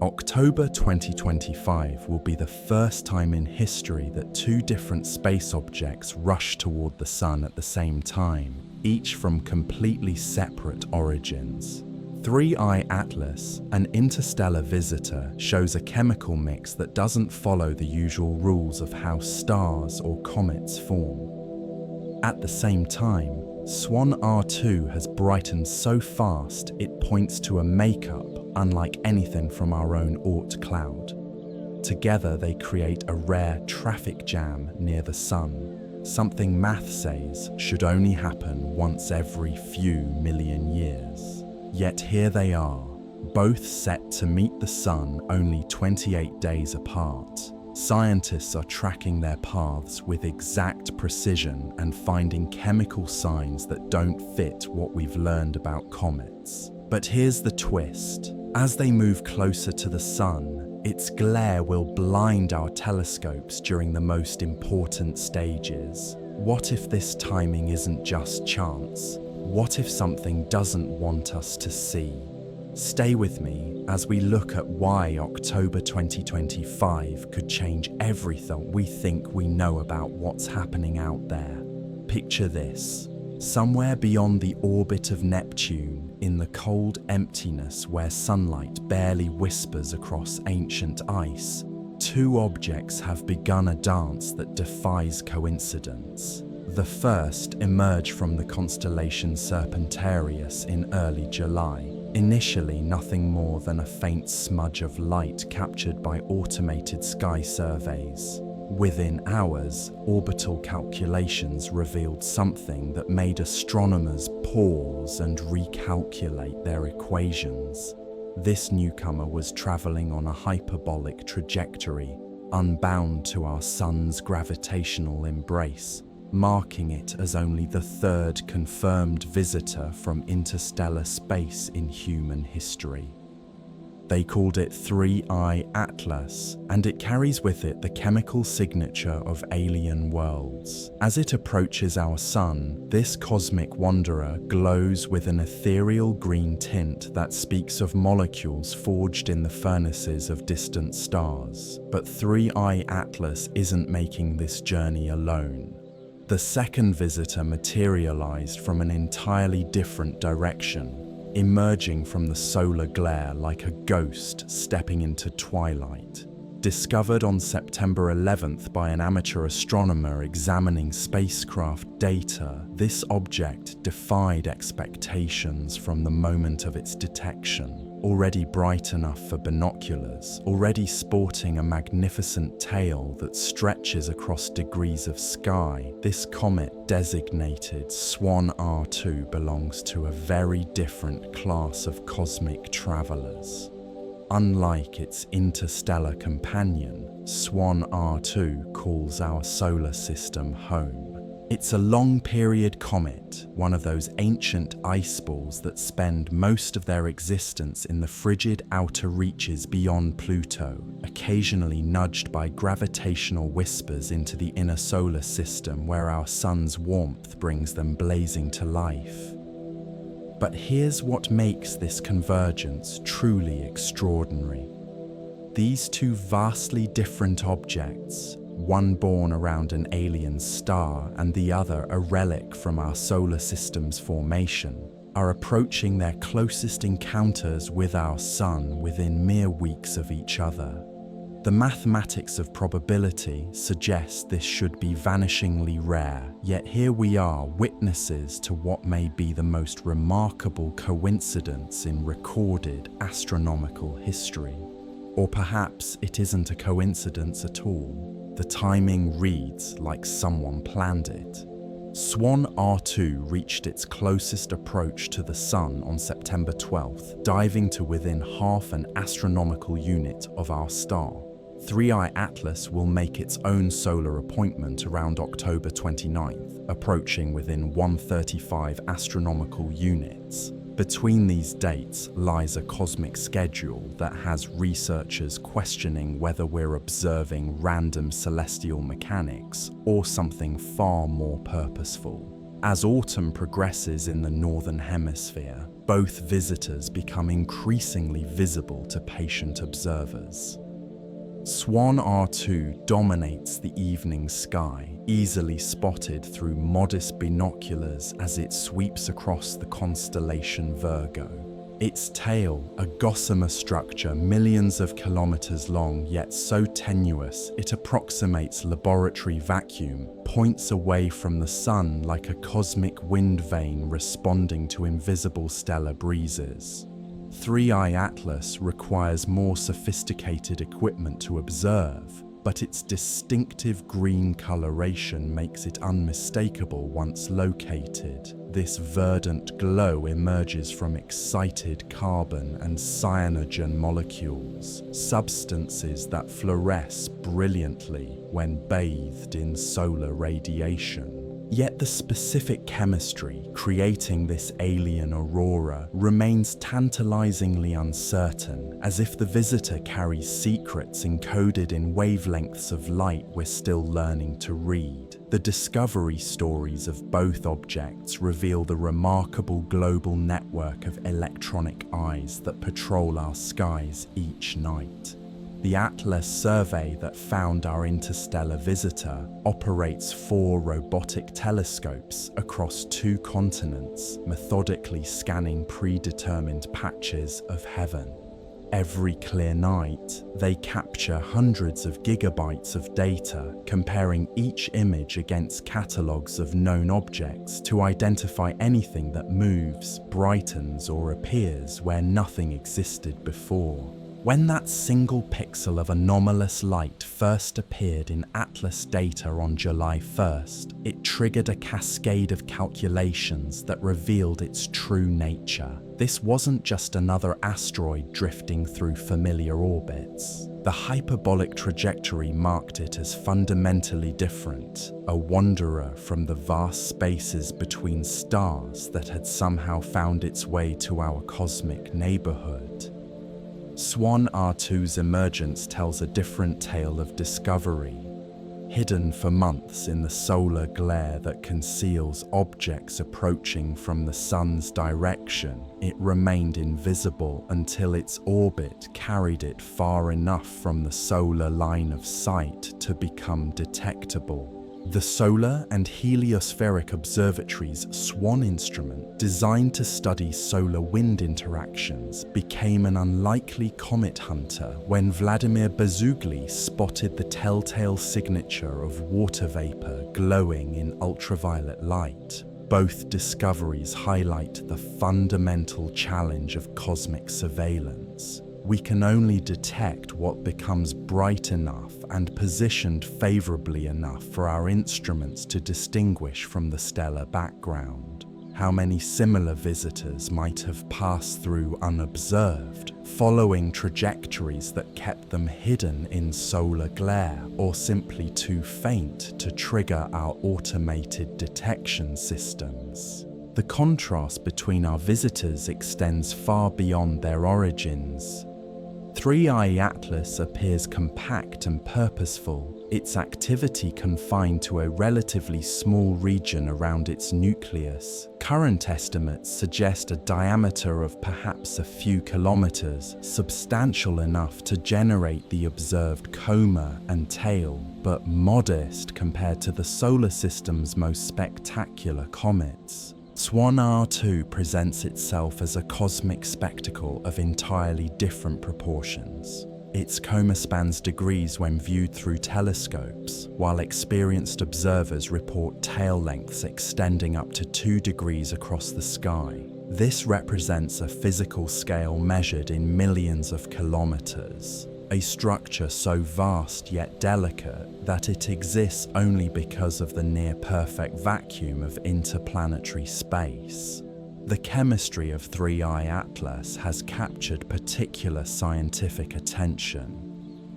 October 2025 will be the first time in history that two different space objects rush toward the Sun at the same time, each from completely separate origins. 3I Atlas, an interstellar visitor, shows a chemical mix that doesn't follow the usual rules of how stars or comets form. At the same time, SWAN R2 has brightened so fast it points to a makeup unlike anything from our own Oort cloud. Together they create a rare traffic jam near the Sun, something math says should only happen once every few million years. Yet here they are, both set to meet the Sun only 28 days apart. Scientists are tracking their paths with exact precision and finding chemical signs that don't fit what we've learned about comets. But here's the twist. As they move closer to the Sun, its glare will blind our telescopes during the most important stages. What if this timing isn't just chance? What if something doesn't want us to see? Stay with me as we look at why October 2025 could change everything we think we know about what's happening out there. Picture this. Somewhere beyond the orbit of Neptune, in the cold emptiness where sunlight barely whispers across ancient ice, two objects have begun a dance that defies coincidence. The first emerged from the constellation Serpentarius in early July, initially nothing more than a faint smudge of light captured by automated sky surveys. Within hours, orbital calculations revealed something that made astronomers pause and recalculate their equations. This newcomer was traveling on a hyperbolic trajectory, unbound to our Sun's gravitational embrace, marking it as only the third confirmed visitor from interstellar space in human history. They called it 3I Atlas, and it carries with it the chemical signature of alien worlds. As it approaches our Sun, this cosmic wanderer glows with an ethereal green tint that speaks of molecules forged in the furnaces of distant stars. But 3I Atlas isn't making this journey alone. The second visitor materialized from an entirely different direction, emerging from the solar glare like a ghost stepping into twilight. Discovered on September 11th by an amateur astronomer examining spacecraft data, this object defied expectations from the moment of its detection. Already bright enough for binoculars, already sporting a magnificent tail that stretches across degrees of sky, this comet designated SWAN R2 belongs to a very different class of cosmic travelers. Unlike its interstellar companion, SWAN R2 calls our solar system home. It's a long-period comet, one of those ancient ice balls that spend most of their existence in the frigid outer reaches beyond Pluto, occasionally nudged by gravitational whispers into the inner solar system where our Sun's warmth brings them blazing to life. But here's what makes this convergence truly extraordinary. These two vastly different objects, one born around an alien star and the other a relic from our solar system's formation, are approaching their closest encounters with our Sun within mere weeks of each other. The mathematics of probability suggest this should be vanishingly rare, yet here we are, witnesses to what may be the most remarkable coincidence in recorded astronomical history. Or perhaps it isn't a coincidence at all. The timing reads like someone planned it. SWAN R2 reached its closest approach to the Sun on September 12th, diving to within half an astronomical unit of our star. 3I Atlas will make its own solar appointment around October 29th, approaching within 135 astronomical units. Between these dates lies a cosmic schedule that has researchers questioning whether we're observing random celestial mechanics or something far more purposeful. As autumn progresses in the northern hemisphere, both visitors become increasingly visible to patient observers. SWAN R2 dominates the evening sky, easily spotted through modest binoculars as it sweeps across the constellation Virgo. Its tail, a gossamer structure millions of kilometers long yet so tenuous it approximates laboratory vacuum, points away from the sun like a cosmic wind vane responding to invisible stellar breezes. 3i Atlas requires more sophisticated equipment to observe, but its distinctive green coloration makes it unmistakable once located. This verdant glow emerges from excited carbon and cyanogen molecules, substances that fluoresce brilliantly when bathed in solar radiation. Yet the specific chemistry creating this alien aurora remains tantalizingly uncertain, as if the visitor carries secrets encoded in wavelengths of light we're still learning to read. The discovery stories of both objects reveal the remarkable global network of electronic eyes that patrol our skies each night. The Atlas survey that found our interstellar visitor operates 4 robotic telescopes across 2 continents, methodically scanning predetermined patches of heaven. Every clear night, they capture hundreds of gigabytes of data, comparing each image against catalogues of known objects to identify anything that moves, brightens, or appears where nothing existed before. When that single pixel of anomalous light first appeared in Atlas data on July 1st, it triggered a cascade of calculations that revealed its true nature. This wasn't just another asteroid drifting through familiar orbits. The hyperbolic trajectory marked it as fundamentally different, a wanderer from the vast spaces between stars that had somehow found its way to our cosmic neighborhood. SWAN R2's emergence tells a different tale of discovery. Hidden for months in the solar glare that conceals objects approaching from the sun's direction, it remained invisible until its orbit carried it far enough from the solar line of sight to become detectable. The Solar and Heliospheric Observatory's SWAN instrument, designed to study solar wind interactions, became an unlikely comet hunter when Vladimir Bezugli spotted the telltale signature of water vapor glowing in ultraviolet light. Both discoveries highlight the fundamental challenge of cosmic surveillance. We can only detect what becomes bright enough and positioned favorably enough for our instruments to distinguish from the stellar background. How many similar visitors might have passed through unobserved, following trajectories that kept them hidden in solar glare, or simply too faint to trigger our automated detection systems? The contrast between our visitors extends far beyond their origins. 3i Atlas appears compact and purposeful, its activity confined to a relatively small region around its nucleus. Current estimates suggest a diameter of perhaps a few kilometers, substantial enough to generate the observed coma and tail, but modest compared to the solar system's most spectacular comets. SWAN R2 presents itself as a cosmic spectacle of entirely different proportions. Its coma spans degrees when viewed through telescopes, while experienced observers report tail lengths extending up to 2 degrees across the sky. This represents a physical scale measured in millions of kilometers. A structure so vast yet delicate that it exists only because of the near-perfect vacuum of interplanetary space. The chemistry of 3i Atlas has captured particular scientific attention.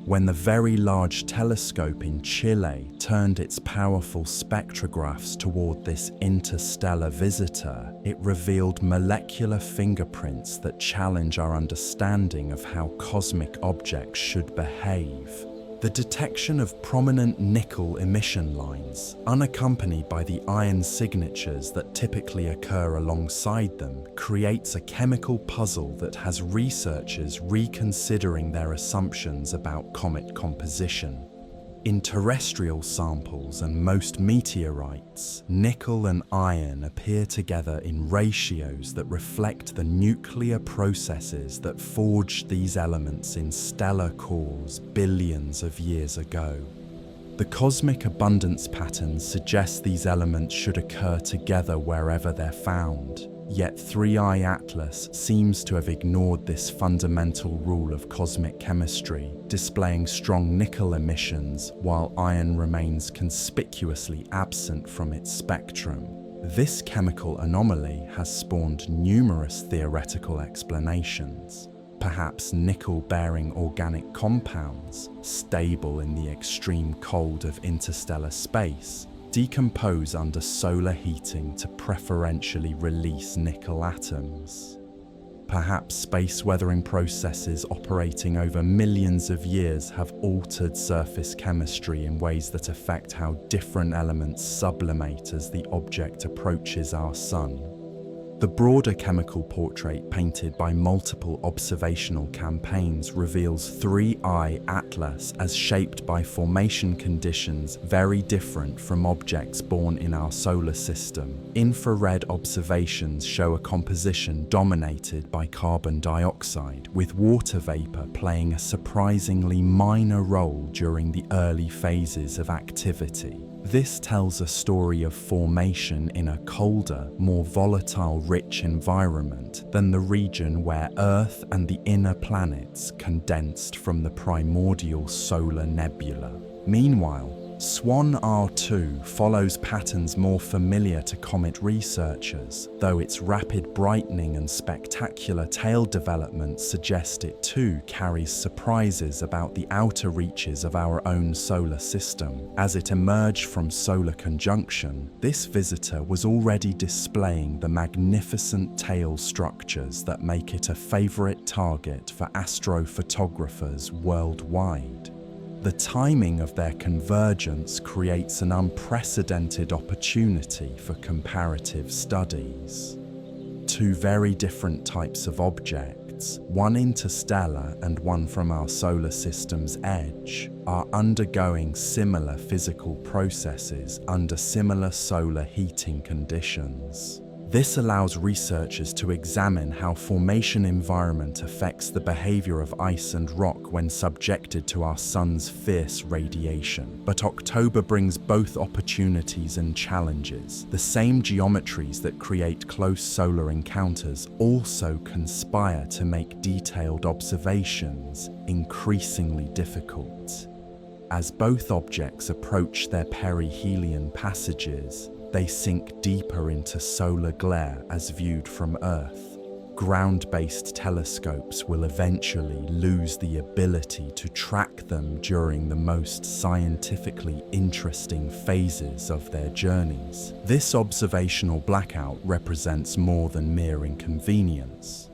When the Very Large Telescope in Chile turned its powerful spectrographs toward this interstellar visitor, it revealed molecular fingerprints that challenge our understanding of how cosmic objects should behave. The detection of prominent nickel emission lines, unaccompanied by the iron signatures that typically occur alongside them, creates a chemical puzzle that has researchers reconsidering their assumptions about comet composition. In terrestrial samples and most meteorites, nickel and iron appear together in ratios that reflect the nuclear processes that forged these elements in stellar cores billions of years ago. The cosmic abundance patterns suggest these elements should occur together wherever they're found. Yet 3I Atlas seems to have ignored this fundamental rule of cosmic chemistry, displaying strong nickel emissions while iron remains conspicuously absent from its spectrum. This chemical anomaly has spawned numerous theoretical explanations. Perhaps nickel-bearing organic compounds, stable in the extreme cold of interstellar space, decompose under solar heating to preferentially release nickel atoms. Perhaps space weathering processes operating over millions of years have altered surface chemistry in ways that affect how different elements sublimate as the object approaches our sun. The broader chemical portrait painted by multiple observational campaigns reveals 3I Atlas as shaped by formation conditions very different from objects born in our solar system. Infrared observations show a composition dominated by carbon dioxide, with water vapor playing a surprisingly minor role during the early phases of activity. This tells a story of formation in a colder, more volatile, rich environment than the region where Earth and the inner planets condensed from the primordial solar nebula. Meanwhile, SWAN R2 follows patterns more familiar to comet researchers, though its rapid brightening and spectacular tail development suggest it too carries surprises about the outer reaches of our own solar system. As it emerged from solar conjunction, this visitor was already displaying the magnificent tail structures that make it a favorite target for astrophotographers worldwide. The timing of their convergence creates an unprecedented opportunity for comparative studies. Two very different types of objects, one interstellar and one from our solar system's edge, are undergoing similar physical processes under similar solar heating conditions. This allows researchers to examine how formation environment affects the behavior of ice and rock when subjected to our sun's fierce radiation. But October brings both opportunities and challenges. The same geometries that create close solar encounters also conspire to make detailed observations increasingly difficult. As both objects approach their perihelion passages, they sink deeper into solar glare as viewed from Earth. Ground-based telescopes will eventually lose the ability to track them during the most scientifically interesting phases of their journeys. This observational blackout represents more than mere inconvenience.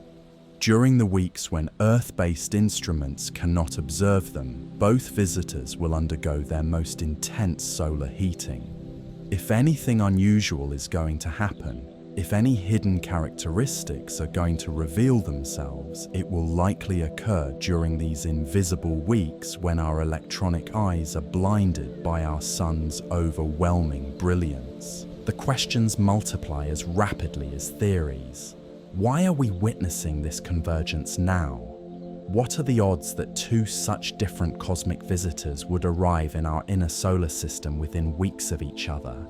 During the weeks when Earth-based instruments cannot observe them, both visitors will undergo their most intense solar heating. If anything unusual is going to happen, if any hidden characteristics are going to reveal themselves, it will likely occur during these invisible weeks when our electronic eyes are blinded by our sun's overwhelming brilliance. The questions multiply as rapidly as theories. Why are we witnessing this convergence now? What are the odds that two such different cosmic visitors would arrive in our inner solar system within weeks of each other?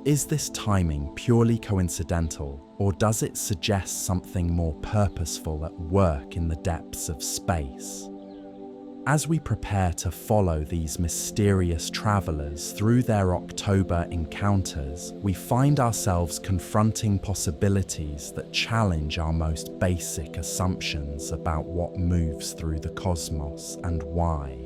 Is this timing purely coincidental, or does it suggest something more purposeful at work in the depths of space? As we prepare to follow these mysterious travelers through their October encounters, we find ourselves confronting possibilities that challenge our most basic assumptions about what moves through the cosmos and why.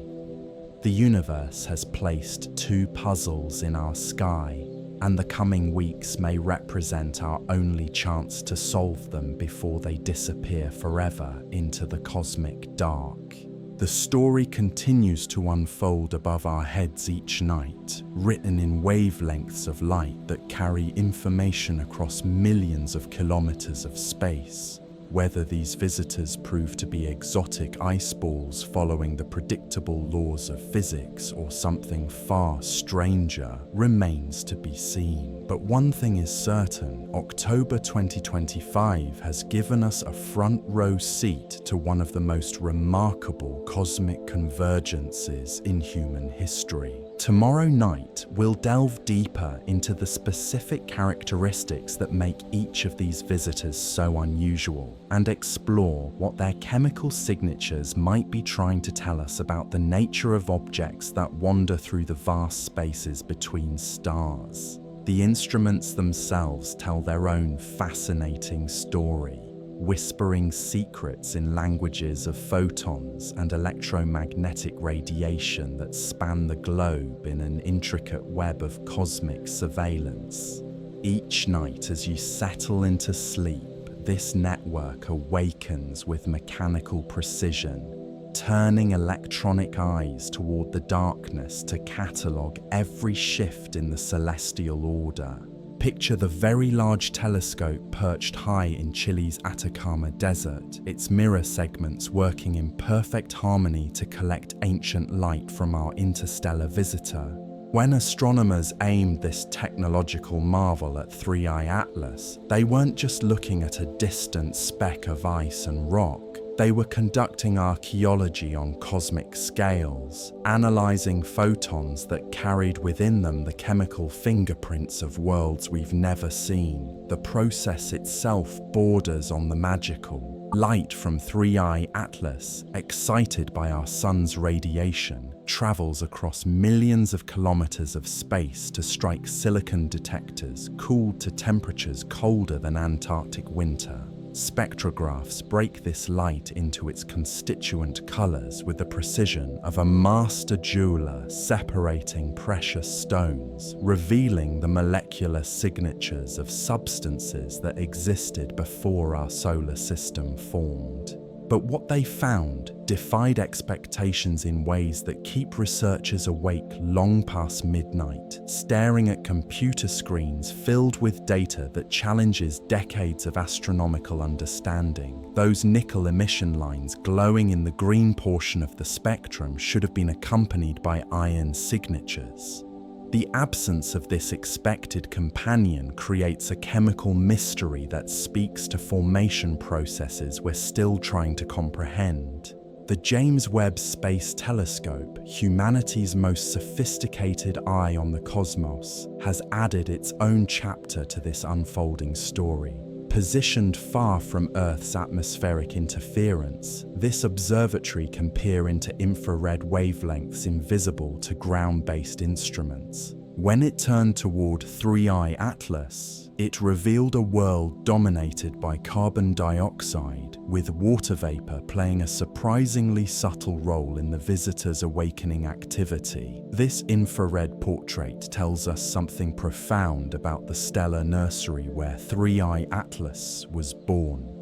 The universe has placed two puzzles in our sky, and the coming weeks may represent our only chance to solve them before they disappear forever into the cosmic dark. The story continues to unfold above our heads each night, written in wavelengths of light that carry information across millions of kilometers of space. Whether these visitors prove to be exotic ice balls following the predictable laws of physics or something far stranger remains to be seen. But one thing is certain, October 2025 has given us a front row seat to one of the most remarkable cosmic convergences in human history. Tomorrow night, we'll delve deeper into the specific characteristics that make each of these visitors so unusual and explore what their chemical signatures might be trying to tell us about the nature of objects that wander through the vast spaces between stars. The instruments themselves tell their own fascinating story, whispering secrets in languages of photons and electromagnetic radiation that span the globe in an intricate web of cosmic surveillance. Each night as you settle into sleep, this network awakens with mechanical precision, turning electronic eyes toward the darkness to catalogue every shift in the celestial order. Picture the very large telescope perched high in Chile's Atacama Desert, its mirror segments working in perfect harmony to collect ancient light from our interstellar visitor. When astronomers aimed this technological marvel at 3I Atlas, they weren't just looking at a distant speck of ice and rock. They were conducting archaeology on cosmic scales, analyzing photons that carried within them the chemical fingerprints of worlds we've never seen. The process itself borders on the magical. Light from 3I Atlas, excited by our sun's radiation, travels across millions of kilometers of space to strike silicon detectors cooled to temperatures colder than Antarctic winter. Spectrographs break this light into its constituent colors with the precision of a master jeweler separating precious stones, revealing the molecular signatures of substances that existed before our solar system formed. But what they found defied expectations in ways that keep researchers awake long past midnight, staring at computer screens filled with data that challenges decades of astronomical understanding. Those nickel emission lines glowing in the green portion of the spectrum should have been accompanied by iron signatures. The absence of this expected companion creates a chemical mystery that speaks to formation processes we're still trying to comprehend. The James Webb Space Telescope, humanity's most sophisticated eye on the cosmos, has added its own chapter to this unfolding story. Positioned far from Earth's atmospheric interference, this observatory can peer into infrared wavelengths invisible to ground-based instruments. When it turned toward 3I Atlas, it revealed a world dominated by carbon dioxide, with water vapor playing a surprisingly subtle role in the visitor's awakening activity. This infrared portrait tells us something profound about the stellar nursery where 3I Atlas was born.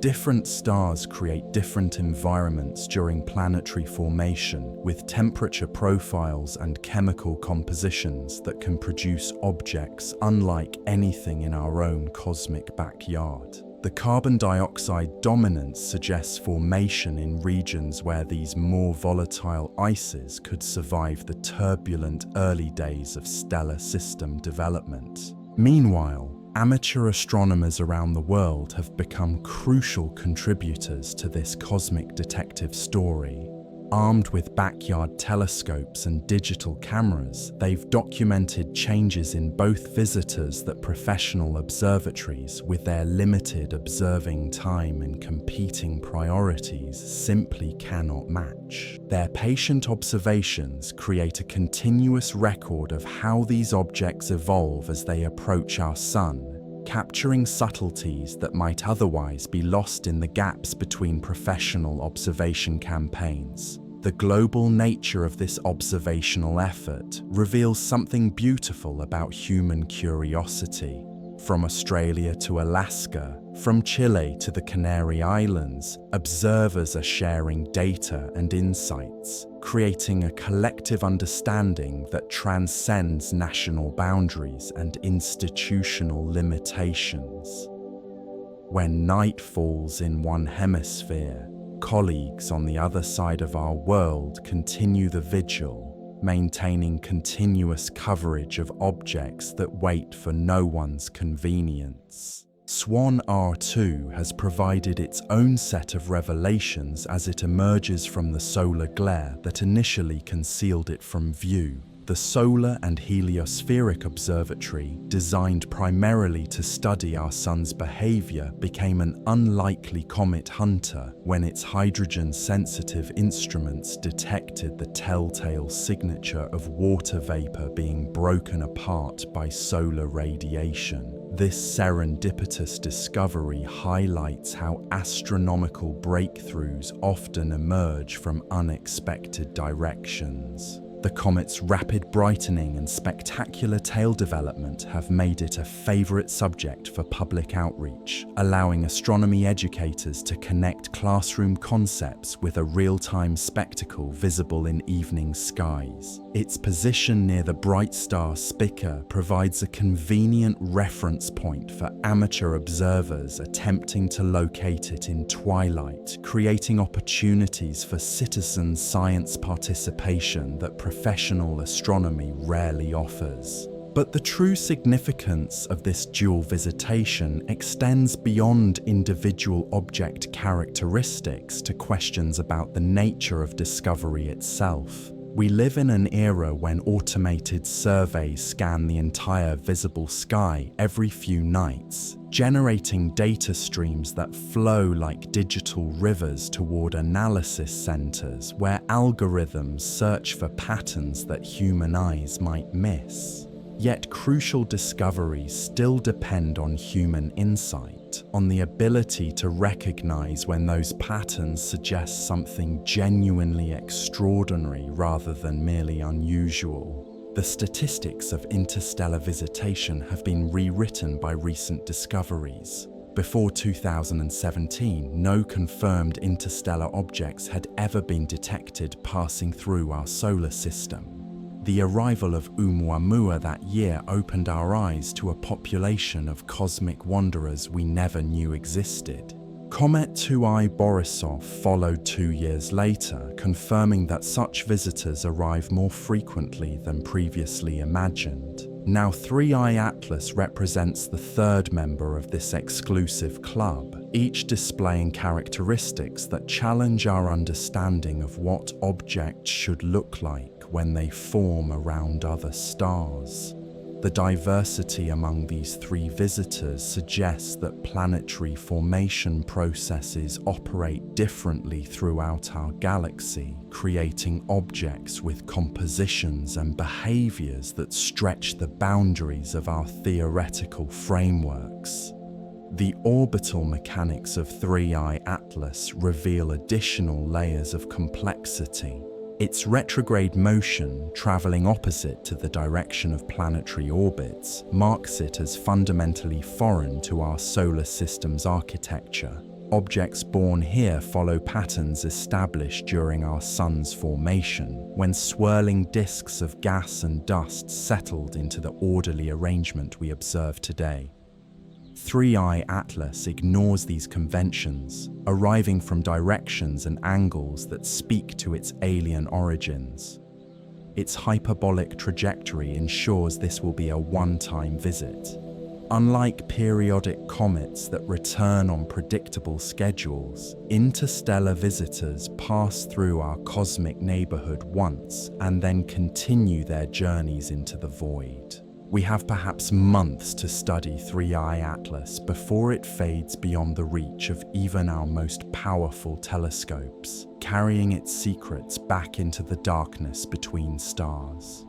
Different stars create different environments during planetary formation, with temperature profiles and chemical compositions that can produce objects unlike anything in our own cosmic backyard. The carbon dioxide dominance suggests formation in regions where these more volatile ices could survive the turbulent early days of stellar system development. Meanwhile, amateur astronomers around the world have become crucial contributors to this cosmic detective story. Armed with backyard telescopes and digital cameras, they've documented changes in both visitors that professional observatories, with their limited observing time and competing priorities, simply cannot match. Their patient observations create a continuous record of how these objects evolve as they approach our sun, capturing subtleties that might otherwise be lost in the gaps between professional observation campaigns. The global nature of this observational effort reveals something beautiful about human curiosity. From Australia to Alaska, From Chile to the Canary Islands, observers are sharing data and insights, creating a collective understanding that transcends national boundaries and institutional limitations. When night falls in one hemisphere, colleagues on the other side of our world continue the vigil, maintaining continuous coverage of objects that wait for no one's convenience. SWAN R2 has provided its own set of revelations as it emerges from the solar glare that initially concealed it from view. The Solar and Heliospheric Observatory, designed primarily to study our sun's behavior, became an unlikely comet hunter when its hydrogen-sensitive instruments detected the telltale signature of water vapor being broken apart by solar radiation. This serendipitous discovery highlights how astronomical breakthroughs often emerge from unexpected directions. The comet's rapid brightening and spectacular tail development have made it a favorite subject for public outreach, allowing astronomy educators to connect classroom concepts with a real-time spectacle visible in evening skies. Its position near the bright star Spica provides a convenient reference point for amateur observers attempting to locate it in twilight, creating opportunities for citizen science participation that professional astronomy rarely offers. But the true significance of this dual visitation extends beyond individual object characteristics to questions about the nature of discovery itself. We live in an era when automated surveys scan the entire visible sky every few nights, generating data streams that flow like digital rivers toward analysis centers where algorithms search for patterns that human eyes might miss. Yet crucial discoveries still depend on human insight, on the ability to recognize when those patterns suggest something genuinely extraordinary rather than merely unusual. The statistics of interstellar visitation have been rewritten by recent discoveries. Before 2017, no confirmed interstellar objects had ever been detected passing through our solar system. The arrival of Oumuamua that year opened our eyes to a population of cosmic wanderers we never knew existed. Comet 2I Borisov followed 2 years later, confirming that such visitors arrive more frequently than previously imagined. Now 3I Atlas represents the third member of this exclusive club, each displaying characteristics that challenge our understanding of what objects should look like when they form around other stars. The diversity among these three visitors suggests that planetary formation processes operate differently throughout our galaxy, creating objects with compositions and behaviors that stretch the boundaries of our theoretical frameworks. The orbital mechanics of 3I Atlas reveal additional layers of complexity. Its retrograde motion, traveling opposite to the direction of planetary orbits, marks it as fundamentally foreign to our solar system's architecture. Objects born here follow patterns established during our sun's formation, when swirling disks of gas and dust settled into the orderly arrangement we observe today. 3I Atlas ignores these conventions, arriving from directions and angles that speak to its alien origins. Its hyperbolic trajectory ensures this will be a one-time visit. Unlike periodic comets that return on predictable schedules, interstellar visitors pass through our cosmic neighborhood once and then continue their journeys into the void. We have perhaps months to study 3I Atlas before it fades beyond the reach of even our most powerful telescopes, carrying its secrets back into the darkness between stars.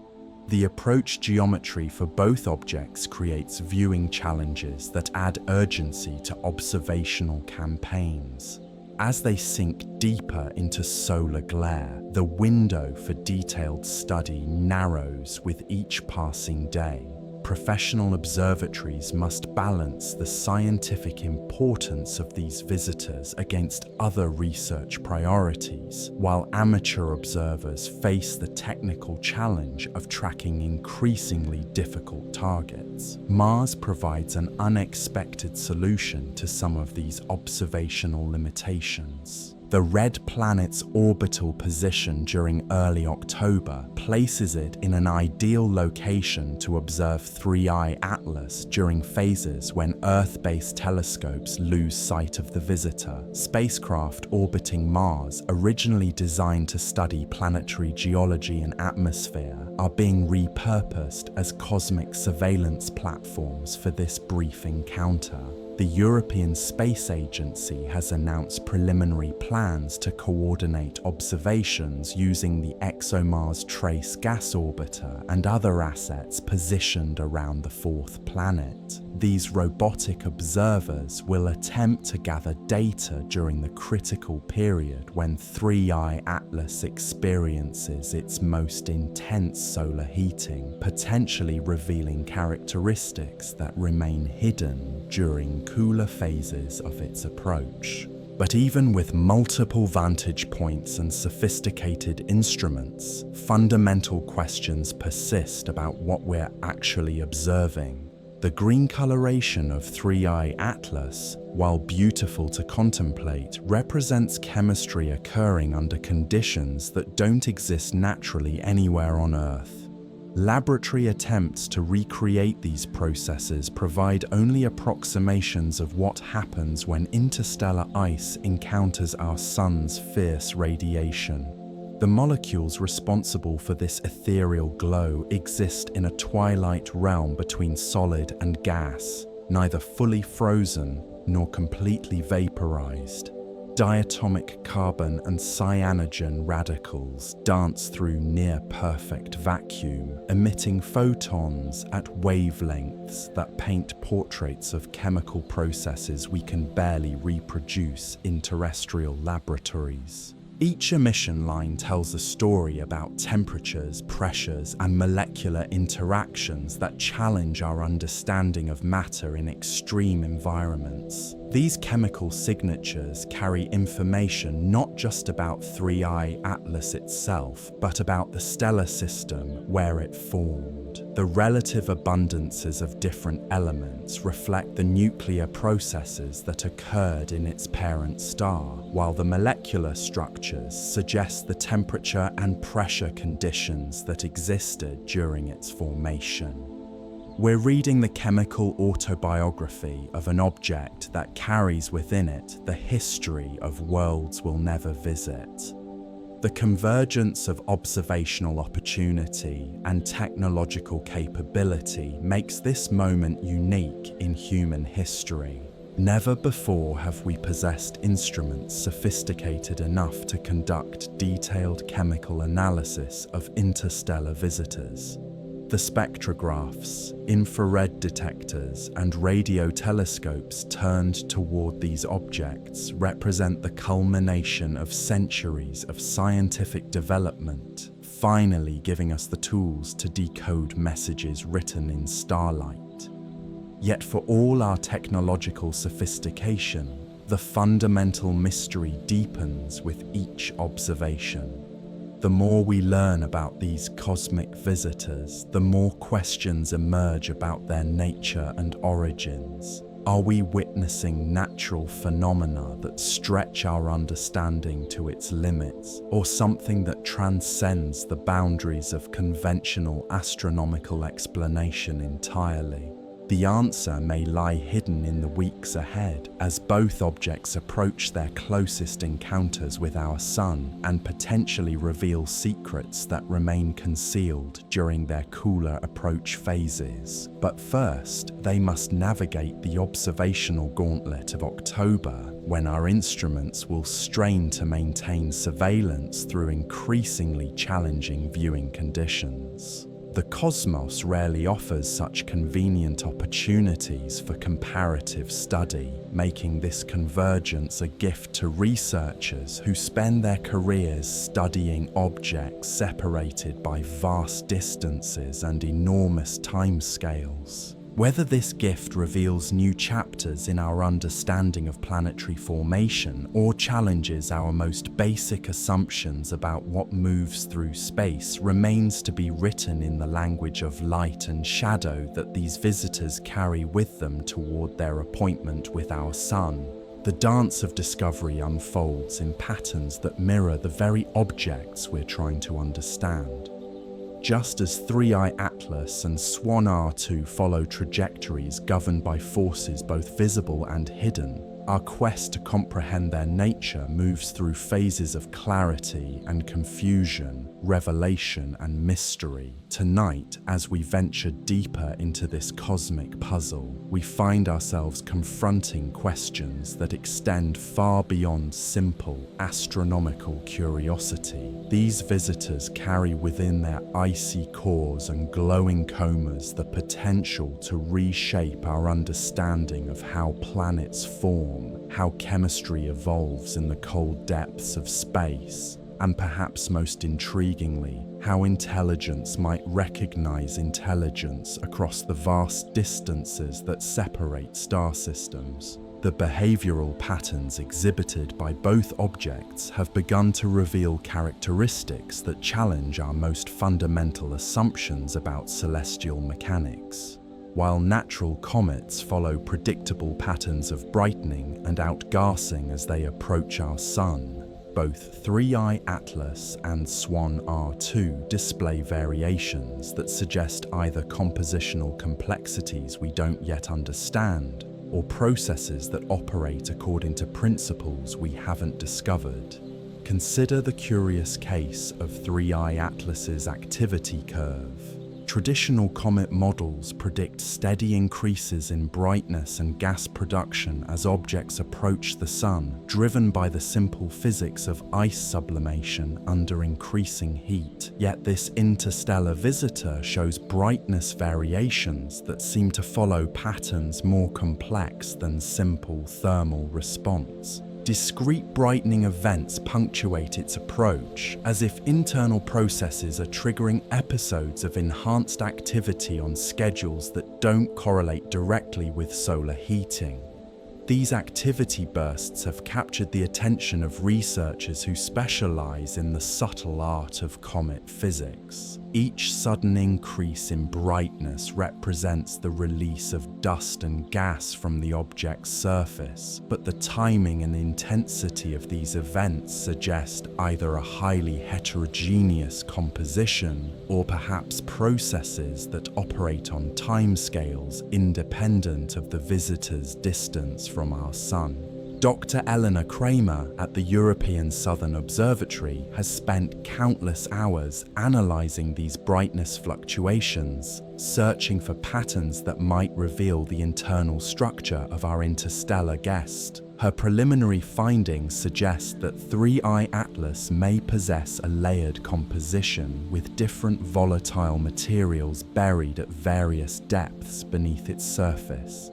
The approach geometry for both objects creates viewing challenges that add urgency to observational campaigns. As they sink deeper into solar glare, the window for detailed study narrows with each passing day. professional observatories must balance the scientific importance of these visitors against other research priorities, while amateur observers face the technical challenge of tracking increasingly difficult targets. Mars provides an unexpected solution to some of these observational limitations. The red planet's orbital position during early October places it in an ideal location to observe 3I Atlas during phases when Earth-based telescopes lose sight of the visitor. Spacecraft orbiting Mars, originally designed to study planetary geology and atmosphere, are being repurposed as cosmic surveillance platforms for this brief encounter. The European Space Agency has announced preliminary plans to coordinate observations using the ExoMars Trace Gas Orbiter and other assets positioned around the fourth planet. These robotic observers will attempt to gather data during the critical period when 3I Atlas experiences its most intense solar heating, potentially revealing characteristics that remain hidden during cooler phases of its approach. But even with multiple vantage points and sophisticated instruments, fundamental questions persist about what we're actually observing. The green coloration of 3I Atlas, while beautiful to contemplate, represents chemistry occurring under conditions that don't exist naturally anywhere on Earth. Laboratory attempts to recreate these processes provide only approximations of what happens when interstellar ice encounters our sun's fierce radiation. The molecules responsible for this ethereal glow exist in a twilight realm between solid and gas, neither fully frozen nor completely vaporized. Diatomic carbon and cyanogen radicals dance through near-perfect vacuum, emitting photons at wavelengths that paint portraits of chemical processes we can barely reproduce in terrestrial laboratories. Each emission line tells a story about temperatures, pressures, and molecular interactions that challenge our understanding of matter in extreme environments. These chemical signatures carry information not just about 3I Atlas itself, but about the stellar system where it formed. The relative abundances of different elements reflect the nuclear processes that occurred in its parent star, while the molecular structures suggest the temperature and pressure conditions that existed during its formation. We're reading the chemical autobiography of an object that carries within it the history of worlds we'll never visit. The convergence of observational opportunity and technological capability makes this moment unique in human history. Never before have we possessed instruments sophisticated enough to conduct detailed chemical analysis of interstellar visitors. The spectrographs, infrared detectors, and radio telescopes turned toward these objects represent the culmination of centuries of scientific development, finally giving us the tools to decode messages written in starlight. Yet for all our technological sophistication, the fundamental mystery deepens with each observation. The more we learn about these cosmic visitors, the more questions emerge about their nature and origins. Are we witnessing natural phenomena that stretch our understanding to its limits, or something that transcends the boundaries of conventional astronomical explanation entirely? The answer may lie hidden in the weeks ahead as both objects approach their closest encounters with our Sun and potentially reveal secrets that remain concealed during their cooler approach phases. But first, they must navigate the observational gauntlet of October, when our instruments will strain to maintain surveillance through increasingly challenging viewing conditions. The cosmos rarely offers such convenient opportunities for comparative study, making this convergence a gift to researchers who spend their careers studying objects separated by vast distances and enormous timescales. Whether this gift reveals new chapters in our understanding of planetary formation or challenges our most basic assumptions about what moves through space remains to be written in the language of light and shadow that these visitors carry with them toward their appointment with our sun. The dance of discovery unfolds in patterns that mirror the very objects we're trying to understand. Just as 3I Atlas and SWAN R2 follow trajectories governed by forces both visible and hidden, our quest to comprehend their nature moves through phases of clarity and confusion, revelation and mystery. Tonight, as we venture deeper into this cosmic puzzle, we find ourselves confronting questions that extend far beyond simple astronomical curiosity. These visitors carry within their icy cores and glowing comas the potential to reshape our understanding of how planets form, how chemistry evolves in the cold depths of space, and perhaps most intriguingly, how intelligence might recognize intelligence across the vast distances that separate star systems. The behavioral patterns exhibited by both objects have begun to reveal characteristics that challenge our most fundamental assumptions about celestial mechanics. While natural comets follow predictable patterns of brightening and outgassing as they approach our sun, both 3I Atlas and SWAN R2 display variations that suggest either compositional complexities we don't yet understand or processes that operate according to principles we haven't discovered. Consider the curious case of 3I Atlas's activity curve. Traditional comet models predict steady increases in brightness and gas production as objects approach the sun, driven by the simple physics of ice sublimation under increasing heat. Yet this interstellar visitor shows brightness variations that seem to follow patterns more complex than simple thermal response. Discrete brightening events punctuate its approach, as if internal processes are triggering episodes of enhanced activity on schedules that don't correlate directly with solar heating. These activity bursts have captured the attention of researchers who specialize in the subtle art of comet physics. Each sudden increase in brightness represents the release of dust and gas from the object's surface, but the timing and intensity of these events suggest either a highly heterogeneous composition or perhaps processes that operate on timescales independent of the visitor's distance from our sun. Dr. Eleanor Kramer at the European Southern Observatory has spent countless hours analyzing these brightness fluctuations, searching for patterns that might reveal the internal structure of our interstellar guest. Her preliminary findings suggest that 3I Atlas may possess a layered composition with different volatile materials buried at various depths beneath its surface.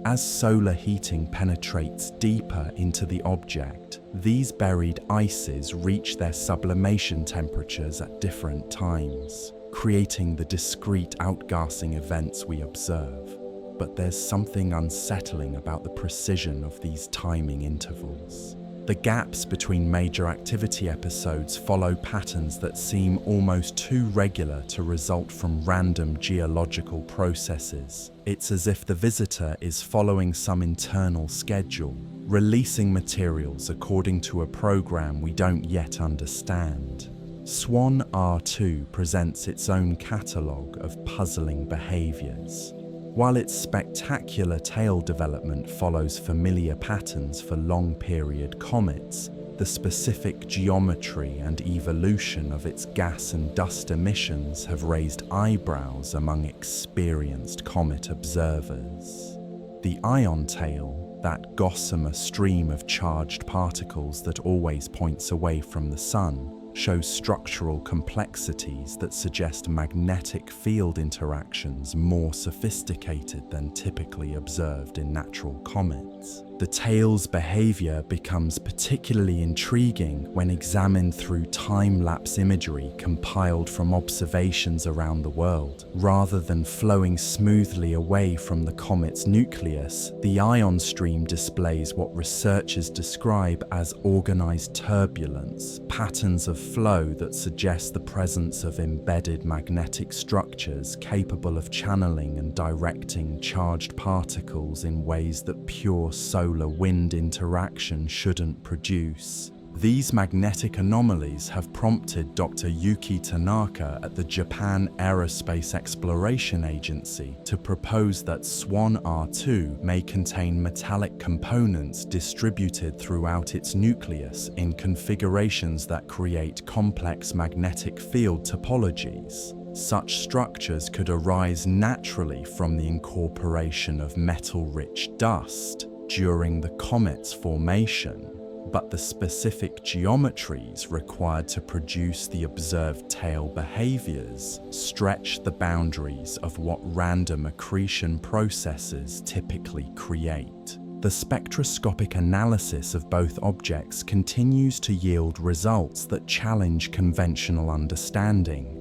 As solar heating penetrates deeper into the object, these buried ices reach their sublimation temperatures at different times, creating the discrete outgassing events we observe. But there's something unsettling about the precision of these timing intervals. The gaps between major activity episodes follow patterns that seem almost too regular to result from random geological processes. It's as if the visitor is following some internal schedule, releasing materials according to a program we don't yet understand. SWAN R2 presents its own catalogue of puzzling behaviours. While its spectacular tail development follows familiar patterns for long-period comets, the specific geometry and evolution of its gas and dust emissions have raised eyebrows among experienced comet observers. The ion tail, that gossamer stream of charged particles that always points away from the sun, shows structural complexities that suggest magnetic field interactions more sophisticated than typically observed in natural comets. The tail's behavior becomes particularly intriguing when examined through time-lapse imagery compiled from observations around the world. Rather than flowing smoothly away from the comet's nucleus, the ion stream displays what researchers describe as organized turbulence, patterns of flow that suggest the presence of embedded magnetic structures capable of channeling and directing charged particles in ways that pure solar wind interaction shouldn't produce. These magnetic anomalies have prompted Dr. Yuki Tanaka at the Japan Aerospace Exploration Agency to propose that SWAN R2 may contain metallic components distributed throughout its nucleus in configurations that create complex magnetic field topologies. Such structures could arise naturally from the incorporation of metal-rich dust during the comet's formation, but the specific geometries required to produce the observed tail behaviors stretch the boundaries of what random accretion processes typically create. The spectroscopic analysis of both objects continues to yield results that challenge conventional understanding.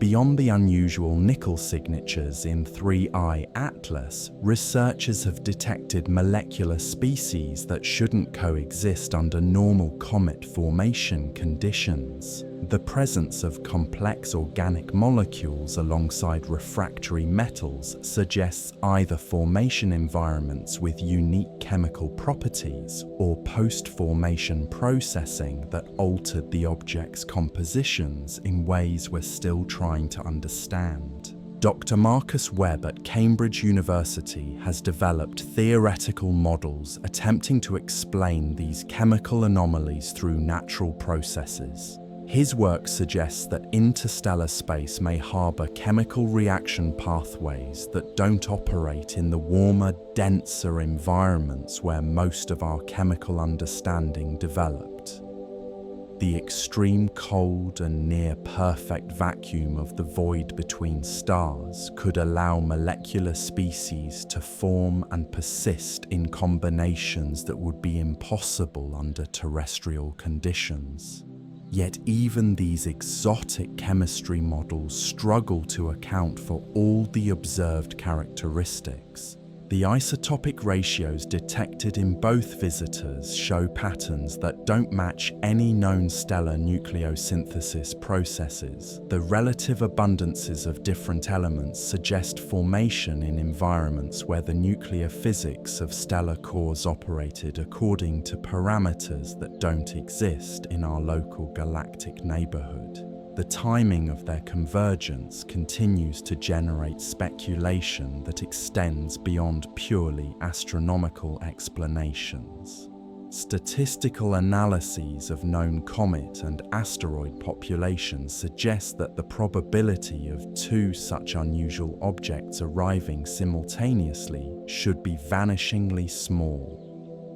Beyond the unusual nickel signatures in 3I Atlas, researchers have detected molecular species that shouldn't coexist under normal comet formation conditions. The presence of complex organic molecules alongside refractory metals suggests either formation environments with unique chemical properties or post-formation processing that altered the object's compositions in ways we're still trying to understand. Dr. Marcus Webb at Cambridge University has developed theoretical models attempting to explain these chemical anomalies through natural processes. His work suggests that interstellar space may harbor chemical reaction pathways that don't operate in the warmer, denser environments where most of our chemical understanding developed. The extreme cold and near-perfect vacuum of the void between stars could allow molecular species to form and persist in combinations that would be impossible under terrestrial conditions. Yet even these exotic chemistry models struggle to account for all the observed characteristics. The isotopic ratios detected in both visitors show patterns that don't match any known stellar nucleosynthesis processes. The relative abundances of different elements suggest formation in environments where the nuclear physics of stellar cores operated according to parameters that don't exist in our local galactic neighborhood. The timing of their convergence continues to generate speculation that extends beyond purely astronomical explanations. Statistical analyses of known comet and asteroid populations suggest that the probability of two such unusual objects arriving simultaneously should be vanishingly small.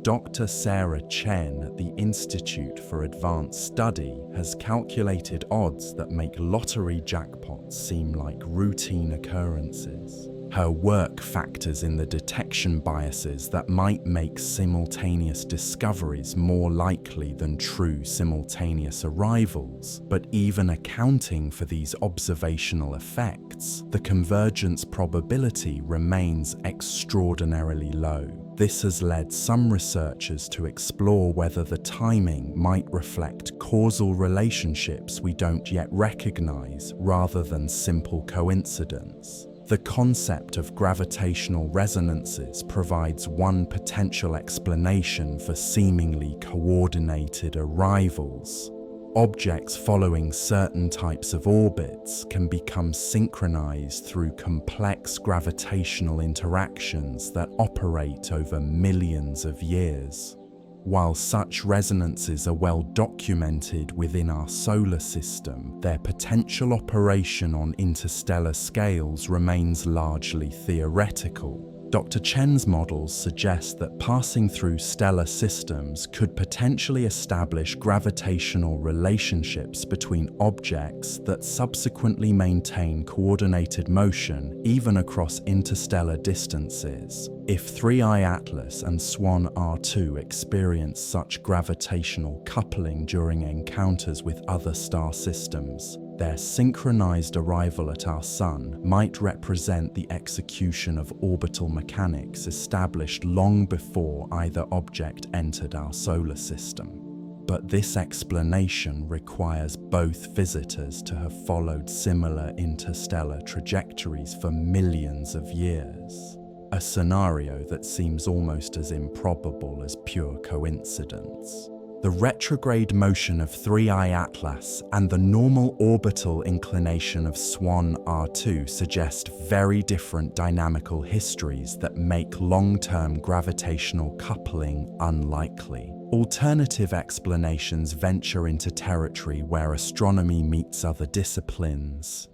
Dr. Sarah Chen at the Institute for Advanced Study has calculated odds that make lottery jackpots seem like routine occurrences. Her work factors in the detection biases that might make simultaneous discoveries more likely than true simultaneous arrivals, but even accounting for these observational effects, the convergence probability remains extraordinarily low. This has led some researchers to explore whether the timing might reflect causal relationships we don't yet recognize rather than simple coincidence. The concept of gravitational resonances provides one potential explanation for seemingly coordinated arrivals. Objects following certain types of orbits can become synchronized through complex gravitational interactions that operate over millions of years. While such resonances are well documented within our solar system, their potential operation on interstellar scales remains largely theoretical. Dr. Chen's models suggest that passing through stellar systems could potentially establish gravitational relationships between objects that subsequently maintain coordinated motion even across interstellar distances. If 3I Atlas and SWAN R2 experience such gravitational coupling during encounters with other star systems, their synchronized arrival at our Sun might represent the execution of orbital mechanics established long before either object entered our solar system. But this explanation requires both visitors to have followed similar interstellar trajectories for millions of years, a scenario that seems almost as improbable as pure coincidence. The retrograde motion of 3I Atlas and the normal orbital inclination of SWAN R2 suggest very different dynamical histories that make long-term gravitational coupling unlikely. Alternative explanations venture into territory where astronomy meets other disciplines.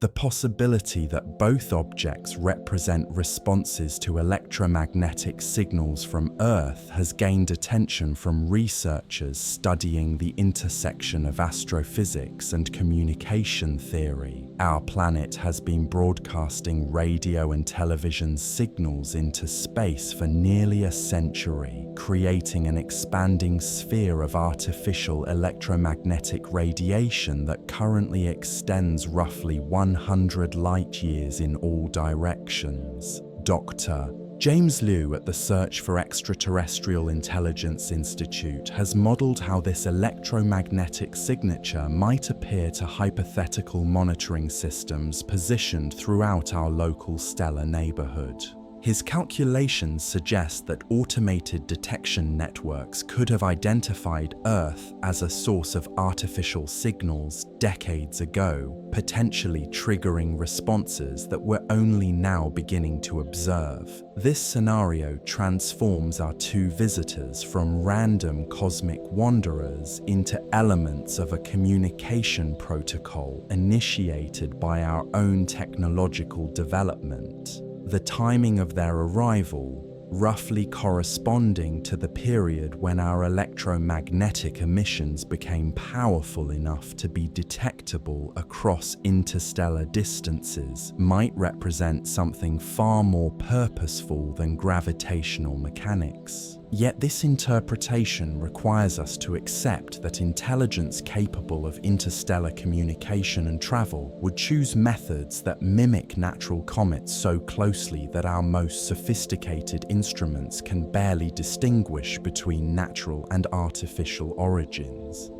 The possibility that both objects represent responses to electromagnetic signals from Earth has gained attention from researchers studying the intersection of astrophysics and communication theory. Our planet has been broadcasting radio and television signals into space for nearly a century, creating an expanding sphere of artificial electromagnetic radiation that currently extends roughly 100 light-years in all directions. Dr. James Liu at the Search for Extraterrestrial Intelligence Institute has modeled how this electromagnetic signature might appear to hypothetical monitoring systems positioned throughout our local stellar neighborhood. His calculations suggest that automated detection networks could have identified Earth as a source of artificial signals decades ago, potentially triggering responses that we're only now beginning to observe. This scenario transforms our two visitors from random cosmic wanderers into elements of a communication protocol initiated by our own technological development. The timing of their arrival, roughly corresponding to the period when our electromagnetic emissions became powerful enough to be detectable across interstellar distances, might represent something far more purposeful than gravitational mechanics. Yet this interpretation requires us to accept that intelligence capable of interstellar communication and travel would choose methods that mimic natural comets so closely that our most sophisticated instruments can barely distinguish between natural and artificial origins.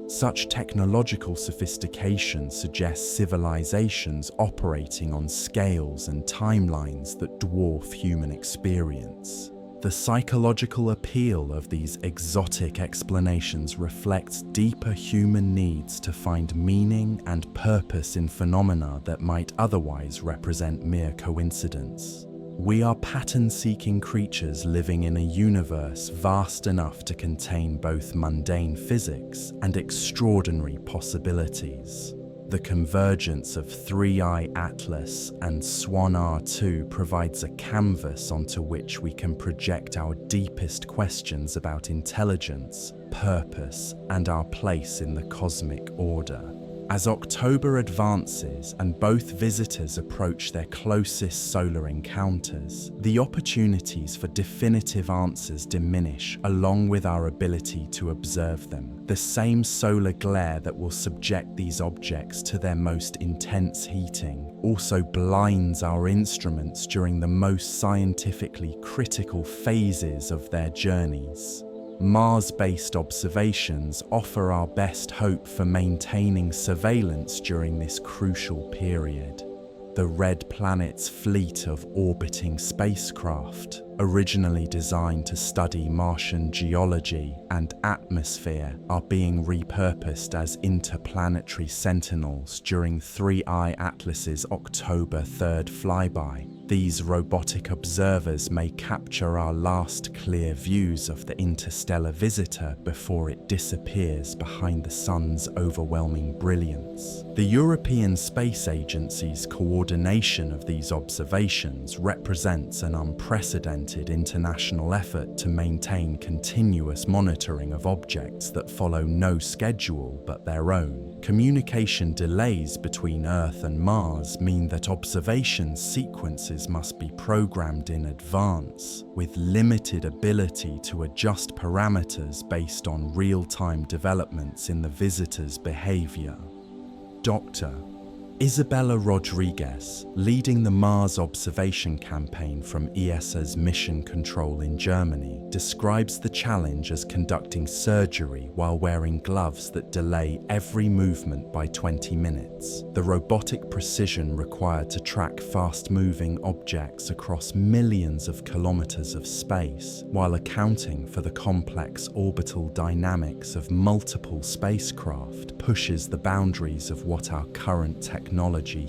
Such technological sophistication suggests civilizations operating on scales and timelines that dwarf human experience. The psychological appeal of these exotic explanations reflects deeper human needs to find meaning and purpose in phenomena that might otherwise represent mere coincidence. We are pattern-seeking creatures living in a universe vast enough to contain both mundane physics and extraordinary possibilities. The convergence of 3I Atlas and SWAN R2 provides a canvas onto which we can project our deepest questions about intelligence, purpose, and our place in the cosmic order. As October advances and both visitors approach their closest solar encounters, the opportunities for definitive answers diminish along with our ability to observe them. The same solar glare that will subject these objects to their most intense heating also blinds our instruments during the most scientifically critical phases of their journeys. Mars-based observations offer our best hope for maintaining surveillance during this crucial period. The Red Planet's fleet of orbiting spacecraft, originally designed to study Martian geology and atmosphere, are being repurposed as interplanetary sentinels during 3I Atlas's October 3rd flyby. These robotic observers may capture our last clear views of the interstellar visitor before it disappears behind the sun's overwhelming brilliance. The European Space Agency's coordination of these observations represents an unprecedented international effort to maintain continuous monitoring of objects that follow no schedule but their own. Communication delays between Earth and Mars mean that observation sequences must be programmed in advance, with limited ability to adjust parameters based on real-time developments in the visitor's behavior. Dr. Isabella Rodriguez, leading the Mars observation campaign from ESA's Mission Control in Germany, describes the challenge as conducting surgery while wearing gloves that delay every movement by 20 minutes. The robotic precision required to track fast-moving objects across millions of kilometers of space, while accounting for the complex orbital dynamics of multiple spacecraft, pushes the boundaries of what our current technology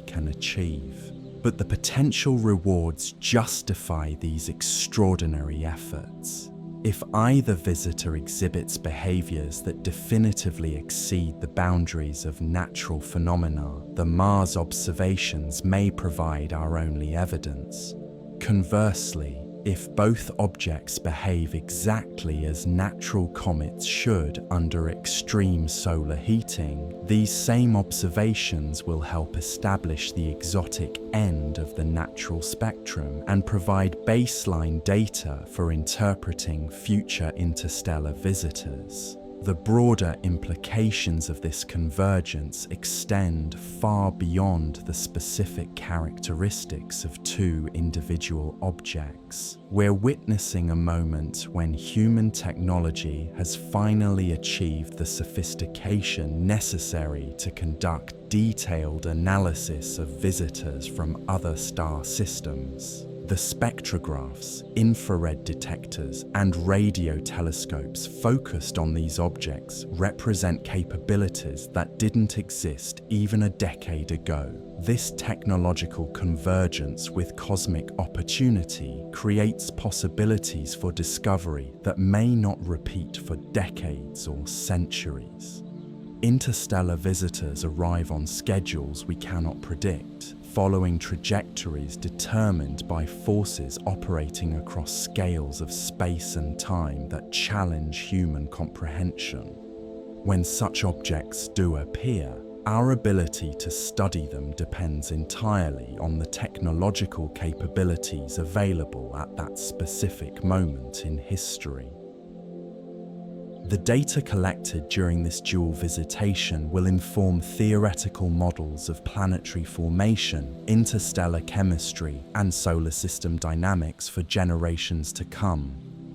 can achieve. But the potential rewards justify these extraordinary efforts. If either visitor exhibits behaviors that definitively exceed the boundaries of natural phenomena, the Mars observations may provide our only evidence. Conversely, if both objects behave exactly as natural comets should under extreme solar heating, these same observations will help establish the exotic end of the natural spectrum and provide baseline data for interpreting future interstellar visitors. The broader implications of this convergence extend far beyond the specific characteristics of two individual objects. We're witnessing a moment when human technology has finally achieved the sophistication necessary to conduct detailed analysis of visitors from other star systems. The spectrographs, infrared detectors, and radio telescopes focused on these objects represent capabilities that didn't exist even a decade ago. This technological convergence with cosmic opportunity creates possibilities for discovery that may not repeat for decades or centuries. Interstellar visitors arrive on schedules we cannot predict, following trajectories determined by forces operating across scales of space and time that challenge human comprehension. When such objects do appear, our ability to study them depends entirely on the technological capabilities available at that specific moment in history. The data collected during this dual visitation will inform theoretical models of planetary formation, interstellar chemistry, and solar system dynamics for generations to come.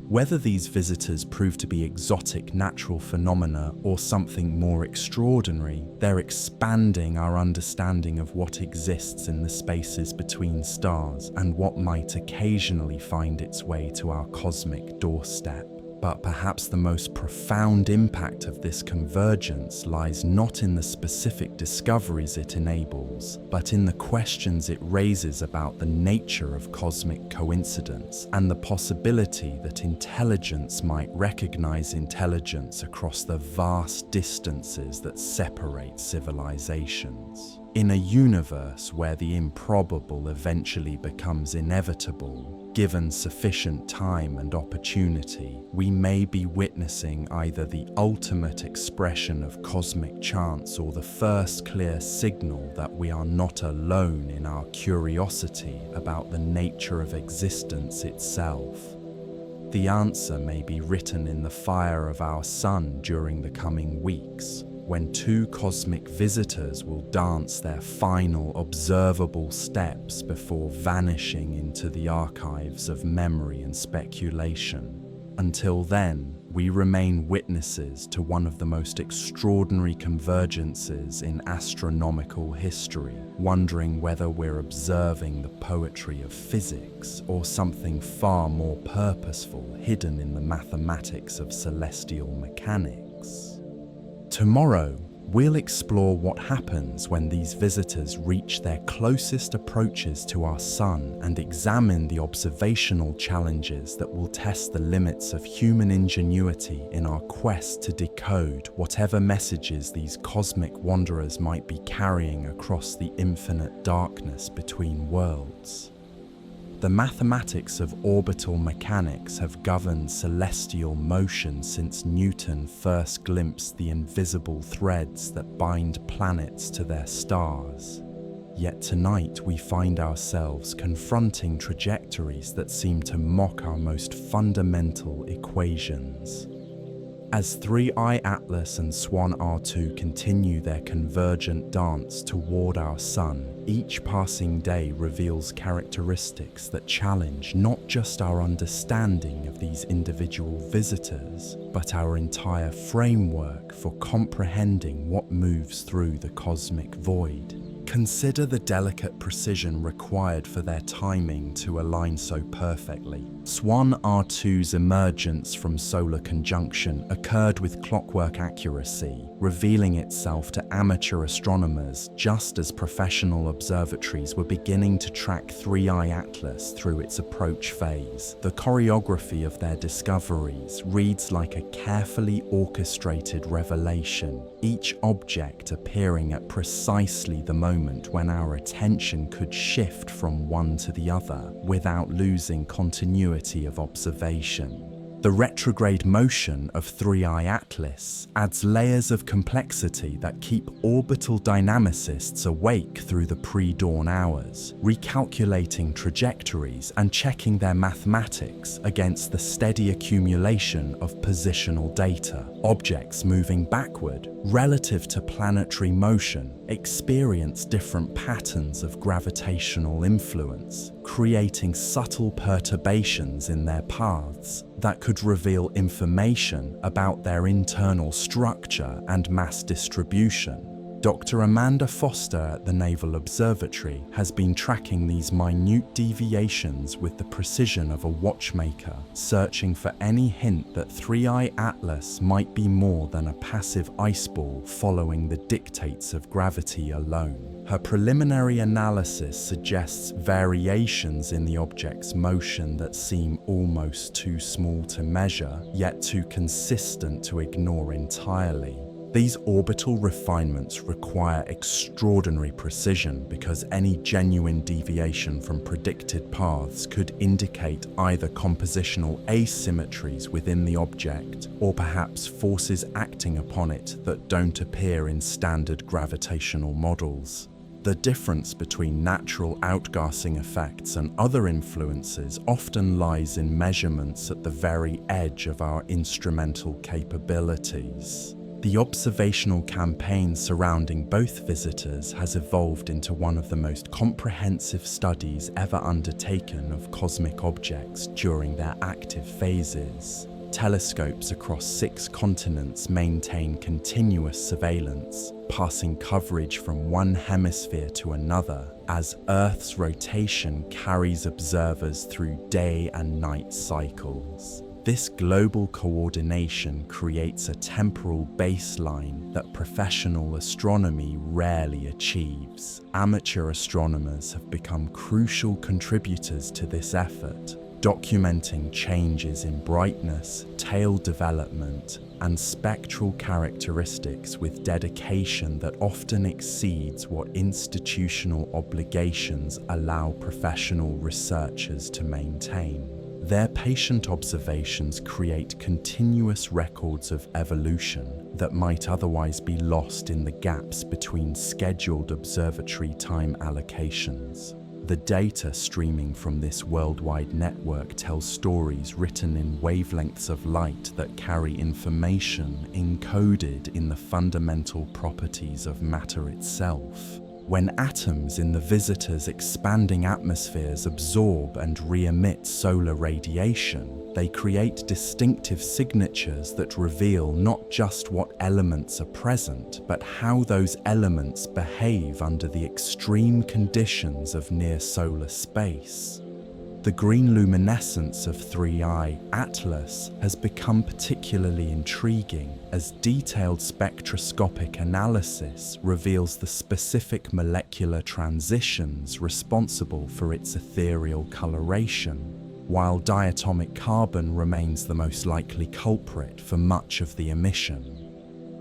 Whether these visitors prove to be exotic natural phenomena or something more extraordinary, they're expanding our understanding of what exists in the spaces between stars and what might occasionally find its way to our cosmic doorstep. But perhaps the most profound impact of this convergence lies not in the specific discoveries it enables, but in the questions it raises about the nature of cosmic coincidence and the possibility that intelligence might recognize intelligence across the vast distances that separate civilizations. In a universe where the improbable eventually becomes inevitable, given sufficient time and opportunity, we may be witnessing either the ultimate expression of cosmic chance or the first clear signal that we are not alone in our curiosity about the nature of existence itself. The answer may be written in the fire of our sun during the coming weeks, when two cosmic visitors will dance their final observable steps before vanishing into the archives of memory and speculation. Until then, we remain witnesses to one of the most extraordinary convergences in astronomical history, wondering whether we're observing the poetry of physics or something far more purposeful hidden in the mathematics of celestial mechanics. Tomorrow, We'll explore what happens when these visitors reach their closest approaches to our sun and examine the observational challenges that will test the limits of human ingenuity in our quest to decode whatever messages these cosmic wanderers might be carrying across the infinite darkness between worlds. The mathematics of orbital mechanics have governed celestial motion since Newton first glimpsed the invisible threads that bind planets to their stars. Yet tonight we find ourselves confronting trajectories that seem to mock our most fundamental equations. As 3I Atlas and SWAN R2 continue their convergent dance toward our sun, each passing day reveals characteristics that challenge not just our understanding of these individual visitors, but our entire framework for comprehending what moves through the cosmic void. Consider the delicate precision required for their timing to align so perfectly. SWAN R2's emergence from solar conjunction occurred with clockwork accuracy, revealing itself to amateur astronomers just as professional observatories were beginning to track 3I Atlas through its approach phase. The choreography of their discoveries reads like a carefully orchestrated revelation, each object appearing at precisely the moment when our attention could shift from one to the other without losing continuity of observation. The retrograde motion of 3I Atlas adds layers of complexity that keep orbital dynamicists awake through the pre-dawn hours, recalculating trajectories and checking their mathematics against the steady accumulation of positional data. Objects moving backward relative to planetary motion experience different patterns of gravitational influence, creating subtle perturbations in their paths that could reveal information about their internal structure and mass distribution. Dr. Amanda Foster at the Naval Observatory has been tracking these minute deviations with the precision of a watchmaker, searching for any hint that 3I Atlas might be more than a passive ice ball following the dictates of gravity alone. Her preliminary analysis suggests variations in the object's motion that seem almost too small to measure, yet too consistent to ignore entirely. These orbital refinements require extraordinary precision because any genuine deviation from predicted paths could indicate either compositional asymmetries within the object or perhaps forces acting upon it that don't appear in standard gravitational models. The difference between natural outgassing effects and other influences often lies in measurements at the very edge of our instrumental capabilities. The observational campaign surrounding both visitors has evolved into one of the most comprehensive studies ever undertaken of cosmic objects during their active phases. Telescopes across 6 continents maintain continuous surveillance, passing coverage from one hemisphere to another as Earth's rotation carries observers through day and night cycles. This global coordination creates a temporal baseline that professional astronomy rarely achieves. Amateur astronomers have become crucial contributors to this effort, documenting changes in brightness, tail development, and spectral characteristics with dedication that often exceeds what institutional obligations allow professional researchers to maintain. Their patient observations create continuous records of evolution that might otherwise be lost in the gaps between scheduled observatory time allocations. The data streaming from this worldwide network tells stories written in wavelengths of light that carry information encoded in the fundamental properties of matter itself. When atoms in the visitor's expanding atmospheres absorb and re-emit solar radiation, they create distinctive signatures that reveal not just what elements are present, but how those elements behave under the extreme conditions of near-solar space. The green luminescence of 3I Atlas has become particularly intriguing as detailed spectroscopic analysis reveals the specific molecular transitions responsible for its ethereal coloration, while diatomic carbon remains the most likely culprit for much of the emission.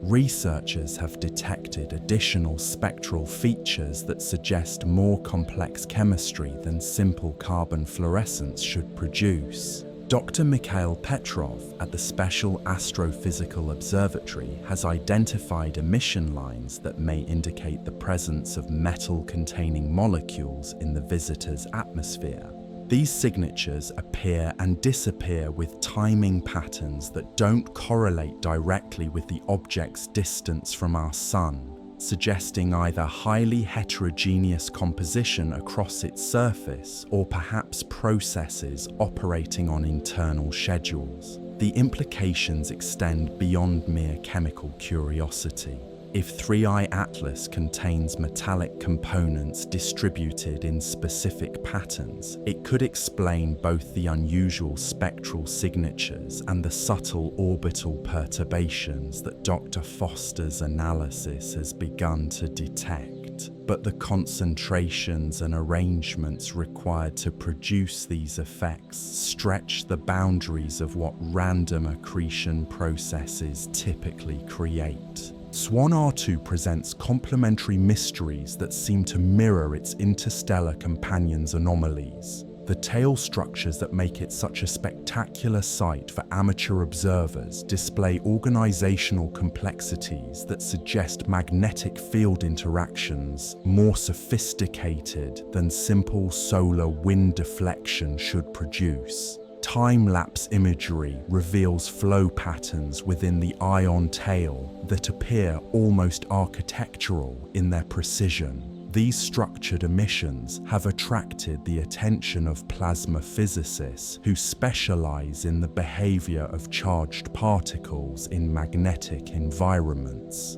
Researchers have detected additional spectral features that suggest more complex chemistry than simple carbon fluorescence should produce. Dr. Mikhail Petrov at the Special Astrophysical Observatory has identified emission lines that may indicate the presence of metal-containing molecules in the visitor's atmosphere. These signatures appear and disappear with timing patterns that don't correlate directly with the object's distance from our Sun, suggesting either highly heterogeneous composition across its surface or perhaps processes operating on internal schedules. The implications extend beyond mere chemical curiosity. If 3I Atlas contains metallic components distributed in specific patterns, it could explain both the unusual spectral signatures and the subtle orbital perturbations that Dr. Foster's analysis has begun to detect. But the concentrations and arrangements required to produce these effects stretch the boundaries of what random accretion processes typically create. SWAN R2 presents complementary mysteries that seem to mirror its interstellar companion's anomalies. The tail structures that make it such a spectacular sight for amateur observers display organizational complexities that suggest magnetic field interactions more sophisticated than simple solar wind deflection should produce. Time-lapse imagery reveals flow patterns within the ion tail that appear almost architectural in their precision. These structured emissions have attracted the attention of plasma physicists who specialize in the behavior of charged particles in magnetic environments.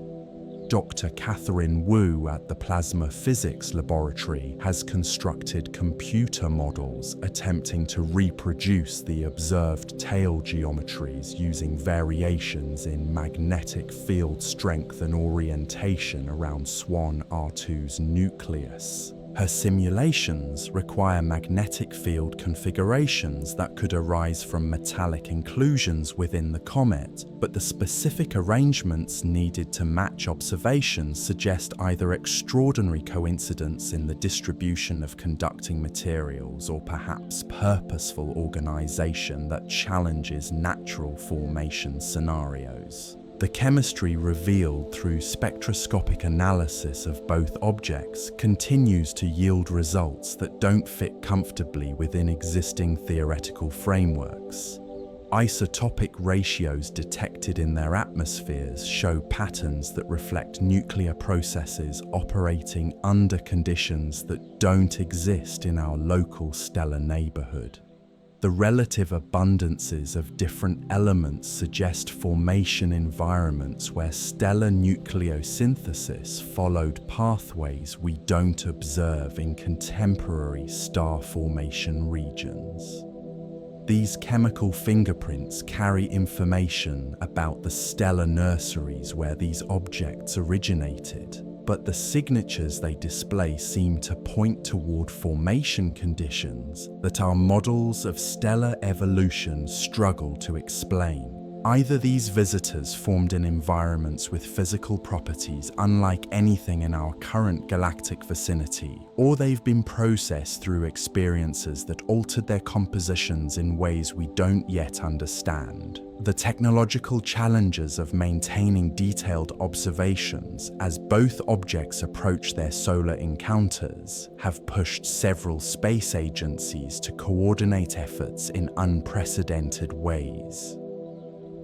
Dr. Catherine Wu at the Plasma Physics Laboratory has constructed computer models attempting to reproduce the observed tail geometries using variations in magnetic field strength and orientation around SWAN R2's nucleus. Her simulations require magnetic field configurations that could arise from metallic inclusions within the comet, but the specific arrangements needed to match observations suggest either extraordinary coincidence in the distribution of conducting materials or perhaps purposeful organization that challenges natural formation scenarios. The chemistry revealed through spectroscopic analysis of both objects continues to yield results that don't fit comfortably within existing theoretical frameworks. Isotopic ratios detected in their atmospheres show patterns that reflect nuclear processes operating under conditions that don't exist in our local stellar neighborhood. The relative abundances of different elements suggest formation environments where stellar nucleosynthesis followed pathways we don't observe in contemporary star formation regions. These chemical fingerprints carry information about the stellar nurseries where these objects originated, but the signatures they display seem to point toward formation conditions that our models of stellar evolution struggle to explain. Either these visitors formed in environments with physical properties unlike anything in our current galactic vicinity, or they've been processed through experiences that altered their compositions in ways we don't yet understand. The technological challenges of maintaining detailed observations as both objects approach their solar encounters have pushed several space agencies to coordinate efforts in unprecedented ways.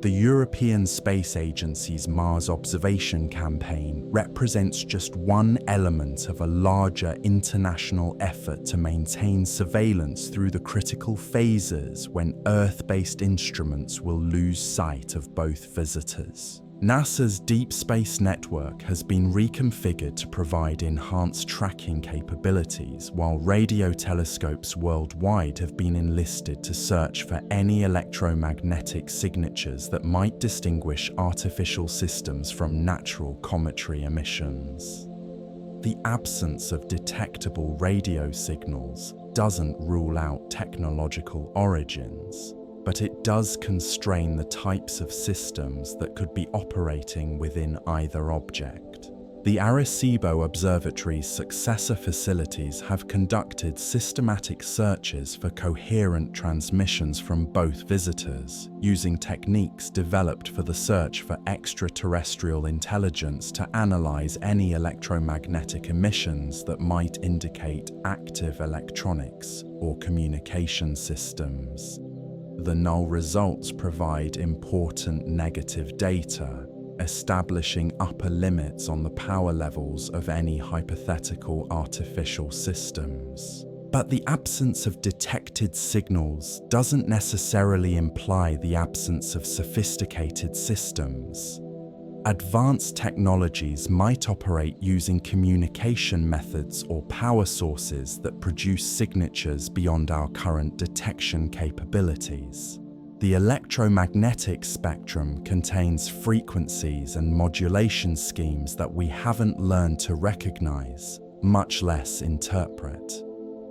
The European Space Agency's Mars observation campaign represents just one element of a larger international effort to maintain surveillance through the critical phases when Earth-based instruments will lose sight of both visitors. NASA's Deep Space Network has been reconfigured to provide enhanced tracking capabilities, while radio telescopes worldwide have been enlisted to search for any electromagnetic signatures that might distinguish artificial systems from natural cometary emissions. The absence of detectable radio signals doesn't rule out technological origins, but it does constrain the types of systems that could be operating within either object. The Arecibo Observatory's successor facilities have conducted systematic searches for coherent transmissions from both visitors, using techniques developed for the search for extraterrestrial intelligence to analyze any electromagnetic emissions that might indicate active electronics or communication systems. The null results provide important negative data, establishing upper limits on the power levels of any hypothetical artificial systems. But the absence of detected signals doesn't necessarily imply the absence of sophisticated systems. Advanced technologies might operate using communication methods or power sources that produce signatures beyond our current detection capabilities. The electromagnetic spectrum contains frequencies and modulation schemes that we haven't learned to recognize, much less interpret.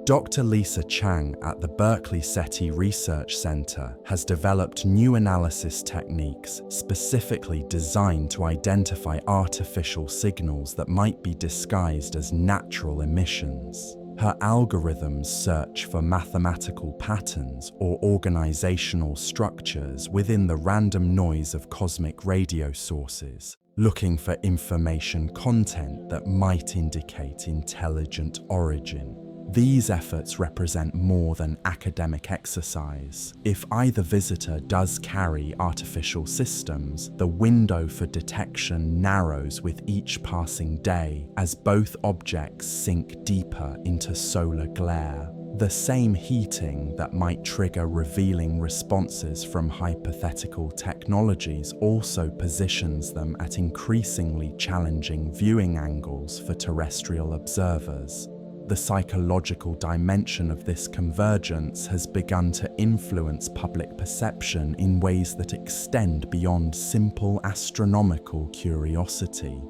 Dr. Lisa Chang at the Berkeley SETI Research Center has developed new analysis techniques specifically designed to identify artificial signals that might be disguised as natural emissions. Her algorithms search for mathematical patterns or organizational structures within the random noise of cosmic radio sources, looking for information content that might indicate intelligent origin. These efforts represent more than academic exercise. If either visitor does carry artificial systems, the window for detection narrows with each passing day as both objects sink deeper into solar glare. The same heating that might trigger revealing responses from hypothetical technologies also positions them at increasingly challenging viewing angles for terrestrial observers. The psychological dimension of this convergence has begun to influence public perception in ways that extend beyond simple astronomical curiosity.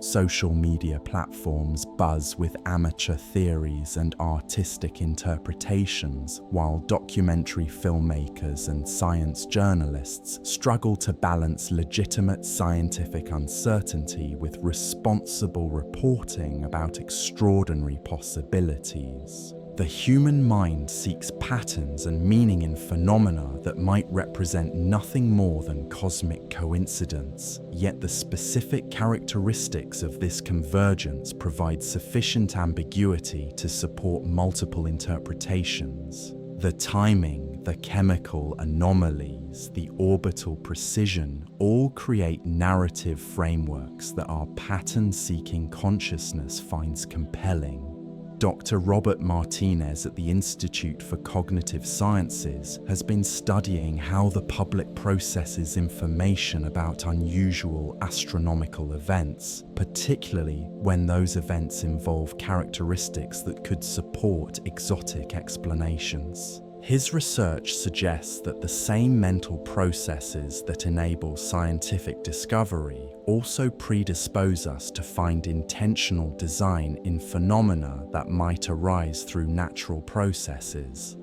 Social media platforms buzz with amateur theories and artistic interpretations, while documentary filmmakers and science journalists struggle to balance legitimate scientific uncertainty with responsible reporting about extraordinary possibilities. The human mind seeks patterns and meaning in phenomena that might represent nothing more than cosmic coincidence, yet the specific characteristics of this convergence provide sufficient ambiguity to support multiple interpretations. The timing, the chemical anomalies, the orbital precision all create narrative frameworks that our pattern-seeking consciousness finds compelling. Dr. Robert Martinez at the Institute for Cognitive Sciences has been studying how the public processes information about unusual astronomical events, particularly when those events involve characteristics that could support exotic explanations. His research suggests that the same mental processes that enable scientific discovery also predispose us to find intentional design in phenomena that might arise through natural processes.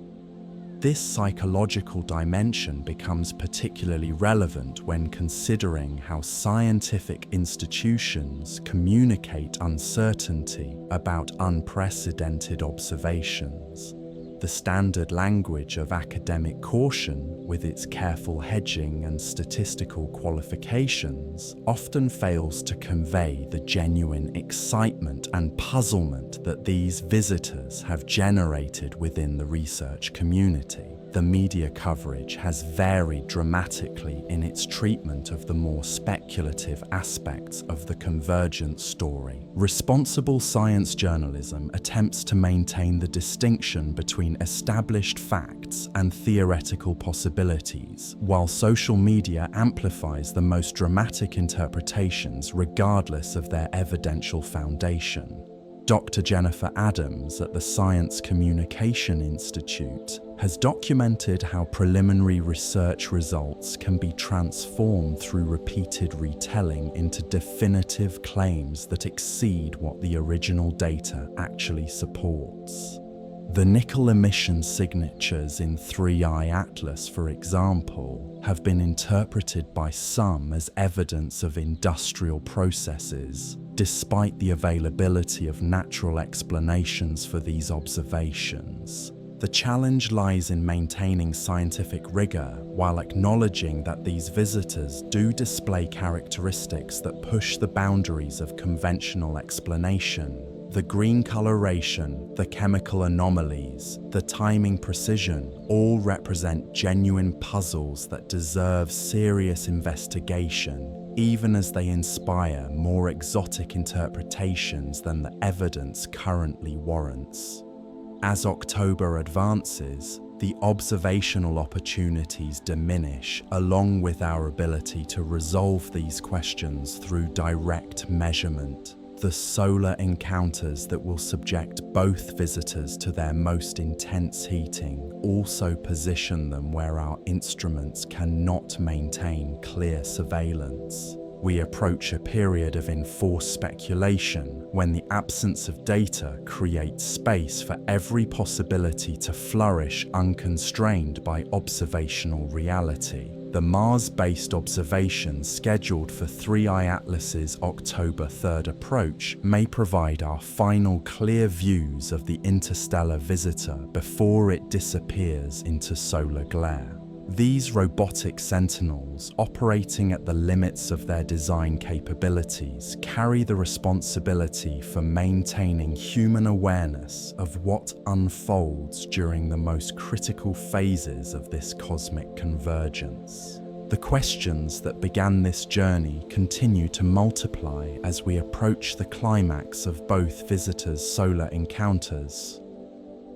This psychological dimension becomes particularly relevant when considering how scientific institutions communicate uncertainty about unprecedented observations. The standard language of academic caution, with its careful hedging and statistical qualifications, often fails to convey the genuine excitement and puzzlement that these visitors have generated within the research community. the media coverage has varied dramatically in its treatment of the more speculative aspects of the convergence story. Responsible science journalism attempts to maintain the distinction between established facts and theoretical possibilities, while social media amplifies the most dramatic interpretations regardless of their evidential foundation. Dr. Jennifer Adams at the Science Communication Institute has documented how preliminary research results can be transformed through repeated retelling into definitive claims that exceed what the original data actually supports. The nickel emission signatures in 3I Atlas, for example, have been interpreted by some as evidence of industrial processes, despite the availability of natural explanations for these observations. The challenge lies in maintaining scientific rigor while acknowledging that these visitors do display characteristics that push the boundaries of conventional explanation. The green coloration, the chemical anomalies, the timing precision all represent genuine puzzles that deserve serious investigation, even as they inspire more exotic interpretations than the evidence currently warrants. As October advances, the observational opportunities diminish, along with our ability to resolve these questions through direct measurement. The solar encounters that will subject both visitors to their most intense heating also position them where our instruments cannot maintain clear surveillance. We approach a period of enforced speculation when the absence of data creates space for every possibility to flourish unconstrained by observational reality. The Mars-based observations scheduled for 3I Atlas's October 3rd approach may provide our final clear views of the interstellar visitor before it disappears into solar glare. These robotic sentinels, operating at the limits of their design capabilities, carry the responsibility for maintaining human awareness of what unfolds during the most critical phases of this cosmic convergence. The questions that began this journey continue to multiply as we approach the climax of both visitors' solar encounters.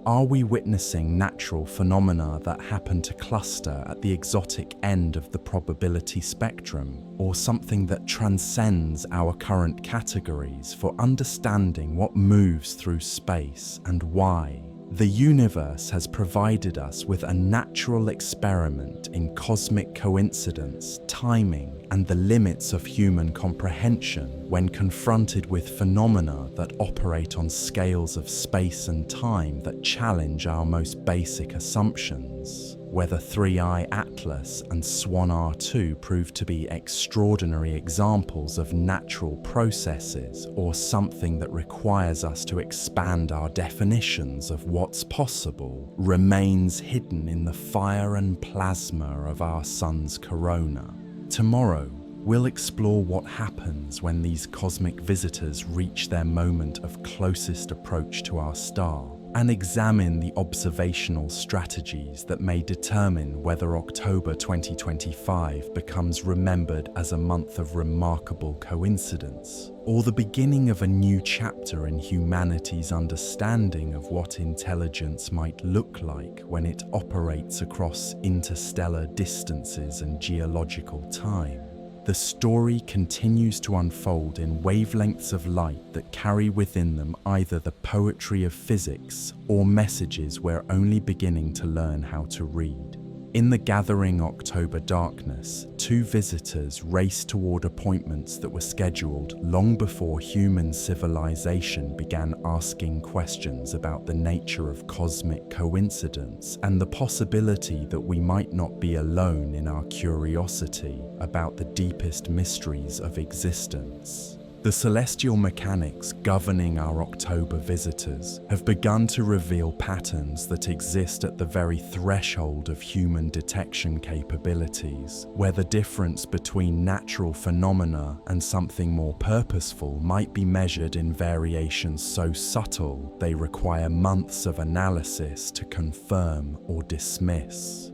Are we witnessing natural phenomena that happen to cluster at the exotic end of the probability spectrum, or something that transcends our current categories for understanding what moves through space and why? The universe has provided us with a natural experiment in cosmic coincidence, timing, and the limits of human comprehension when confronted with phenomena that operate on scales of space and time that challenge our most basic assumptions. Whether 3I Atlas and SWAN R2 prove to be extraordinary examples of natural processes or something that requires us to expand our definitions of what's possible remains hidden in the fire and plasma of our sun's corona. Tomorrow, we'll explore what happens when these cosmic visitors reach their moment of closest approach to our star, and examine the observational strategies that may determine whether October 2025 becomes remembered as a month of remarkable coincidence, or the beginning of a new chapter in humanity's understanding of what intelligence might look like when it operates across interstellar distances and geological time. The story continues to unfold in wavelengths of light that carry within them either the poetry of physics or messages we're only beginning to learn how to read. In the gathering October darkness, two visitors race toward appointments that were scheduled long before human civilization began asking questions about the nature of cosmic coincidence and the possibility that we might not be alone in our curiosity about the deepest mysteries of existence. The celestial mechanics governing our October visitors have begun to reveal patterns that exist at the very threshold of human detection capabilities, where the difference between natural phenomena and something more purposeful might be measured in variations so subtle they require months of analysis to confirm or dismiss.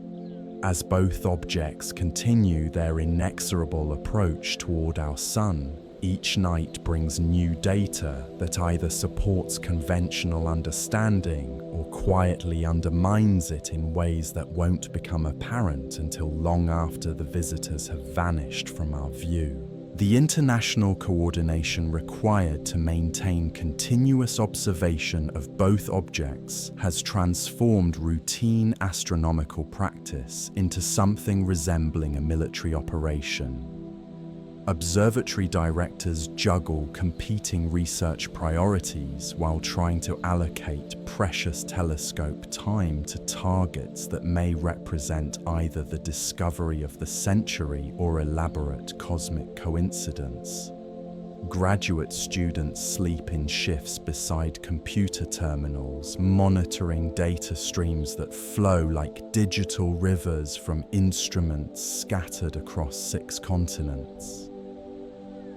As both objects continue their inexorable approach toward our sun, each night brings new data that either supports conventional understanding or quietly undermines it in ways that won't become apparent until long after the visitors have vanished from our view. The international coordination required to maintain continuous observation of both objects has transformed routine astronomical practice into something resembling a military operation. Observatory directors juggle competing research priorities while trying to allocate precious telescope time to targets that may represent either the discovery of the century or elaborate cosmic coincidence. Graduate students sleep in shifts beside computer terminals, monitoring data streams that flow like digital rivers from instruments scattered across 6 continents.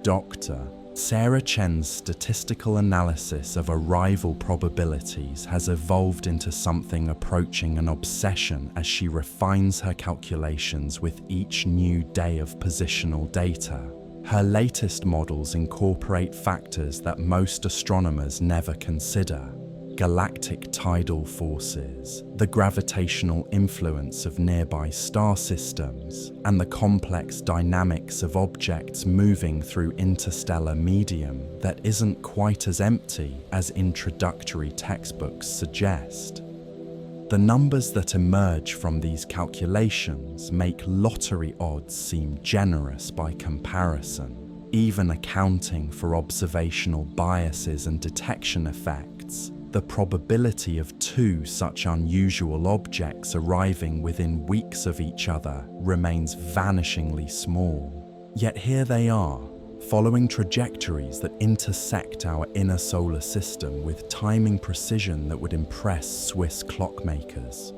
Dr. Sarah Chen's statistical analysis of arrival probabilities has evolved into something approaching an obsession as she refines her calculations with each new day of positional data. Her latest models incorporate factors that most astronomers never consider: galactic tidal forces, the gravitational influence of nearby star systems, and the complex dynamics of objects moving through interstellar medium that isn't quite as empty as introductory textbooks suggest. The numbers that emerge from these calculations make lottery odds seem generous by comparison. Even accounting for observational biases and detection effects, the probability of 2 such unusual objects arriving within weeks of each other remains vanishingly small. Yet here they are, following trajectories that intersect our inner solar system with timing precision that would impress Swiss clockmakers.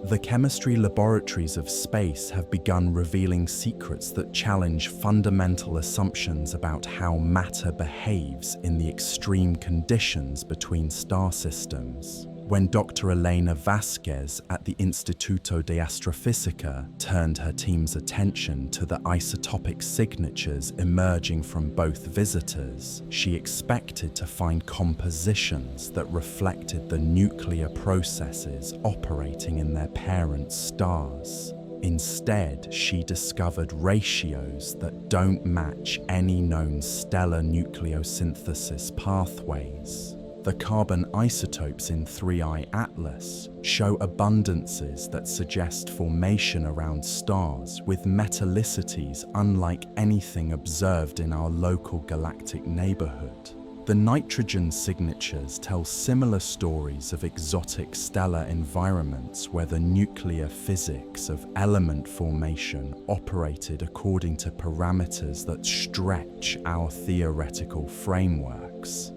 The chemistry laboratories of space have begun revealing secrets that challenge fundamental assumptions about how matter behaves in the extreme conditions between star systems. When Dr. Elena Vasquez at the Instituto de Astrofísica turned her team's attention to the isotopic signatures emerging from both visitors, she expected to find compositions that reflected the nuclear processes operating in their parent stars. Instead, she discovered ratios that don't match any known stellar nucleosynthesis pathways. The carbon isotopes in 3I Atlas show abundances that suggest formation around stars with metallicities unlike anything observed in our local galactic neighborhood. The nitrogen signatures tell similar stories of exotic stellar environments where the nuclear physics of element formation operated according to parameters that stretch our theoretical frameworks.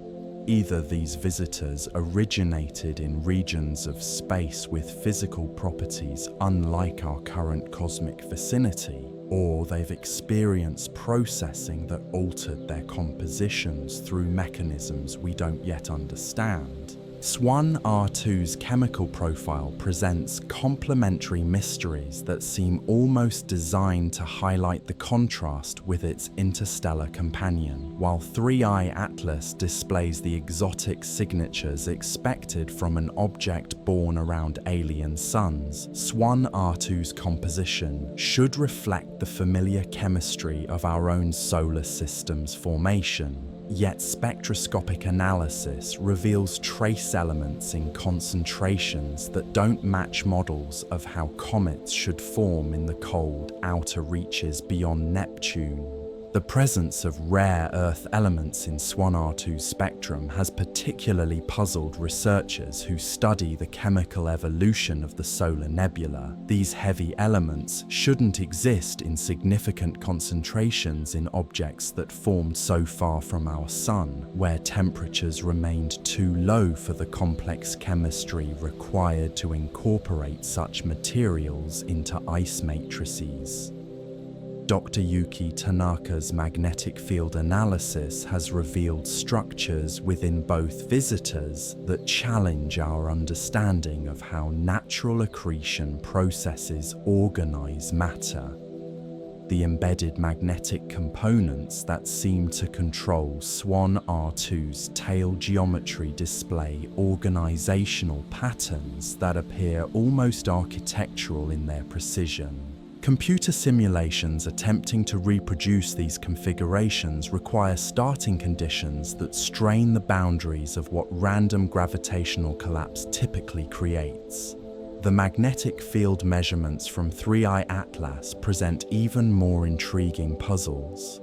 Either these visitors originated in regions of space with physical properties unlike our current cosmic vicinity, or they've experienced processing that altered their compositions through mechanisms we don't yet understand. SWAN R2's chemical profile presents complementary mysteries that seem almost designed to highlight the contrast with its interstellar companion. While 3I Atlas displays the exotic signatures expected from an object born around alien suns, SWAN R2's composition should reflect the familiar chemistry of our own solar system's formation. Yet spectroscopic analysis reveals trace elements in concentrations that don't match models of how comets should form in the cold outer reaches beyond Neptune. The presence of rare Earth elements in SWAN R2's spectrum has particularly puzzled researchers who study the chemical evolution of the solar nebula. These heavy elements shouldn't exist in significant concentrations in objects that formed so far from our Sun, where temperatures remained too low for the complex chemistry required to incorporate such materials into ice matrices. Dr. Yuki Tanaka's magnetic field analysis has revealed structures within both visitors that challenge our understanding of how natural accretion processes organize matter. The embedded magnetic components that seem to control SWAN R2's tail geometry display organizational patterns that appear almost architectural in their precision. Computer simulations attempting to reproduce these configurations require starting conditions that strain the boundaries of what random gravitational collapse typically creates. The magnetic field measurements from 3I Atlas present even more intriguing puzzles.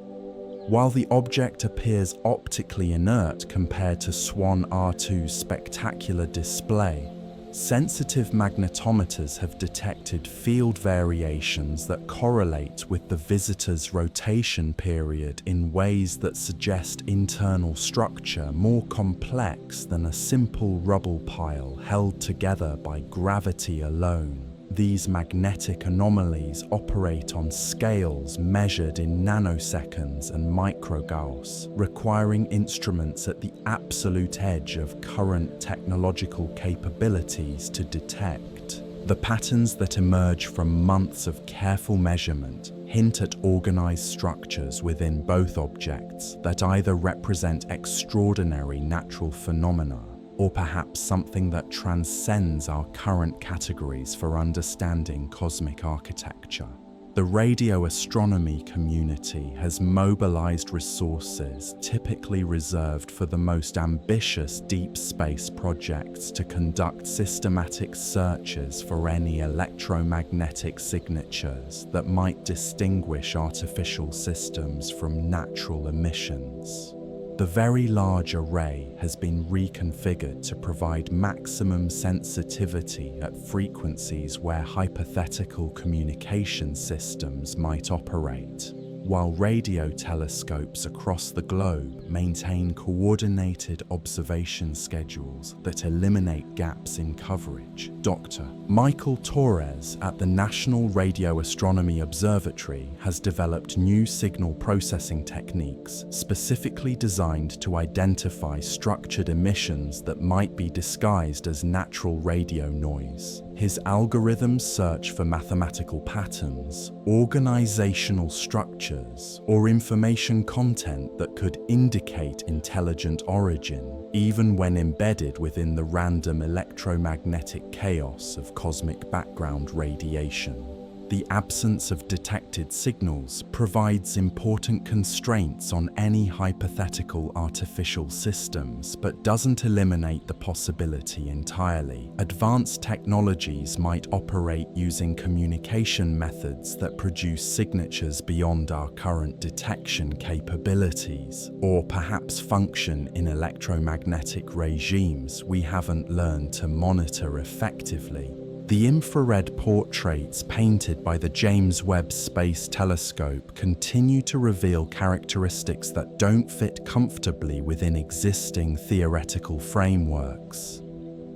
While the object appears optically inert compared to SWAN R2's spectacular display, sensitive magnetometers have detected field variations that correlate with the visitor's rotation period in ways that suggest internal structure more complex than a simple rubble pile held together by gravity alone. These magnetic anomalies operate on scales measured in nanoseconds and microgauss, requiring instruments at the absolute edge of current technological capabilities to detect. The patterns that emerge from months of careful measurement hint at organized structures within both objects that either represent extraordinary natural phenomena or perhaps something that transcends our current categories for understanding cosmic architecture. The radio astronomy community has mobilized resources typically reserved for the most ambitious deep space projects to conduct systematic searches for any electromagnetic signatures that might distinguish artificial systems from natural emissions. The Very Large Array has been reconfigured to provide maximum sensitivity at frequencies where hypothetical communication systems might operate, while radio telescopes across the globe maintain coordinated observation schedules that eliminate gaps in coverage. Dr. Michael Torres at the National Radio Astronomy Observatory has developed new signal processing techniques specifically designed to identify structured emissions that might be disguised as natural radio noise. His algorithms search for mathematical patterns, organizational structures, or information content that could indicate intelligent origin, even when embedded within the random electromagnetic chaos of cosmic background radiation. The absence of detected signals provides important constraints on any hypothetical artificial systems, but doesn't eliminate the possibility entirely. Advanced technologies might operate using communication methods that produce signatures beyond our current detection capabilities, or perhaps function in electromagnetic regimes we haven't learned to monitor effectively. The infrared portraits painted by the James Webb Space Telescope continue to reveal characteristics that don't fit comfortably within existing theoretical frameworks.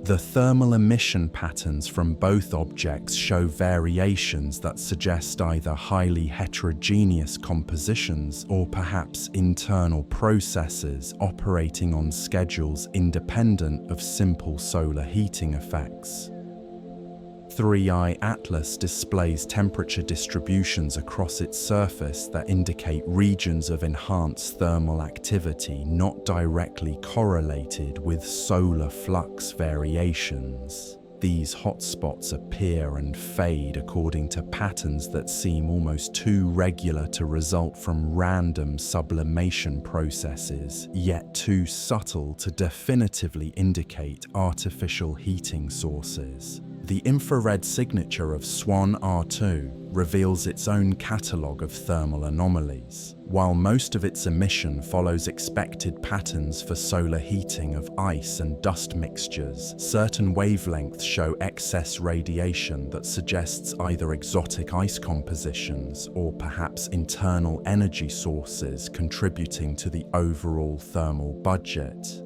The thermal emission patterns from both objects show variations that suggest either highly heterogeneous compositions or perhaps internal processes operating on schedules independent of simple solar heating effects. 3I Atlas displays temperature distributions across its surface that indicate regions of enhanced thermal activity not directly correlated with solar flux variations. These hotspots appear and fade according to patterns that seem almost too regular to result from random sublimation processes, yet too subtle to definitively indicate artificial heating sources. The infrared signature of SWAN R2 reveals its own catalogue of thermal anomalies. While most of its emission follows expected patterns for solar heating of ice and dust mixtures, certain wavelengths show excess radiation that suggests either exotic ice compositions or perhaps internal energy sources contributing to the overall thermal budget.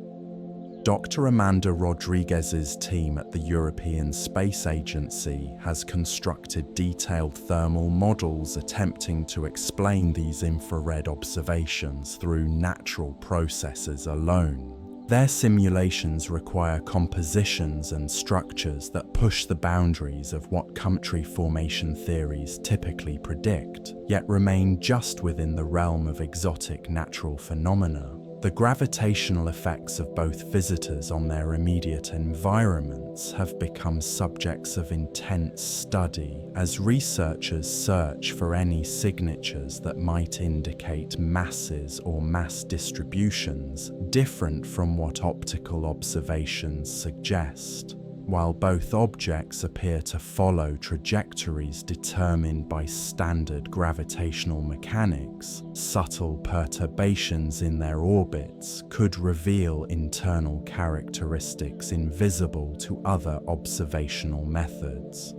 Dr. Amanda Rodriguez's team at the European Space Agency has constructed detailed thermal models attempting to explain these infrared observations through natural processes alone. Their simulations require compositions and structures that push the boundaries of what country formation theories typically predict, yet remain just within the realm of exotic natural phenomena. The gravitational effects of both visitors on their immediate environments have become subjects of intense study as researchers search for any signatures that might indicate masses or mass distributions different from what optical observations suggest. While both objects appear to follow trajectories determined by standard gravitational mechanics, subtle perturbations in their orbits could reveal internal characteristics invisible to other observational methods.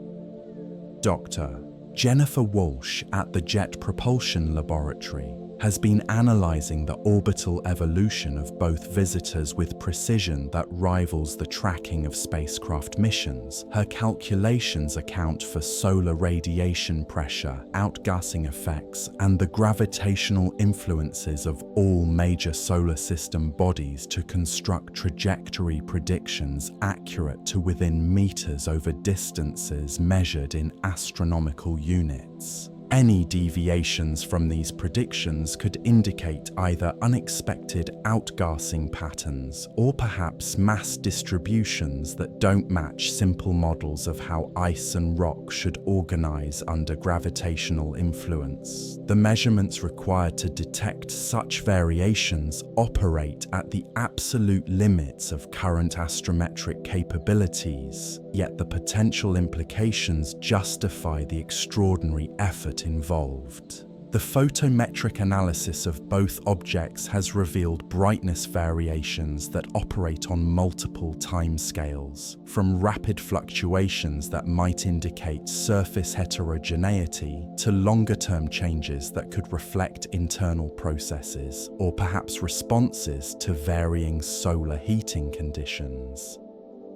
Dr. Jennifer Walsh at the Jet Propulsion Laboratory has been analyzing the orbital evolution of both visitors with precision that rivals the tracking of spacecraft missions. Her calculations account for solar radiation pressure, outgassing effects, and the gravitational influences of all major solar system bodies to construct trajectory predictions accurate to within meters over distances measured in astronomical units. Any deviations from these predictions could indicate either unexpected outgassing patterns or perhaps mass distributions that don't match simple models of how ice and rock should organize under gravitational influence. The measurements required to detect such variations operate at the absolute limits of current astrometric capabilities, yet the potential implications justify the extraordinary effort involved. The photometric analysis of both objects has revealed brightness variations that operate on multiple timescales, from rapid fluctuations that might indicate surface heterogeneity to longer-term changes that could reflect internal processes or perhaps responses to varying solar heating conditions.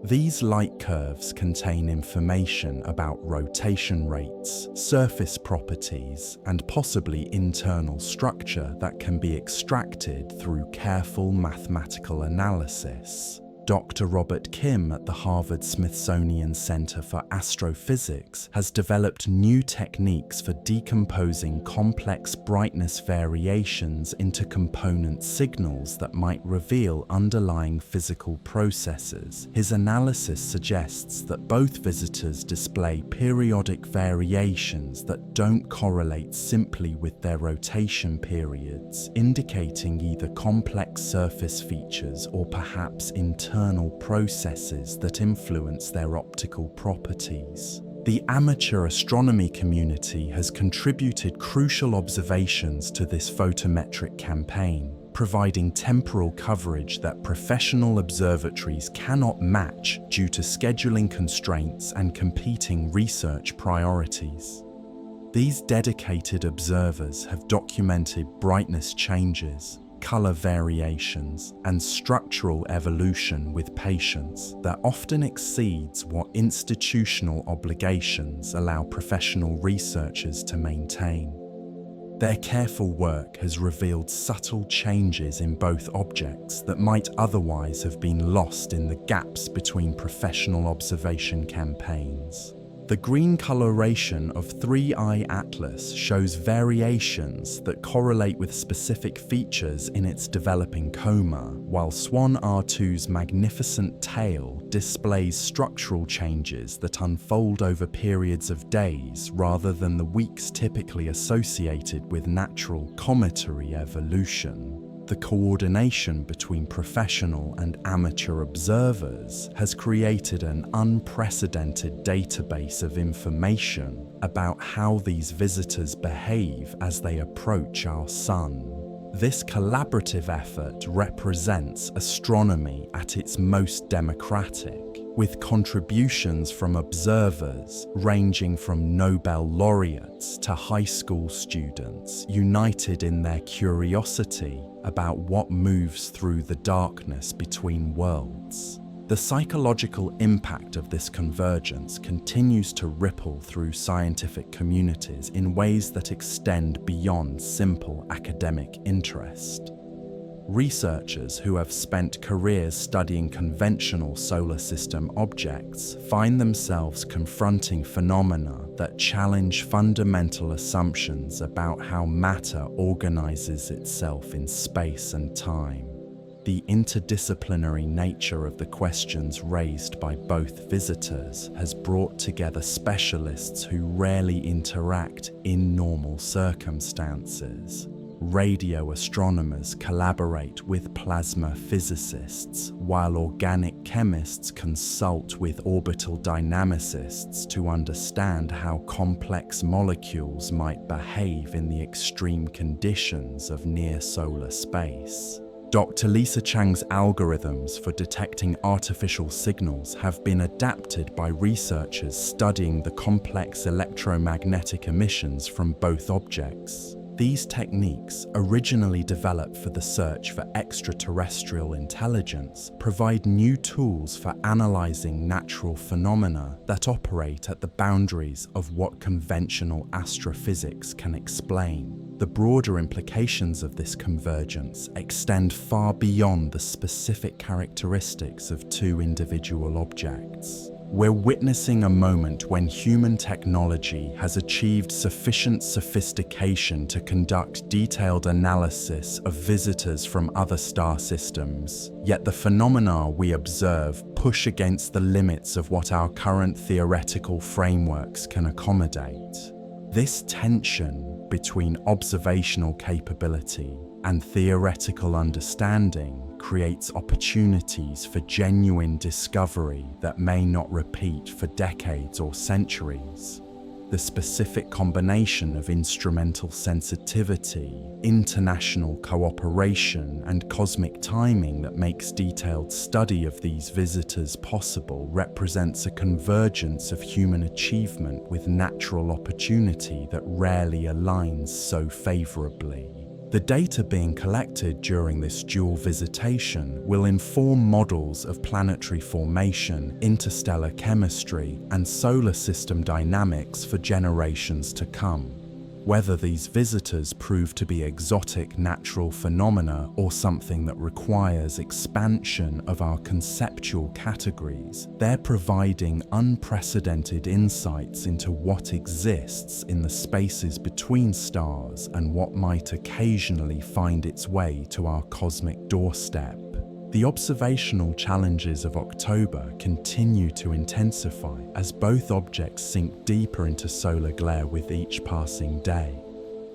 These light curves contain information about rotation rates, surface properties, and possibly internal structure that can be extracted through careful mathematical analysis. Dr. Robert Kim at the Harvard-Smithsonian Center for Astrophysics has developed new techniques for decomposing complex brightness variations into component signals that might reveal underlying physical processes. His analysis suggests that both visitors display periodic variations that don't correlate simply with their rotation periods, indicating either complex surface features or perhaps internal processes that influence their optical properties. The amateur astronomy community has contributed crucial observations to this photometric campaign, providing temporal coverage that professional observatories cannot match due to scheduling constraints and competing research priorities. These dedicated observers have documented brightness changes, color variations, and structural evolution with patience that often exceeds what institutional obligations allow professional researchers to maintain. Their careful work has revealed subtle changes in both objects that might otherwise have been lost in the gaps between professional observation campaigns. The green coloration of 3I Atlas shows variations that correlate with specific features in its developing coma, while SWAN R2's magnificent tail displays structural changes that unfold over periods of days rather than the weeks typically associated with natural cometary evolution. The coordination between professional and amateur observers has created an unprecedented database of information about how these visitors behave as they approach our sun. This collaborative effort represents astronomy at its most democratic, with contributions from observers ranging from Nobel laureates to high school students united in their curiosity about what moves through the darkness between worlds. The psychological impact of this convergence continues to ripple through scientific communities in ways that extend beyond simple academic interest. Researchers who have spent careers studying conventional solar system objects find themselves confronting phenomena that challenge fundamental assumptions about how matter organizes itself in space and time. The interdisciplinary nature of the questions raised by both visitors has brought together specialists who rarely interact in normal circumstances. Radio astronomers collaborate with plasma physicists, while organic chemists consult with orbital dynamicists to understand how complex molecules might behave in the extreme conditions of near-solar space. Dr. Lisa Chang's algorithms for detecting artificial signals have been adapted by researchers studying the complex electromagnetic emissions from both objects. These techniques, originally developed for the search for extraterrestrial intelligence, provide new tools for analyzing natural phenomena that operate at the boundaries of what conventional astrophysics can explain. The broader implications of this convergence extend far beyond the specific characteristics of two individual objects. We're witnessing a moment when human technology has achieved sufficient sophistication to conduct detailed analysis of visitors from other star systems, yet the phenomena we observe push against the limits of what our current theoretical frameworks can accommodate. This tension between observational capability and theoretical understanding creates opportunities for genuine discovery that may not repeat for decades or centuries. The specific combination of instrumental sensitivity, international cooperation, and cosmic timing that makes detailed study of these visitors possible represents a convergence of human achievement with natural opportunity that rarely aligns so favorably. The data being collected during this dual visitation will inform models of planetary formation, interstellar chemistry, and solar system dynamics for generations to come. Whether these visitors prove to be exotic natural phenomena or something that requires expansion of our conceptual categories, they're providing unprecedented insights into what exists in the spaces between stars and what might occasionally find its way to our cosmic doorstep. The observational challenges of October continue to intensify as both objects sink deeper into solar glare with each passing day.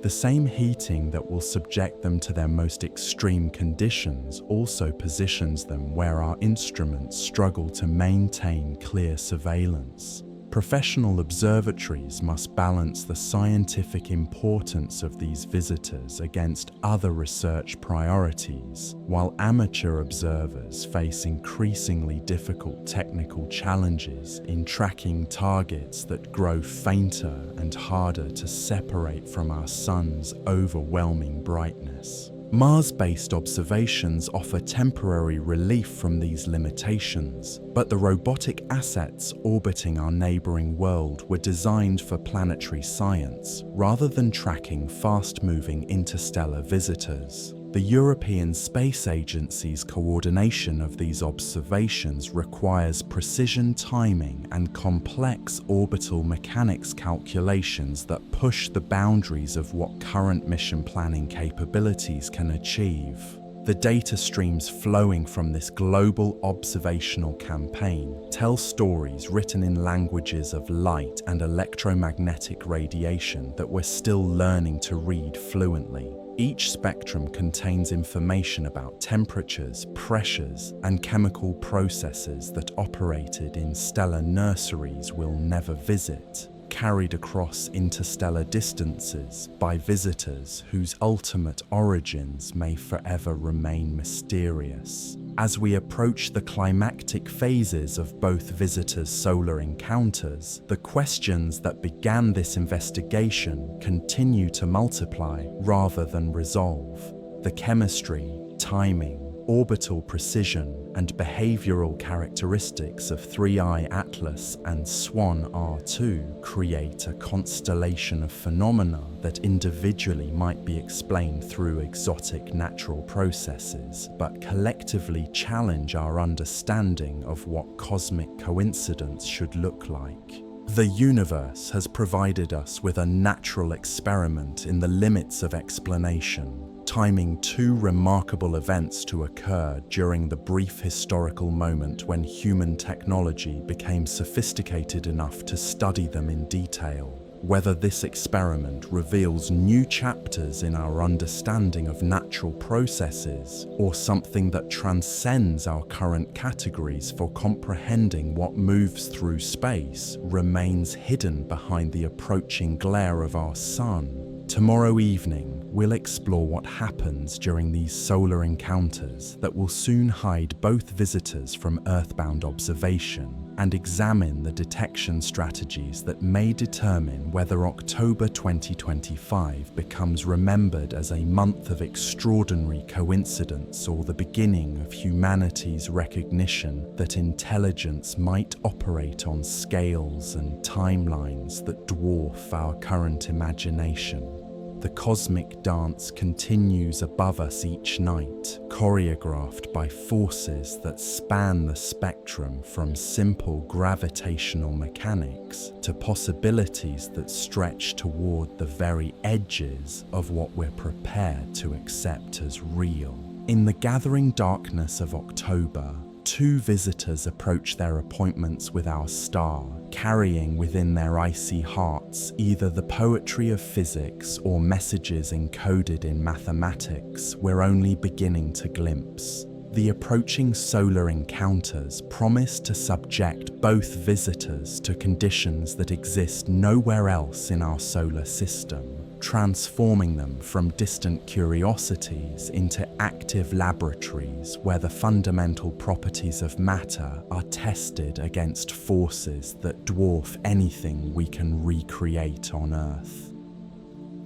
The same heating that will subject them to their most extreme conditions also positions them where our instruments struggle to maintain clear surveillance. Professional observatories must balance the scientific importance of these visitors against other research priorities, while amateur observers face increasingly difficult technical challenges in tracking targets that grow fainter and harder to separate from our sun's overwhelming brightness. Mars-based observations offer temporary relief from these limitations, but the robotic assets orbiting our neighboring world were designed for planetary science rather than tracking fast-moving interstellar visitors. The European Space Agency's coordination of these observations requires precision timing and complex orbital mechanics calculations that push the boundaries of what current mission planning capabilities can achieve. The data streams flowing from this global observational campaign tell stories written in languages of light and electromagnetic radiation that we're still learning to read fluently. Each spectrum contains information about temperatures, pressures, and chemical processes that operated in stellar nurseries we'll never visit, carried across interstellar distances by visitors whose ultimate origins may forever remain mysterious. As we approach the climactic phases of both visitors' solar encounters, the questions that began this investigation continue to multiply rather than resolve. The chemistry, timing, orbital precision, and behavioral characteristics of 3I Atlas and SWAN R2 create a constellation of phenomena that individually might be explained through exotic natural processes, but collectively challenge our understanding of what cosmic coincidence should look like. The universe has provided us with a natural experiment in the limits of explanation, timing two remarkable events to occur during the brief historical moment when human technology became sophisticated enough to study them in detail. Whether this experiment reveals new chapters in our understanding of natural processes or something that transcends our current categories for comprehending what moves through space remains hidden behind the approaching glare of our sun. Tomorrow evening, we'll explore what happens during these solar encounters that will soon hide both visitors from Earthbound observation and examine the detection strategies that may determine whether October 2025 becomes remembered as a month of extraordinary coincidence or the beginning of humanity's recognition that intelligence might operate on scales and timelines that dwarf our current imagination. The cosmic dance continues above us each night, choreographed by forces that span the spectrum from simple gravitational mechanics to possibilities that stretch toward the very edges of what we're prepared to accept as real. In the gathering darkness of October, two visitors approach their appointments with our star, carrying within their icy hearts either the poetry of physics or messages encoded in mathematics we're only beginning to glimpse. The approaching solar encounters promise to subject both visitors to conditions that exist nowhere else in our solar system, transforming them from distant curiosities into active laboratories where the fundamental properties of matter are tested against forces that dwarf anything we can recreate on Earth.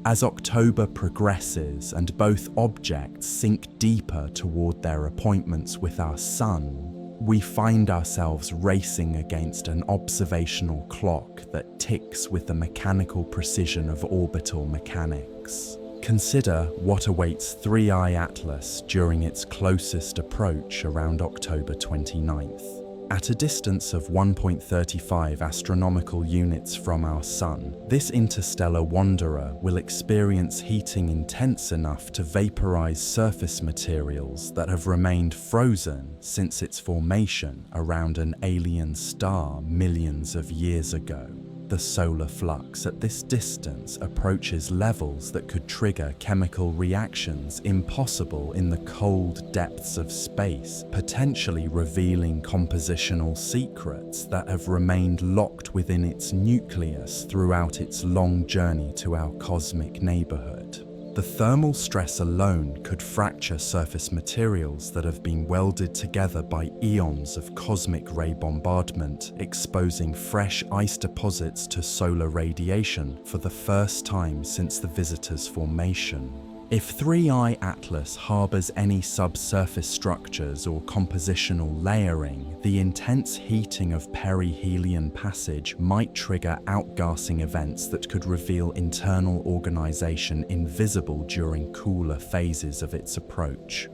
As October progresses and both objects sink deeper toward their appointments with our sun, we find ourselves racing against an observational clock that ticks with the mechanical precision of orbital mechanics. Consider what awaits 3I Atlas during its closest approach around October 29th. At a distance of 1.35 astronomical units from our Sun, this interstellar wanderer will experience heating intense enough to vaporize surface materials that have remained frozen since its formation around an alien star millions of years ago. The solar flux at this distance approaches levels that could trigger chemical reactions impossible in the cold depths of space, potentially revealing compositional secrets that have remained locked within its nucleus throughout its long journey to our cosmic neighborhood. The thermal stress alone could fracture surface materials that have been welded together by eons of cosmic ray bombardment, exposing fresh ice deposits to solar radiation for the first time since the visitor's formation. If 3I Atlas harbors any subsurface structures or compositional layering, the intense heating of perihelion passage might trigger outgassing events that could reveal internal organization invisible during cooler phases of its approach.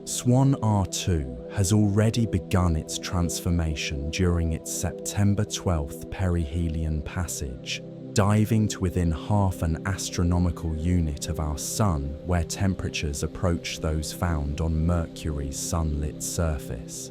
SWAN R2 has already begun its transformation during its September 12th perihelion passage, diving to within half an astronomical unit of our Sun, where temperatures approach those found on Mercury's sunlit surface.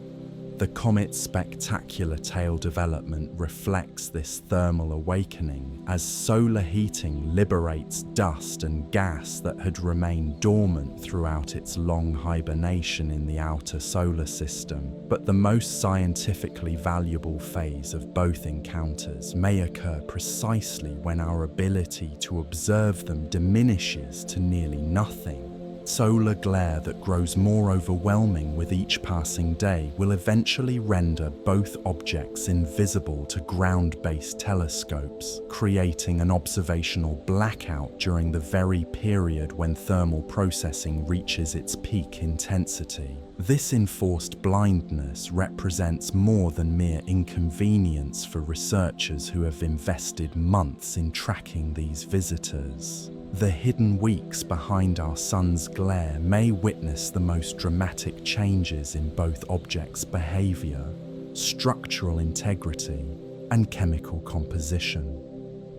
The comet's spectacular tail development reflects this thermal awakening as solar heating liberates dust and gas that had remained dormant throughout its long hibernation in the outer solar system. But the most scientifically valuable phase of both encounters may occur precisely when our ability to observe them diminishes to nearly nothing. Solar glare that grows more overwhelming with each passing day will eventually render both objects invisible to ground-based telescopes, creating an observational blackout during the very period when thermal processing reaches its peak intensity. This enforced blindness represents more than mere inconvenience for researchers who have invested months in tracking these visitors. The hidden weeks behind our sun's glare may witness the most dramatic changes in both objects' behavior, structural integrity, and chemical composition.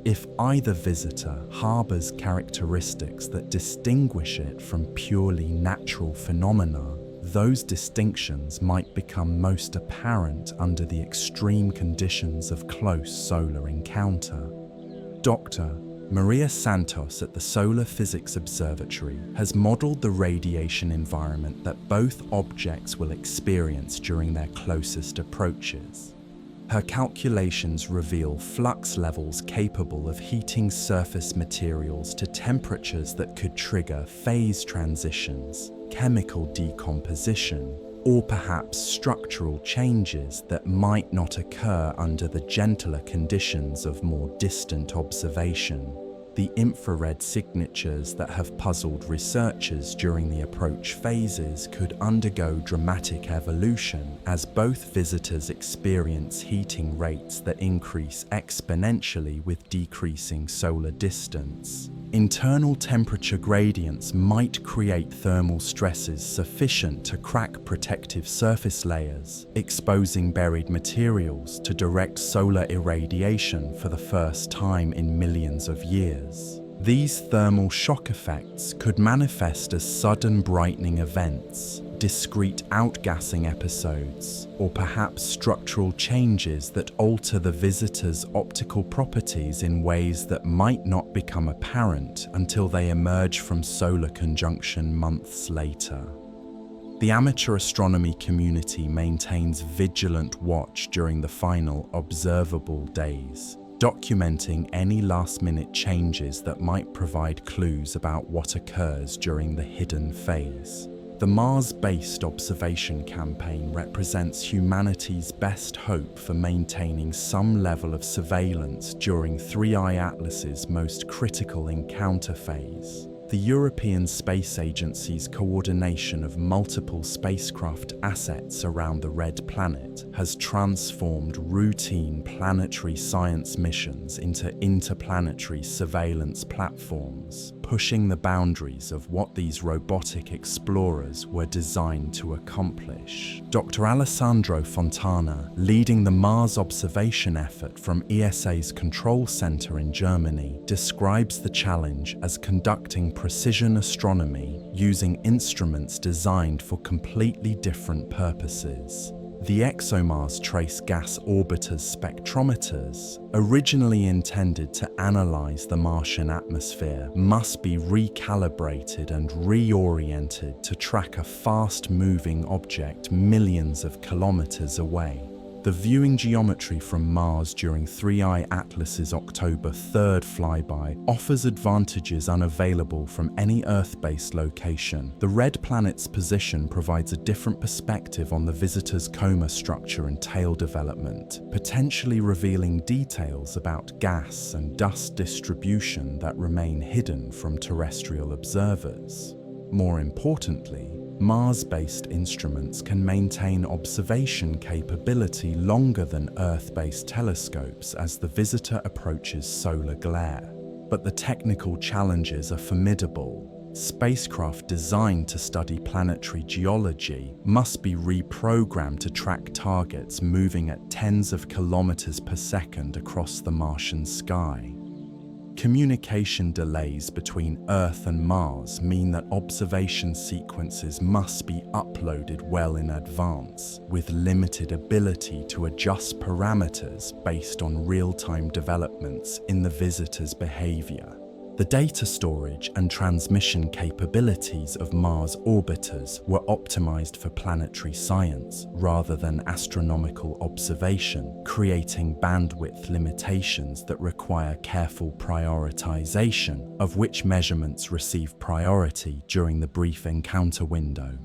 If either visitor harbors characteristics that distinguish it from purely natural phenomena, those distinctions might become most apparent under the extreme conditions of close solar encounter. Dr. Maria Santos at the Solar Physics Observatory has modeled the radiation environment that both objects will experience during their closest approaches. Her calculations reveal flux levels capable of heating surface materials to temperatures that could trigger phase transitions, chemical decomposition, or perhaps structural changes that might not occur under the gentler conditions of more distant observation. The infrared signatures that have puzzled researchers during the approach phases could undergo dramatic evolution as both visitors experience heating rates that increase exponentially with decreasing solar distance. Internal temperature gradients might create thermal stresses sufficient to crack protective surface layers, exposing buried materials to direct solar irradiation for the first time in millions of years. These thermal shock effects could manifest as sudden brightening events, discrete outgassing episodes, or perhaps structural changes that alter the visitor's optical properties in ways that might not become apparent until they emerge from solar conjunction months later. The amateur astronomy community maintains vigilant watch during the final observable days, documenting any last-minute changes that might provide clues about what occurs during the hidden phase. The Mars-based observation campaign represents humanity's best hope for maintaining some level of surveillance during 3I Atlas's most critical encounter phase. The European Space Agency's coordination of multiple spacecraft assets around the Red Planet has transformed routine planetary science missions into interplanetary surveillance platforms, pushing the boundaries of what these robotic explorers were designed to accomplish. Dr. Alessandro Fontana, leading the Mars observation effort from ESA's Control Center in Germany, describes the challenge as conducting precision astronomy using instruments designed for completely different purposes. The ExoMars Trace Gas Orbiter's spectrometers, originally intended to analyze the Martian atmosphere, must be recalibrated and reoriented to track a fast-moving object millions of kilometers away. The viewing geometry from Mars during 3I Atlas's October 3rd flyby offers advantages unavailable from any Earth-based location. The red planet's position provides a different perspective on the visitor's coma structure and tail development, potentially revealing details about gas and dust distribution that remain hidden from terrestrial observers. More importantly, Mars-based instruments can maintain observation capability longer than Earth-based telescopes as the visitor approaches solar glare. But the technical challenges are formidable. Spacecraft designed to study planetary geology must be reprogrammed to track targets moving at tens of kilometers per second across the Martian sky. Communication delays between Earth and Mars mean that observation sequences must be uploaded well in advance, with limited ability to adjust parameters based on real-time developments in the visitor's behavior. The data storage and transmission capabilities of Mars orbiters were optimized for planetary science rather than astronomical observation, creating bandwidth limitations that require careful prioritization of which measurements receive priority during the brief encounter window.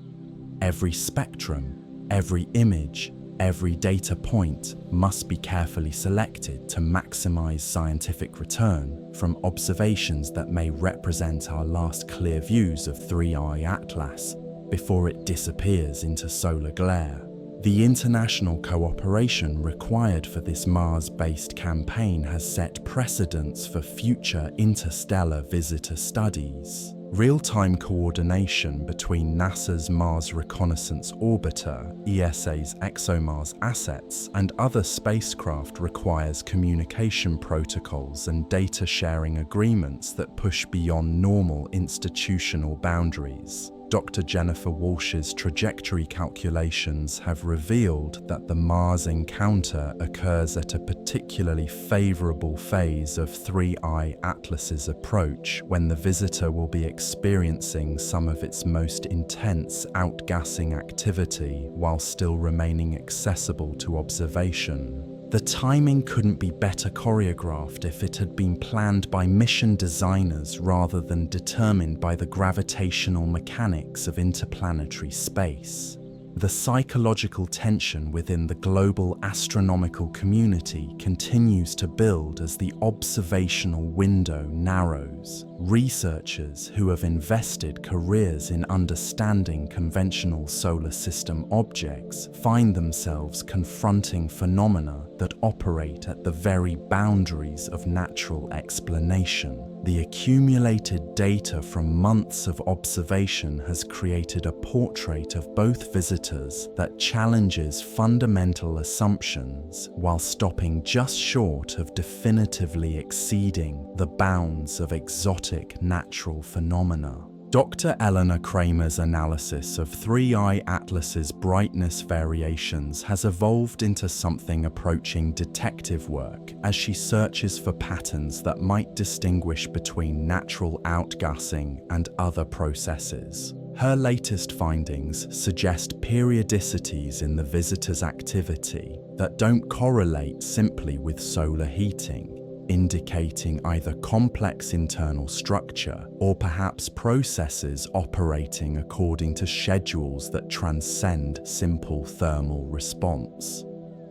Every spectrum, every image, every data point must be carefully selected to maximize scientific return from observations that may represent our last clear views of 3I Atlas before it disappears into solar glare. The international cooperation required for this Mars-based campaign has set precedents for future interstellar visitor studies. Real-time coordination between NASA's Mars Reconnaissance Orbiter, ESA's ExoMars assets, and other spacecraft requires communication protocols and data-sharing agreements that push beyond normal institutional boundaries. Dr. Jennifer Walsh's trajectory calculations have revealed that the Mars encounter occurs at a particularly favorable phase of 3I Atlas's approach, when the visitor will be experiencing some of its most intense outgassing activity while still remaining accessible to observation. The timing couldn't be better choreographed if it had been planned by mission designers rather than determined by the gravitational mechanics of interplanetary space. The psychological tension within the global astronomical community continues to build as the observational window narrows. Researchers who have invested careers in understanding conventional solar system objects find themselves confronting phenomena that operate at the very boundaries of natural explanation. The accumulated data from months of observation has created a portrait of both visitors that challenges fundamental assumptions while stopping just short of definitively exceeding the bounds of exotic natural phenomena. Dr. Eleanor Kramer's analysis of 3I Atlas's brightness variations has evolved into something approaching detective work as she searches for patterns that might distinguish between natural outgassing and other processes. Her latest findings suggest periodicities in the visitor's activity that don't correlate simply with solar heating, indicating either complex internal structure or perhaps processes operating according to schedules that transcend simple thermal response.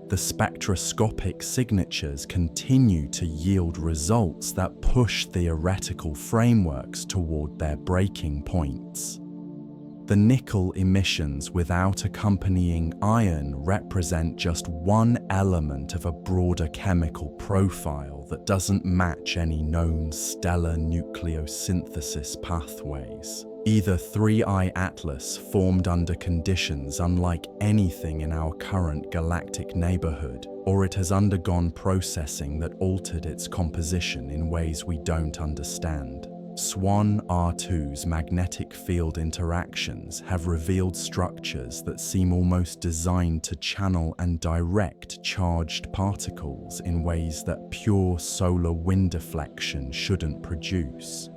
The spectroscopic signatures continue to yield results that push theoretical frameworks toward their breaking points. The nickel emissions without accompanying iron represent just one element of a broader chemical profile that doesn't match any known stellar nucleosynthesis pathways. Either 3I Atlas formed under conditions unlike anything in our current galactic neighborhood, or it has undergone processing that altered its composition in ways we don't understand. SWAN R2's magnetic field interactions have revealed structures that seem almost designed to channel and direct charged particles in ways that pure solar wind deflection shouldn't produce.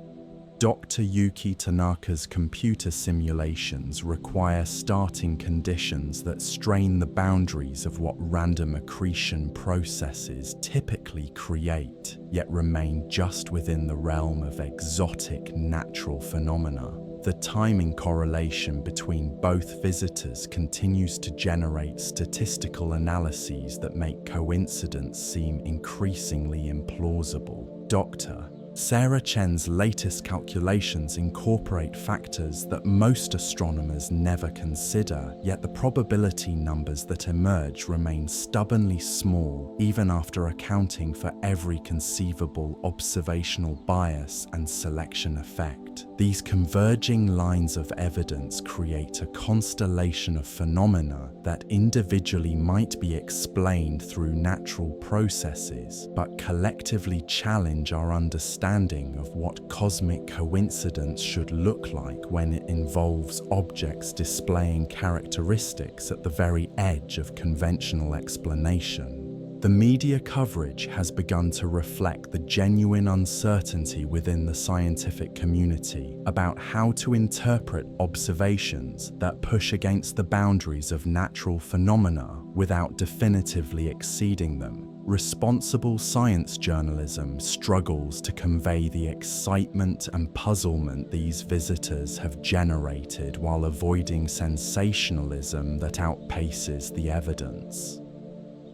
Dr. Yuki Tanaka's computer simulations require starting conditions that strain the boundaries of what random accretion processes typically create, yet remain just within the realm of exotic natural phenomena. The timing correlation between both visitors continues to generate statistical analyses that make coincidence seem increasingly implausible. Dr. Sarah Chen's latest calculations incorporate factors that most astronomers never consider, yet the probability numbers that emerge remain stubbornly small even after accounting for every conceivable observational bias and selection effect. object. These converging lines of evidence create a constellation of phenomena that individually might be explained through natural processes, but collectively challenge our understanding of what cosmic coincidence should look like when it involves objects displaying characteristics at the very edge of conventional explanation. The media coverage has begun to reflect the genuine uncertainty within the scientific community about how to interpret observations that push against the boundaries of natural phenomena without definitively exceeding them. Responsible science journalism struggles to convey the excitement and puzzlement these visitors have generated while avoiding sensationalism that outpaces the evidence.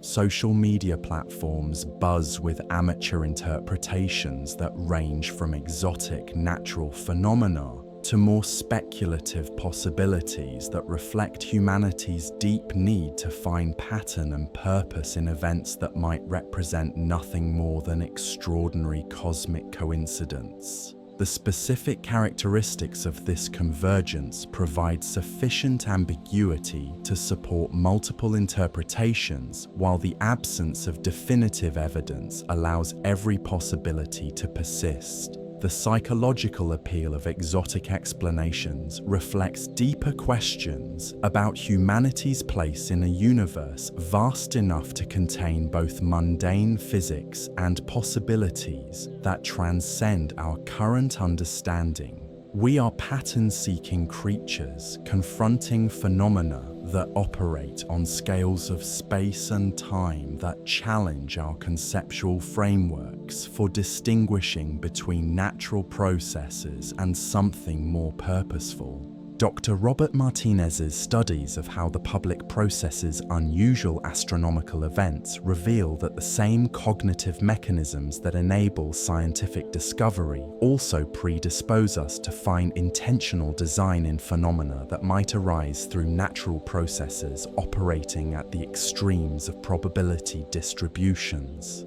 Social media platforms buzz with amateur interpretations that range from exotic natural phenomena to more speculative possibilities that reflect humanity's deep need to find pattern and purpose in events that might represent nothing more than extraordinary cosmic coincidence. The specific characteristics of this convergence provide sufficient ambiguity to support multiple interpretations, while the absence of definitive evidence allows every possibility to persist. The psychological appeal of exotic explanations reflects deeper questions about humanity's place in a universe vast enough to contain both mundane physics and possibilities that transcend our current understanding. We are pattern-seeking creatures confronting phenomena that operate on scales of space and time that challenge our conceptual frameworks for distinguishing between natural processes and something more purposeful. Dr. Robert Martinez's studies of how the public processes unusual astronomical events reveal that the same cognitive mechanisms that enable scientific discovery also predispose us to find intentional design in phenomena that might arise through natural processes operating at the extremes of probability distributions.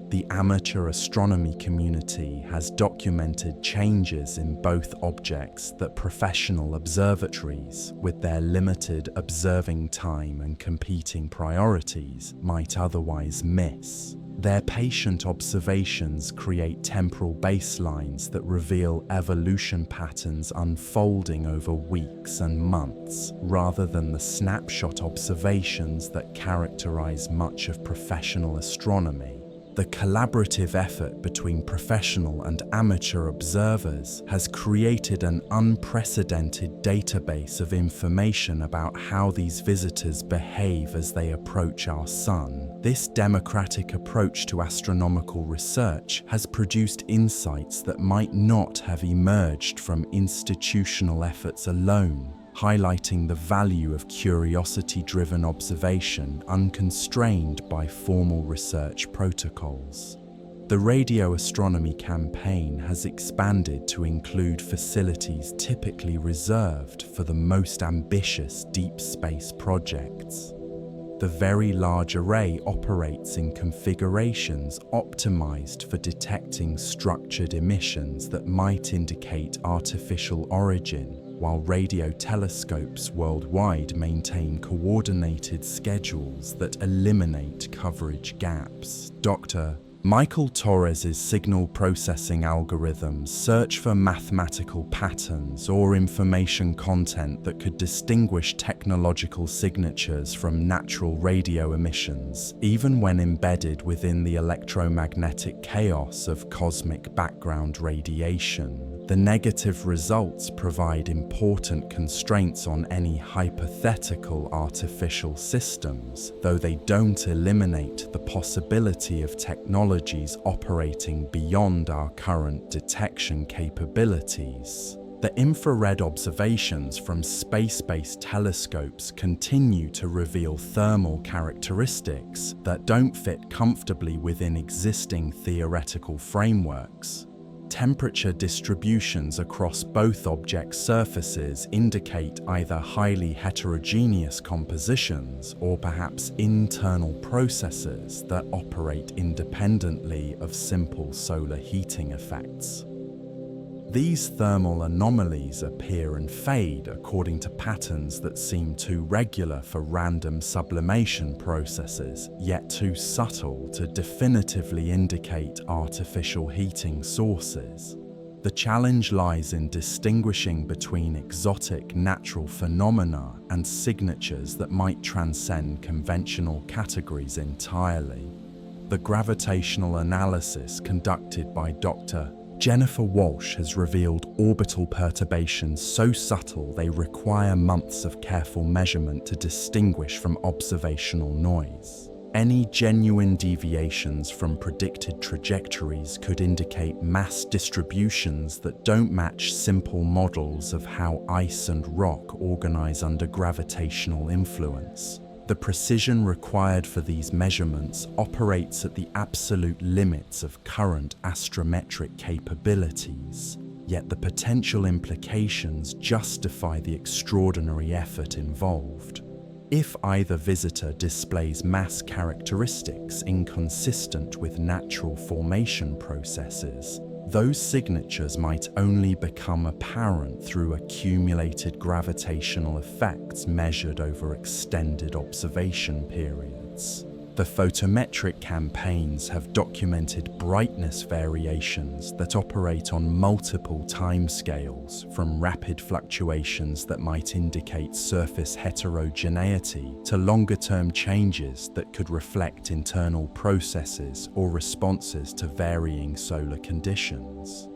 The amateur astronomy community has documented changes in both objects that professional observatories, with their limited observing time and competing priorities, might otherwise miss. Their patient observations create temporal baselines that reveal evolution patterns unfolding over weeks and months, rather than the snapshot observations that characterize much of professional astronomy. The collaborative effort between professional and amateur observers has created an unprecedented database of information about how these visitors behave as they approach our sun. This democratic approach to astronomical research has produced insights that might not have emerged from institutional efforts alone, highlighting the value of curiosity-driven observation unconstrained by formal research protocols. The radio astronomy campaign has expanded to include facilities typically reserved for the most ambitious deep space projects. The Very Large Array operates in configurations optimized for detecting structured emissions that might indicate artificial origin, while radio telescopes worldwide maintain coordinated schedules that eliminate coverage gaps. Dr. Michael Torres's signal processing algorithms search for mathematical patterns or information content that could distinguish technological signatures from natural radio emissions, even when embedded within the electromagnetic chaos of cosmic background radiation. The negative results provide important constraints on any hypothetical artificial systems, though they don't eliminate the possibility of technologies operating beyond our current detection capabilities. The infrared observations from space-based telescopes continue to reveal thermal characteristics that don't fit comfortably within existing theoretical frameworks. Temperature distributions across both object surfaces indicate either highly heterogeneous compositions or perhaps internal processes that operate independently of simple solar heating effects. These thermal anomalies appear and fade according to patterns that seem too regular for random sublimation processes, yet too subtle to definitively indicate artificial heating sources. The challenge lies in distinguishing between exotic natural phenomena and signatures that might transcend conventional categories entirely. The gravitational analysis conducted by Dr. Jennifer Walsh has revealed orbital perturbations so subtle they require months of careful measurement to distinguish from observational noise. Any genuine deviations from predicted trajectories could indicate mass distributions that don't match simple models of how ice and rock organize under gravitational influence. The precision required for these measurements operates at the absolute limits of current astrometric capabilities, yet the potential implications justify the extraordinary effort involved. If either visitor displays mass characteristics inconsistent with natural formation processes, those signatures might only become apparent through accumulated gravitational effects measured over extended observation periods. The photometric campaigns have documented brightness variations that operate on multiple timescales, from rapid fluctuations that might indicate surface heterogeneity to longer-term changes that could reflect internal processes or responses to varying solar conditions.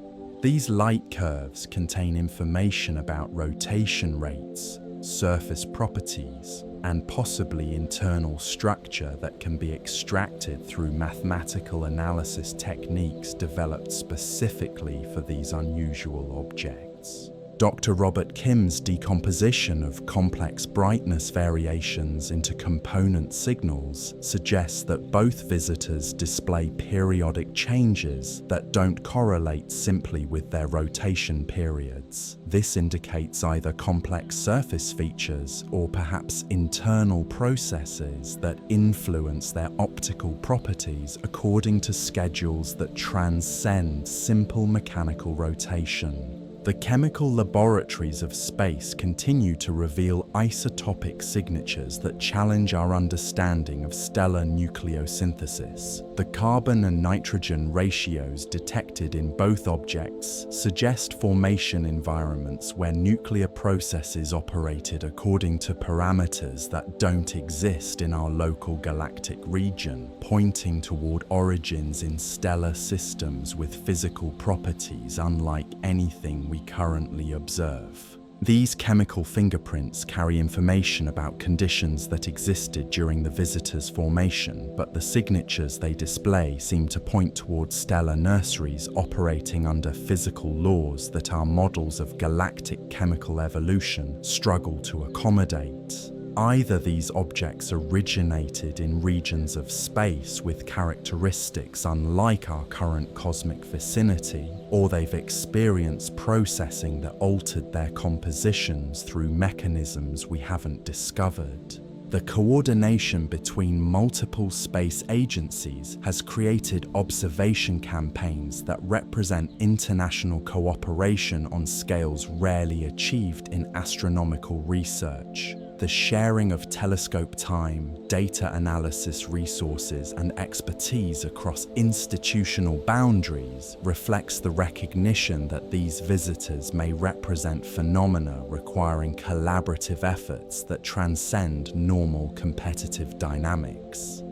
These light curves contain information about rotation rates, surface properties, and possibly internal structure that can be extracted through mathematical analysis techniques developed specifically for these unusual objects. Dr. Robert Kim's decomposition of complex brightness variations into component signals suggests that both visitors display periodic changes that don't correlate simply with their rotation periods. This indicates either complex surface features or perhaps internal processes that influence their optical properties according to schedules that transcend simple mechanical rotation. The chemical laboratories of space continue to reveal isotopic signatures that challenge our understanding of stellar nucleosynthesis. The carbon and nitrogen ratios detected in both objects suggest formation environments where nuclear processes operated according to parameters that don't exist in our local galactic region, pointing toward origins in stellar systems with physical properties unlike anything we currently observe. These chemical fingerprints carry information about conditions that existed during the visitor's formation, but the signatures they display seem to point towards stellar nurseries operating under physical laws that our models of galactic chemical evolution struggle to accommodate. Either these objects originated in regions of space with characteristics unlike our current cosmic vicinity, or they've experienced processing that altered their compositions through mechanisms we haven't discovered. The coordination between multiple space agencies has created observation campaigns that represent international cooperation on scales rarely achieved in astronomical research. The sharing of telescope time, data analysis resources, and expertise across institutional boundaries reflects the recognition that these visitors may represent phenomena requiring collaborative efforts that transcend normal competitive dynamics.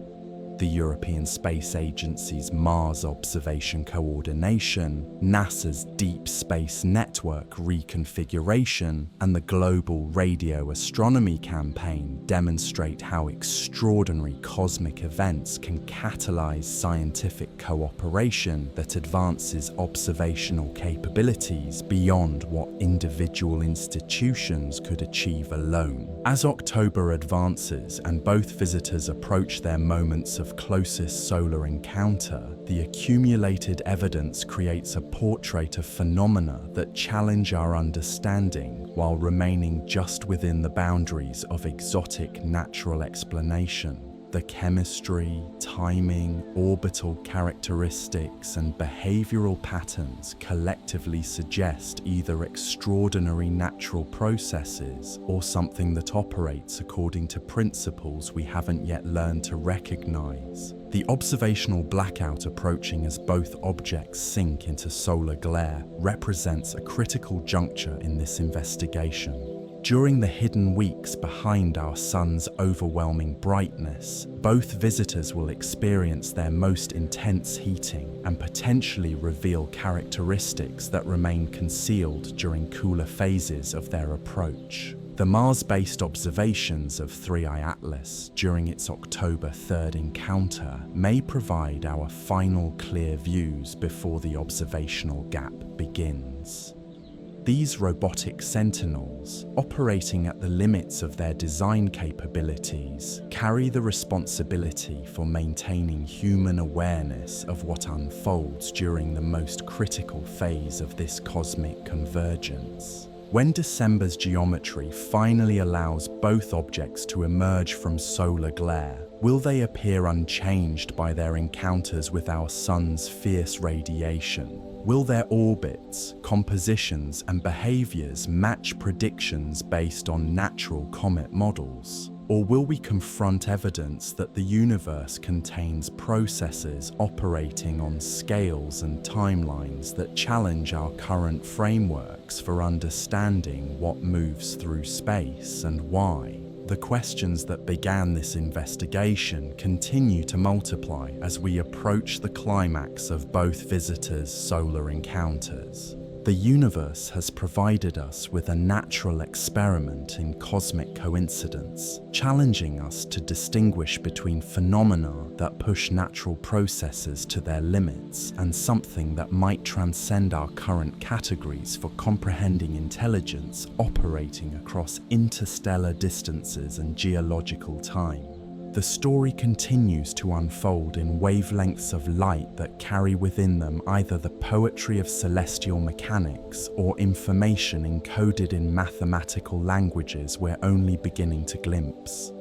The European Space Agency's Mars Observation Coordination, NASA's Deep Space Network reconfiguration, and the Global Radio Astronomy Campaign demonstrate how extraordinary cosmic events can catalyze scientific cooperation that advances observational capabilities beyond what individual institutions could achieve alone. As October advances and both visitors approach their moments of closest solar encounter, the accumulated evidence creates a portrait of phenomena that challenge our understanding while remaining just within the boundaries of exotic natural explanation. The chemistry, timing, orbital characteristics, and behavioral patterns collectively suggest either extraordinary natural processes or something that operates according to principles we haven't yet learned to recognize. The observational blackout approaching as both objects sink into solar glare represents a critical juncture in this investigation. During the hidden weeks behind our sun's overwhelming brightness, both visitors will experience their most intense heating and potentially reveal characteristics that remain concealed during cooler phases of their approach. The Mars-based observations of 3I Atlas during its October 3rd encounter may provide our final clear views before the observational gap begins. These robotic sentinels, operating at the limits of their design capabilities, carry the responsibility for maintaining human awareness of what unfolds during the most critical phase of this cosmic convergence. When December's geometry finally allows both objects to emerge from solar glare, will they appear unchanged by their encounters with our sun's fierce radiation? Will their orbits, compositions, and behaviors match predictions based on natural comet models? Or will we confront evidence that the universe contains processes operating on scales and timelines that challenge our current frameworks for understanding what moves through space and why? The questions that began this investigation continue to multiply as we approach the climax of both visitors' solar encounters. The universe has provided us with a natural experiment in cosmic coincidence, challenging us to distinguish between phenomena that push natural processes to their limits and something that might transcend our current categories for comprehending intelligence operating across interstellar distances and geological time. The story continues to unfold in wavelengths of light that carry within them either the poetry of celestial mechanics or information encoded in mathematical languages we're only beginning to glimpse.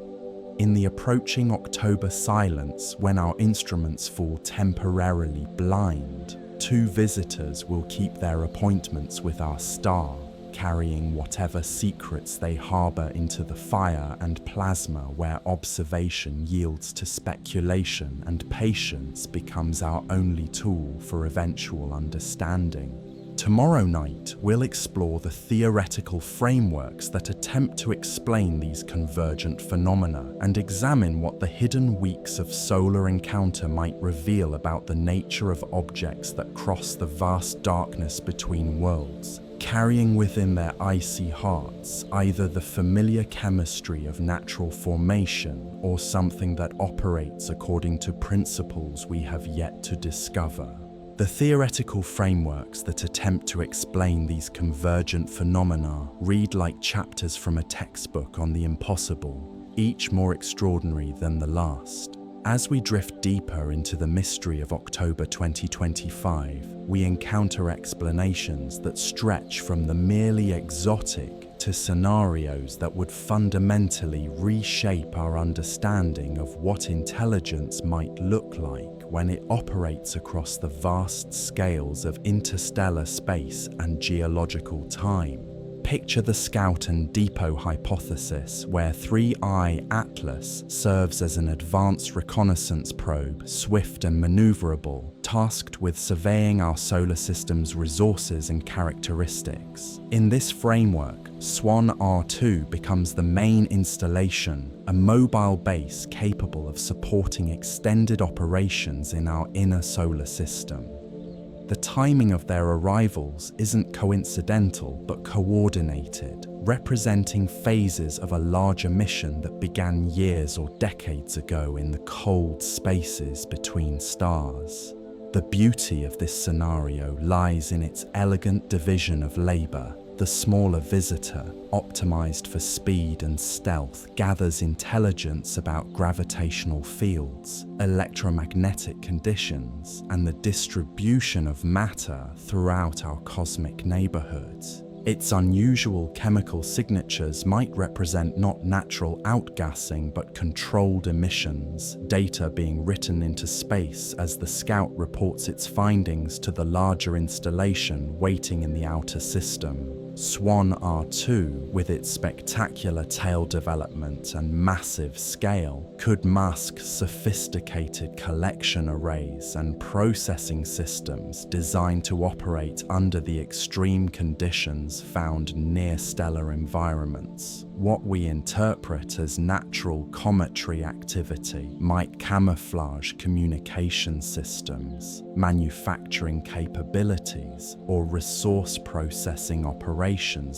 In the approaching October silence, when our instruments fall temporarily blind, two visitors will keep their appointments with our star, carrying whatever secrets they harbor into the fire and plasma where observation yields to speculation and patience becomes our only tool for eventual understanding. Tomorrow night, we'll explore the theoretical frameworks that attempt to explain these convergent phenomena and examine what the hidden weeks of solar encounter might reveal about the nature of objects that cross the vast darkness between worlds, carrying within their icy hearts either the familiar chemistry of natural formation or something that operates according to principles we have yet to discover. The theoretical frameworks that attempt to explain these convergent phenomena read like chapters from a textbook on the impossible, each more extraordinary than the last. As we drift deeper into the mystery of October 2025, we encounter explanations that stretch from the merely exotic to scenarios that would fundamentally reshape our understanding of what intelligence might look like when it operates across the vast scales of interstellar space and geological time. Picture the Scout and Depot hypothesis, where 3I Atlas serves as an advanced reconnaissance probe, swift and maneuverable, tasked with surveying our solar system's resources and characteristics. In this framework, SWAN R2 becomes the main installation, a mobile base capable of supporting extended operations in our inner solar system. The timing of their arrivals isn't coincidental but coordinated, representing phases of a larger mission that began years or decades ago in the cold spaces between stars. The beauty of this scenario lies in its elegant division of labor. The smaller visitor, optimized for speed and stealth, gathers intelligence about gravitational fields, electromagnetic conditions, and the distribution of matter throughout our cosmic neighborhoods. Its unusual chemical signatures might represent not natural outgassing but controlled emissions, data being written into space as the Scout reports its findings to the larger installation waiting in the outer system. SWAN R2, with its spectacular tail development and massive scale, could mask sophisticated collection arrays and processing systems designed to operate under the extreme conditions found near stellar environments. What we interpret as natural cometry activity might camouflage communication systems, manufacturing capabilities, or resource processing operations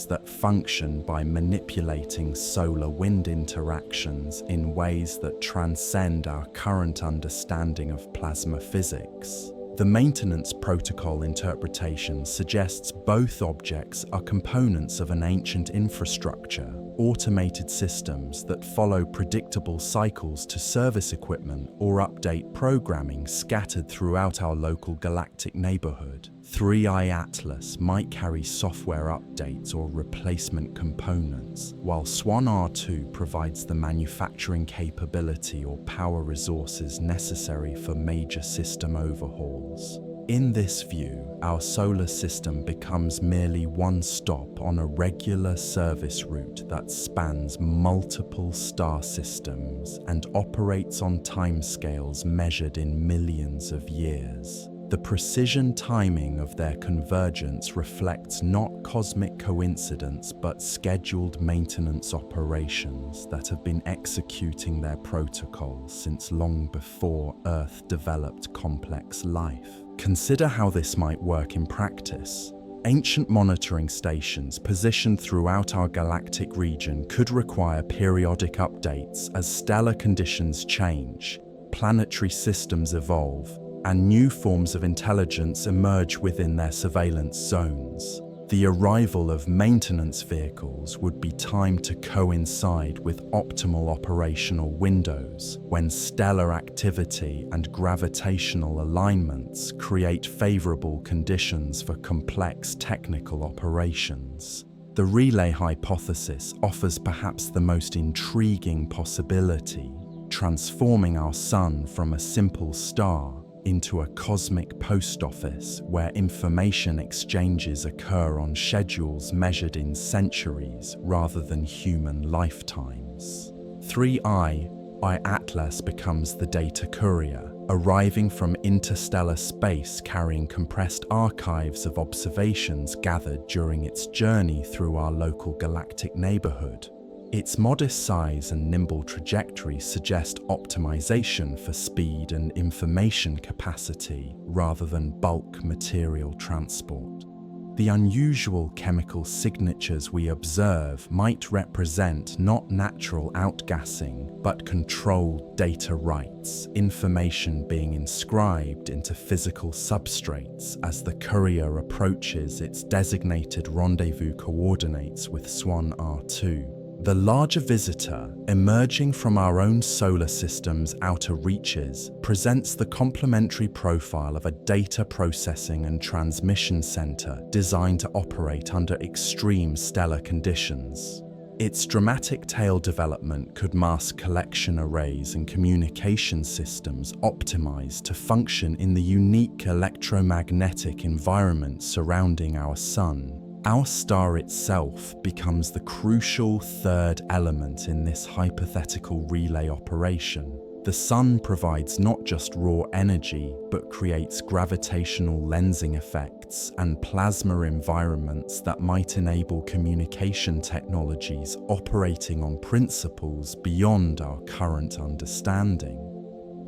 that function by manipulating solar-wind interactions in ways that transcend our current understanding of plasma physics. The maintenance protocol interpretation suggests both objects are components of an ancient infrastructure, automated systems that follow predictable cycles to service equipment or update programming scattered throughout our local galactic neighborhood. 3i Atlas might carry software updates or replacement components, while SWAN R2 provides the manufacturing capability or power resources necessary for major system overhauls. In this view, our solar system becomes merely one stop on a regular service route that spans multiple star systems and operates on timescales measured in millions of years. The precision timing of their convergence reflects not cosmic coincidence but scheduled maintenance operations that have been executing their protocols since long before Earth developed complex life. Consider how this might work in practice. Ancient monitoring stations positioned throughout our galactic region could require periodic updates as stellar conditions change, planetary systems evolve, and new forms of intelligence emerge within their surveillance zones. The arrival of maintenance vehicles would be timed to coincide with optimal operational windows, when stellar activity and gravitational alignments create favorable conditions for complex technical operations. The relay hypothesis offers perhaps the most intriguing possibility, transforming our sun from a simple star into a cosmic post office where information exchanges occur on schedules measured in centuries rather than human lifetimes. 3i Atlas becomes the data courier, arriving from interstellar space carrying compressed archives of observations gathered during its journey through our local galactic neighborhood. Its modest size and nimble trajectory suggest optimization for speed and information capacity rather than bulk material transport. The unusual chemical signatures we observe might represent not natural outgassing, but controlled data writes, information being inscribed into physical substrates as the courier approaches its designated rendezvous coordinates with SWAN R2. The larger visitor, emerging from our own solar system's outer reaches, presents the complementary profile of a data processing and transmission center designed to operate under extreme stellar conditions. Its dramatic tail development could mask collection arrays and communication systems optimized to function in the unique electromagnetic environment surrounding our sun. Our star itself becomes the crucial third element in this hypothetical relay operation. The sun provides not just raw energy, but creates gravitational lensing effects and plasma environments that might enable communication technologies operating on principles beyond our current understanding.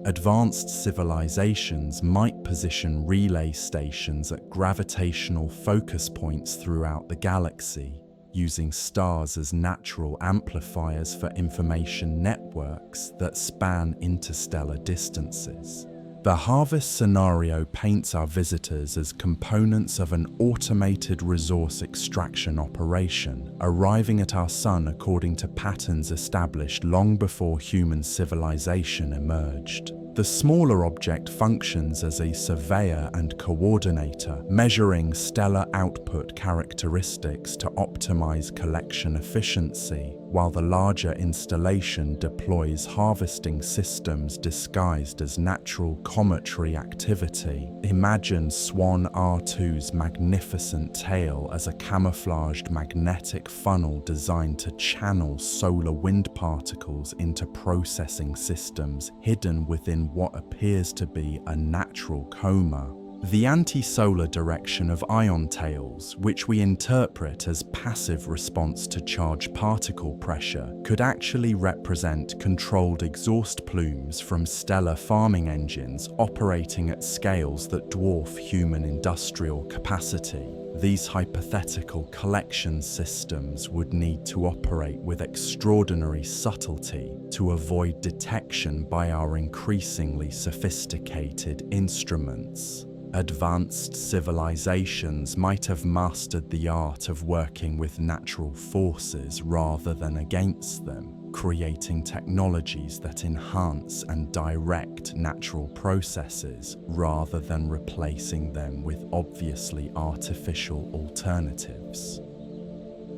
Advanced civilizations might position relay stations at gravitational focus points throughout the galaxy, using stars as natural amplifiers for information networks that span interstellar distances. The harvest scenario paints our visitors as components of an automated resource extraction operation, arriving at our sun according to patterns established long before human civilization emerged. The smaller object functions as a surveyor and coordinator, measuring stellar output characteristics to optimize collection efficiency, while the larger installation deploys harvesting systems disguised as natural cometary activity. Imagine SWAN R2's magnificent tail as a camouflaged magnetic funnel designed to channel solar wind particles into processing systems hidden within what appears to be a natural coma. The anti-solar direction of ion tails, which we interpret as passive response to charged particle pressure, could actually represent controlled exhaust plumes from stellar farming engines operating at scales that dwarf human industrial capacity. These hypothetical collection systems would need to operate with extraordinary subtlety to avoid detection by our increasingly sophisticated instruments. Advanced civilizations might have mastered the art of working with natural forces rather than against them, creating technologies that enhance and direct natural processes rather than replacing them with obviously artificial alternatives.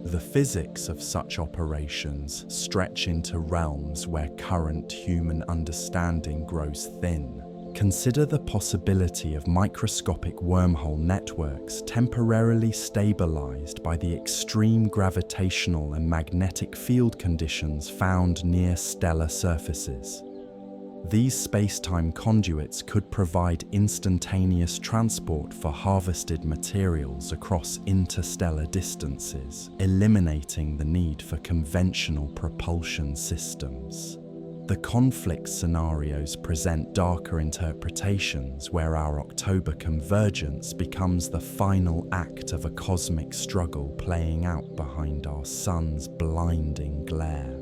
The physics of such operations stretch into realms where current human understanding grows thin. Consider the possibility of microscopic wormhole networks temporarily stabilized by the extreme gravitational and magnetic field conditions found near stellar surfaces. These space-time conduits could provide instantaneous transport for harvested materials across interstellar distances, eliminating the need for conventional propulsion systems. The conflict scenarios present darker interpretations where our October convergence becomes the final act of a cosmic struggle playing out behind our sun's blinding glare.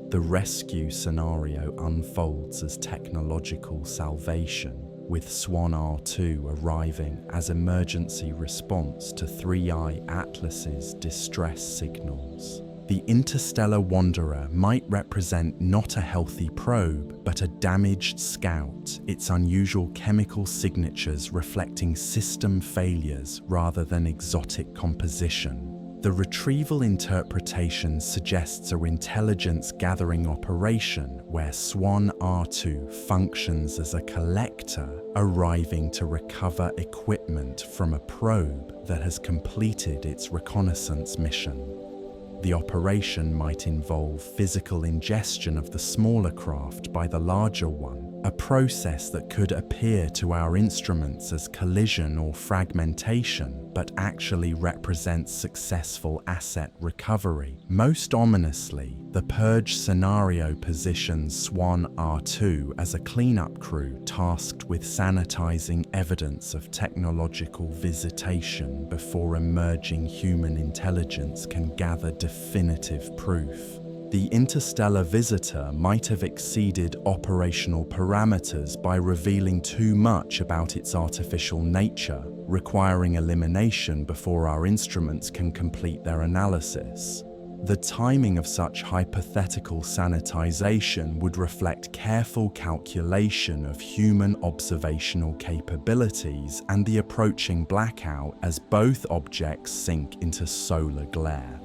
The rescue scenario unfolds as technological salvation, with SWAN R2 arriving as emergency response to 3I Atlas's distress signals. The interstellar wanderer might represent not a healthy probe, but a damaged scout, its unusual chemical signatures reflecting system failures rather than exotic composition. The retrieval interpretation suggests an intelligence-gathering operation where SWAN R2 functions as a collector, arriving to recover equipment from a probe that has completed its reconnaissance mission. The operation might involve physical ingestion of the smaller craft by the larger one, a process that could appear to our instruments as collision or fragmentation, but actually represents successful asset recovery. Most ominously, the purge scenario positions SWAN R2 as a cleanup crew tasked with sanitizing evidence of technological visitation before emerging human intelligence can gather definitive proof. The interstellar visitor might have exceeded operational parameters by revealing too much about its artificial nature, requiring elimination before our instruments can complete their analysis. The timing of such hypothetical sanitization would reflect careful calculation of human observational capabilities and the approaching blackout as both objects sink into solar glare.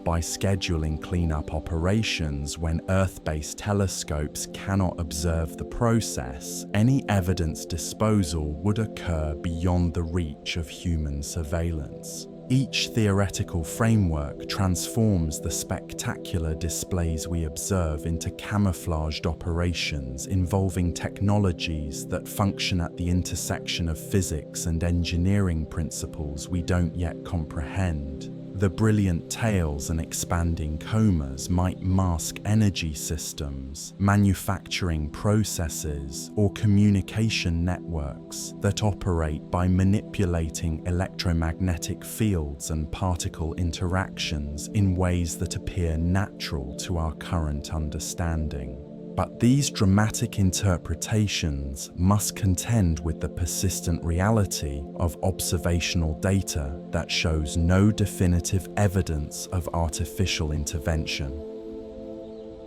By scheduling cleanup operations when Earth-based telescopes cannot observe the process, any evidence disposal would occur beyond the reach of human surveillance. Each theoretical framework transforms the spectacular displays we observe into camouflaged operations involving technologies that function at the intersection of physics and engineering principles we don't yet comprehend. The brilliant tails and expanding comas might mask energy systems, manufacturing processes, or communication networks that operate by manipulating electromagnetic fields and particle interactions in ways that appear natural to our current understanding. But these dramatic interpretations must contend with the persistent reality of observational data that shows no definitive evidence of artificial intervention.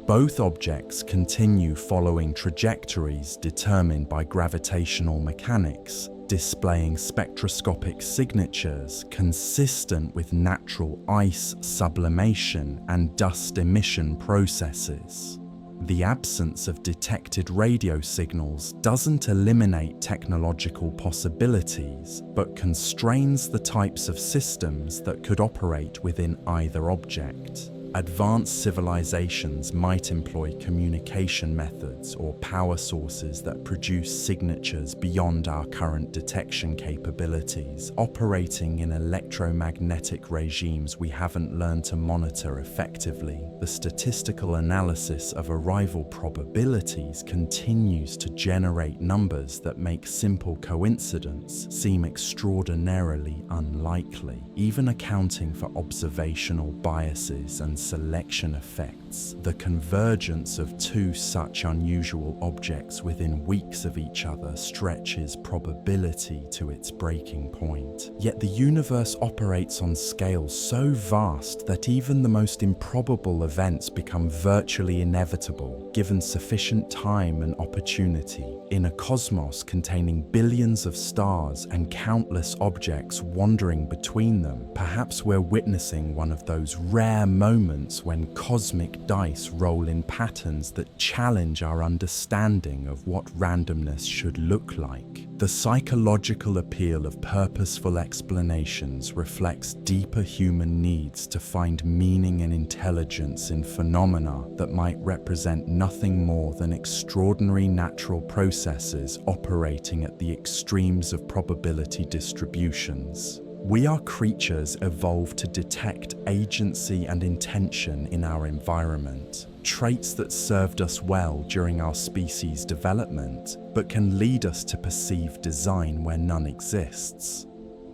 Both objects continue following trajectories determined by gravitational mechanics, displaying spectroscopic signatures consistent with natural ice sublimation and dust emission processes. The absence of detected radio signals doesn't eliminate technological possibilities, but constrains the types of systems that could operate within either object. Advanced civilizations might employ communication methods or power sources that produce signatures beyond our current detection capabilities, operating in electromagnetic regimes we haven't learned to monitor effectively. The statistical analysis of arrival probabilities continues to generate numbers that make simple coincidence seem extraordinarily unlikely, even accounting for observational biases and selection effects. The convergence of two such unusual objects within weeks of each other stretches probability to its breaking point. Yet the universe operates on scales so vast that even the most improbable events become virtually inevitable, given sufficient time and opportunity. In a cosmos containing billions of stars and countless objects wandering between them, perhaps we're witnessing one of those rare moments when cosmic dice roll in patterns that challenge our understanding of what randomness should look like. The psychological appeal of purposeful explanations reflects deeper human needs to find meaning and intelligence in phenomena that might represent nothing more than extraordinary natural processes operating at the extremes of probability distributions. We are creatures evolved to detect agency and intention in our environment, traits that served us well during our species' development, but can lead us to perceive design where none exists.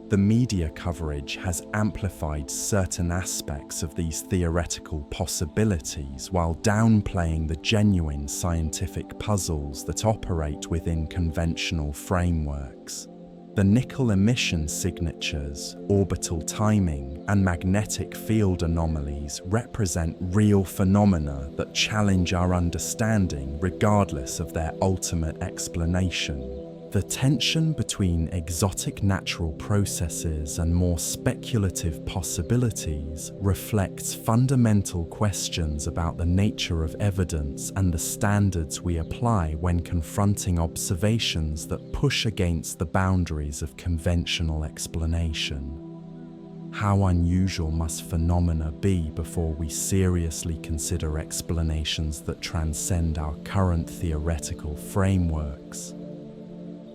The media coverage has amplified certain aspects of these theoretical possibilities while downplaying the genuine scientific puzzles that operate within conventional frameworks. The nickel emission signatures, orbital timing, and magnetic field anomalies represent real phenomena that challenge our understanding regardless of their ultimate explanation. The tension between exotic natural processes and more speculative possibilities reflects fundamental questions about the nature of evidence and the standards we apply when confronting observations that push against the boundaries of conventional explanation. How unusual must phenomena be before we seriously consider explanations that transcend our current theoretical frameworks?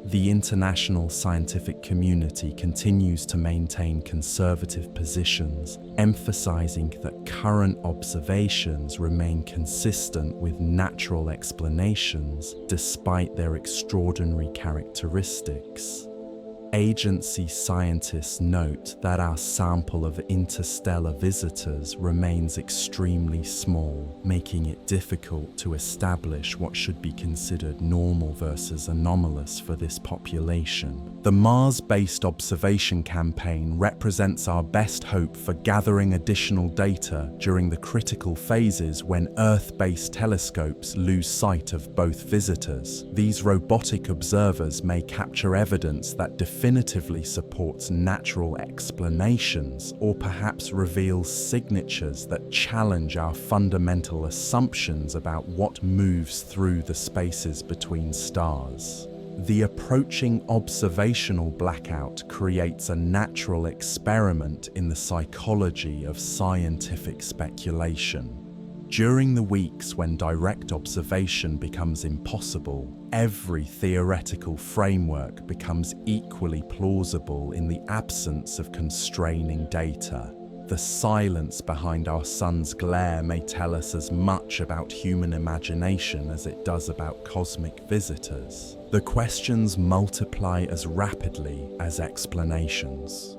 The international scientific community continues to maintain conservative positions, emphasizing that current observations remain consistent with natural explanations despite their extraordinary characteristics. Agency scientists note that our sample of interstellar visitors remains extremely small, making it difficult to establish what should be considered normal versus anomalous for this population. The Mars-based observation campaign represents our best hope for gathering additional data during the critical phases when Earth-based telescopes lose sight of both visitors. These robotic observers may capture evidence that definitively supports natural explanations or perhaps reveals signatures that challenge our fundamental assumptions about what moves through the spaces between stars. The approaching observational blackout creates a natural experiment in the psychology of scientific speculation. During the weeks when direct observation becomes impossible, every theoretical framework becomes equally plausible in the absence of constraining data. The silence behind our sun's glare may tell us as much about human imagination as it does about cosmic visitors. The questions multiply as rapidly as explanations.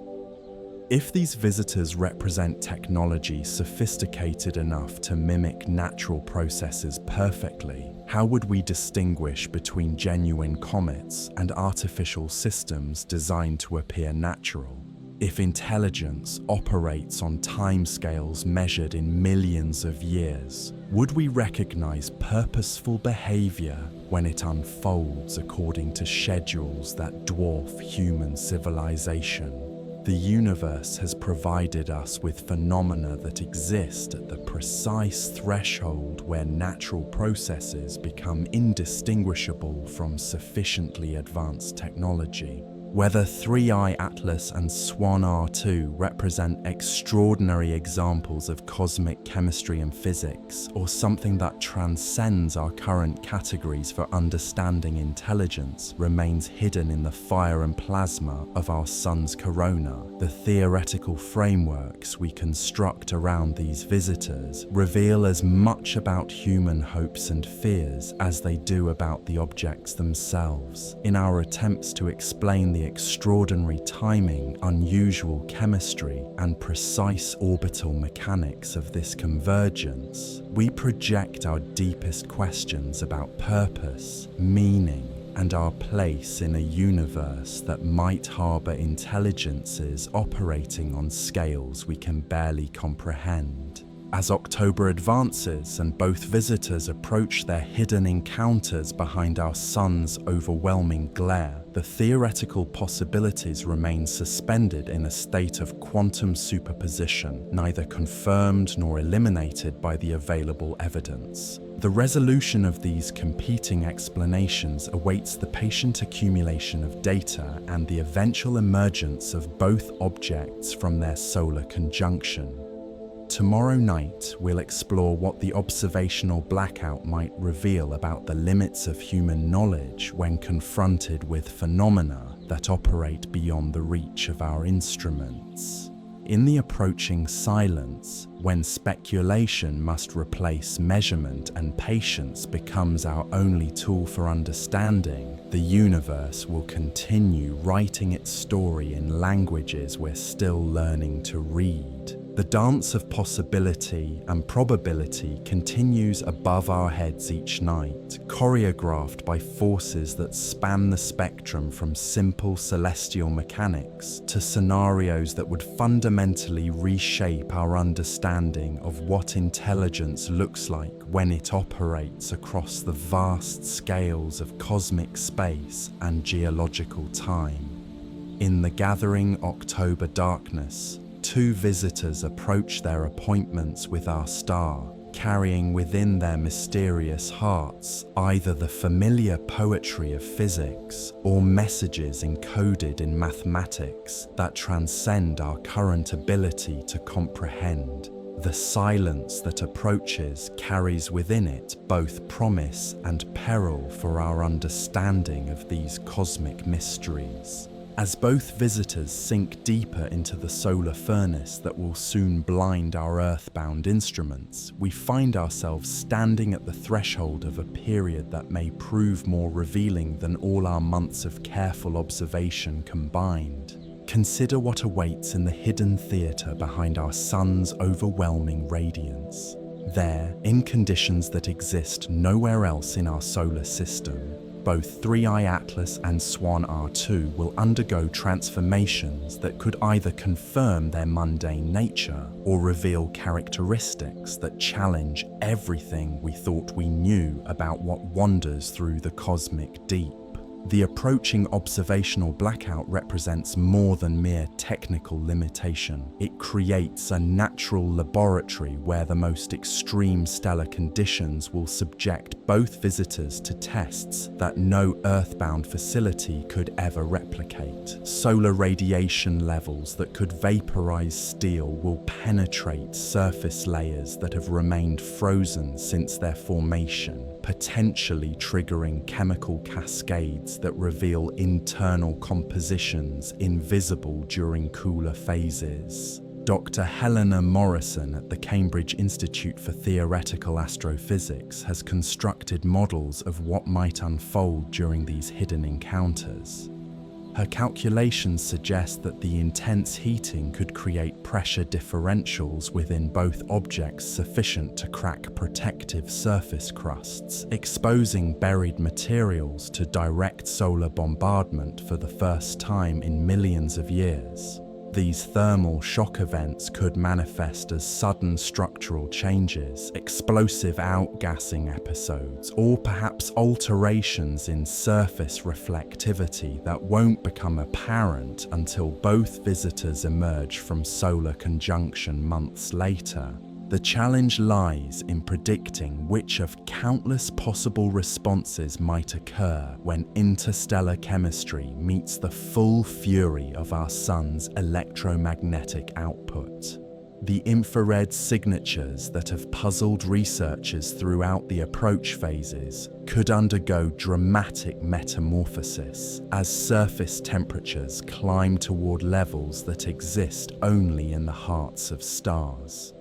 If these visitors represent technology sophisticated enough to mimic natural processes perfectly, how would we distinguish between genuine comets and artificial systems designed to appear natural? If intelligence operates on timescales measured in millions of years, would we recognize purposeful behavior when it unfolds according to schedules that dwarf human civilization? The universe has provided us with phenomena that exist at the precise threshold where natural processes become indistinguishable from sufficiently advanced technology. Whether 3I Atlas and SWAN R2 represent extraordinary examples of cosmic chemistry and physics, or something that transcends our current categories for understanding intelligence, remains hidden in the fire and plasma of our sun's corona. The theoretical frameworks we construct around these visitors reveal as much about human hopes and fears as they do about the objects themselves. In our attempts to explain the extraordinary timing, unusual chemistry, and precise orbital mechanics of this convergence, we project our deepest questions about purpose, meaning, and our place in a universe that might harbor intelligences operating on scales we can barely comprehend. As October advances and both visitors approach their hidden encounters behind our sun's overwhelming glare, the theoretical possibilities remain suspended in a state of quantum superposition, neither confirmed nor eliminated by the available evidence. The resolution of these competing explanations awaits the patient accumulation of data and the eventual emergence of both objects from their solar conjunction. Tomorrow night, we'll explore what the observational blackout might reveal about the limits of human knowledge when confronted with phenomena that operate beyond the reach of our instruments. In the approaching silence, when speculation must replace measurement and patience becomes our only tool for understanding, the universe will continue writing its story in languages we're still learning to read. The dance of possibility and probability continues above our heads each night, choreographed by forces that span the spectrum from simple celestial mechanics to scenarios that would fundamentally reshape our understanding of what intelligence looks like when it operates across the vast scales of cosmic space and geological time. In the gathering October darkness, two visitors approach their appointments with our star, carrying within their mysterious hearts either the familiar poetry of physics or messages encoded in mathematics that transcend our current ability to comprehend. The silence that approaches carries within it both promise and peril for our understanding of these cosmic mysteries. As both visitors sink deeper into the solar furnace that will soon blind our earthbound instruments, we find ourselves standing at the threshold of a period that may prove more revealing than all our months of careful observation combined. Consider what awaits in the hidden theater behind our sun's overwhelming radiance. There, in conditions that exist nowhere else in our solar system, both 3I Atlas and SWAN R2 will undergo transformations that could either confirm their mundane nature or reveal characteristics that challenge everything we thought we knew about what wanders through the cosmic deep. The approaching observational blackout represents more than mere technical limitation. It creates a natural laboratory where the most extreme stellar conditions will subject both visitors to tests that no earthbound facility could ever replicate. Solar radiation levels that could vaporize steel will penetrate surface layers that have remained frozen since their formation, potentially triggering chemical cascades that reveal internal compositions invisible during cooler phases. Dr. Helena Morrison at the Cambridge Institute for Theoretical Astrophysics has constructed models of what might unfold during these hidden encounters. Her calculations suggest that the intense heating could create pressure differentials within both objects sufficient to crack protective surface crusts, exposing buried materials to direct solar bombardment for the first time in millions of years. These thermal shock events could manifest as sudden structural changes, explosive outgassing episodes, or perhaps alterations in surface reflectivity that won't become apparent until both visitors emerge from solar conjunction months later. The challenge lies in predicting which of countless possible responses might occur when interstellar chemistry meets the full fury of our sun's electromagnetic output. The infrared signatures that have puzzled researchers throughout the approach phases could undergo dramatic metamorphosis as surface temperatures climb toward levels that exist only in the hearts of stars.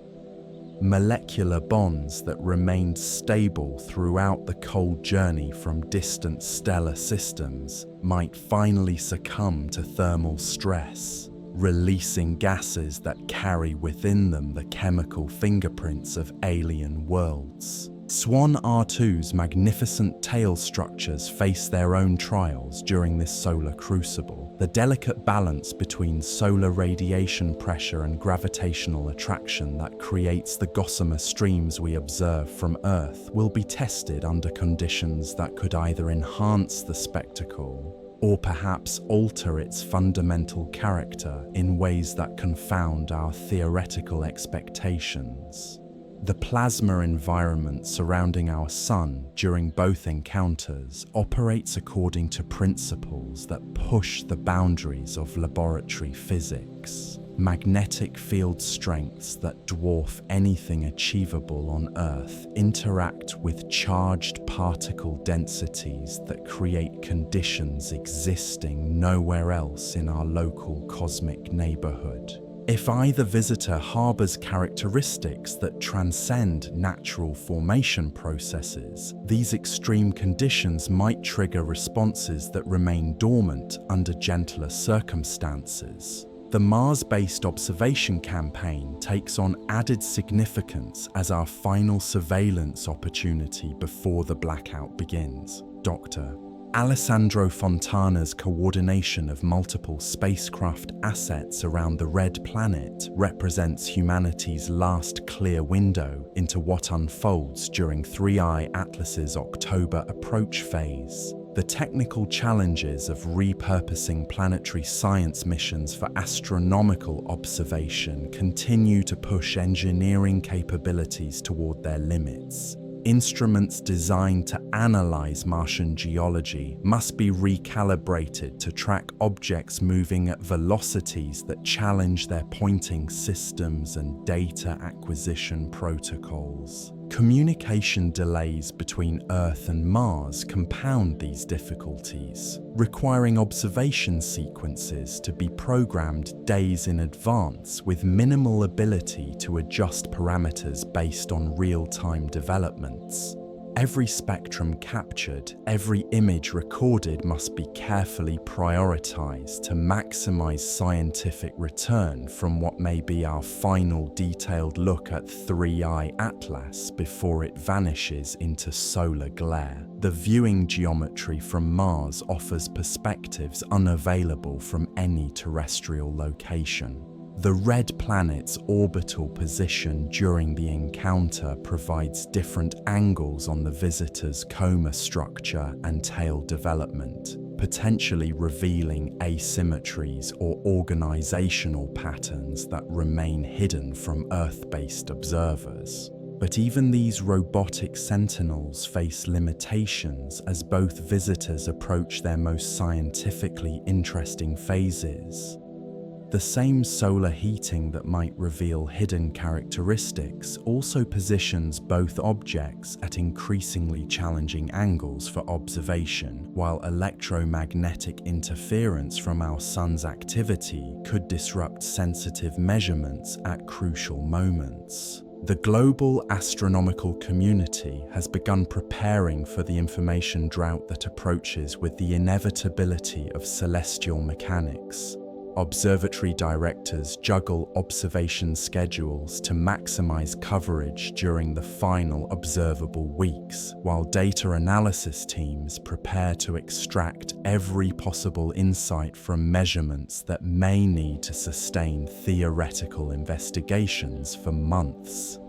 Molecular bonds that remained stable throughout the cold journey from distant stellar systems might finally succumb to thermal stress, releasing gases that carry within them the chemical fingerprints of alien worlds. SWAN R2's magnificent tail structures face their own trials during this solar crucible. The delicate balance between solar radiation pressure and gravitational attraction that creates the gossamer streams we observe from Earth will be tested under conditions that could either enhance the spectacle or perhaps alter its fundamental character in ways that confound our theoretical expectations. The plasma environment surrounding our Sun during both encounters operates according to principles that push the boundaries of laboratory physics. Magnetic field strengths that dwarf anything achievable on Earth interact with charged particle densities that create conditions existing nowhere else in our local cosmic neighborhood. If either visitor harbors characteristics that transcend natural formation processes, these extreme conditions might trigger responses that remain dormant under gentler circumstances. The Mars-based observation campaign takes on added significance as our final surveillance opportunity before the blackout begins. Dr. Alessandro Fontana's coordination of multiple spacecraft assets around the Red Planet represents humanity's last clear window into what unfolds during 3I Atlas's October approach phase. The technical challenges of repurposing planetary science missions for astronomical observation continue to push engineering capabilities toward their limits. Instruments designed to analyze Martian geology must be recalibrated to track objects moving at velocities that challenge their pointing systems and data acquisition protocols. Communication delays between Earth and Mars compound these difficulties, requiring observation sequences to be programmed days in advance with minimal ability to adjust parameters based on real-time developments. Every spectrum captured, every image recorded must be carefully prioritized to maximize scientific return from what may be our final detailed look at 3I Atlas before it vanishes into solar glare. The viewing geometry from Mars offers perspectives unavailable from any terrestrial location. The Red Planet's orbital position during the encounter provides different angles on the visitor's coma structure and tail development, potentially revealing asymmetries or organizational patterns that remain hidden from Earth-based observers. But even these robotic sentinels face limitations as both visitors approach their most scientifically interesting phases. The same solar heating that might reveal hidden characteristics also positions both objects at increasingly challenging angles for observation, while electromagnetic interference from our Sun's activity could disrupt sensitive measurements at crucial moments. The global astronomical community has begun preparing for the information drought that approaches with the inevitability of celestial mechanics. Observatory directors juggle observation schedules to maximize coverage during the final observable weeks, while data analysis teams prepare to extract every possible insight from measurements that may need to sustain theoretical investigations for months.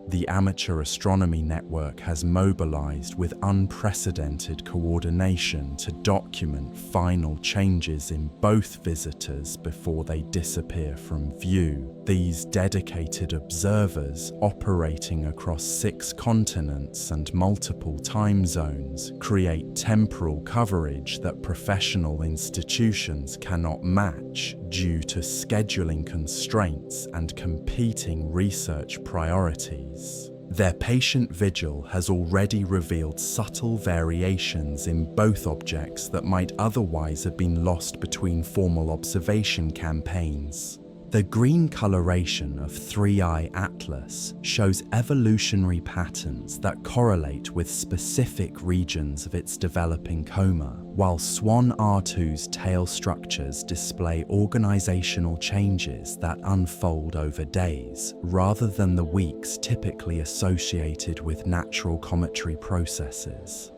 The Amateur Astronomy Network has mobilized with unprecedented coordination to document final changes in both visitors before they disappear from view. These dedicated observers, operating across 6 continents and multiple time zones, create temporal coverage that professional institutions cannot match due to scheduling constraints and competing research priorities. Their patient vigil has already revealed subtle variations in both objects that might otherwise have been lost between formal observation campaigns. The green coloration of 3I Atlas shows evolutionary patterns that correlate with specific regions of its developing coma, while SWAN R2's tail structures display organizational changes that unfold over days, rather than the weeks typically associated with natural cometary processes.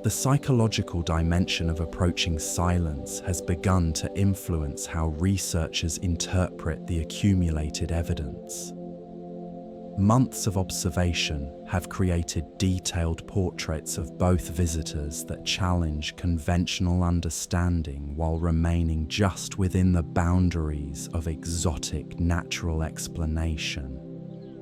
The psychological dimension of approaching silence has begun to influence how researchers interpret the accumulated evidence. Months of observation have created detailed portraits of both visitors that challenge conventional understanding while remaining just within the boundaries of exotic natural explanation.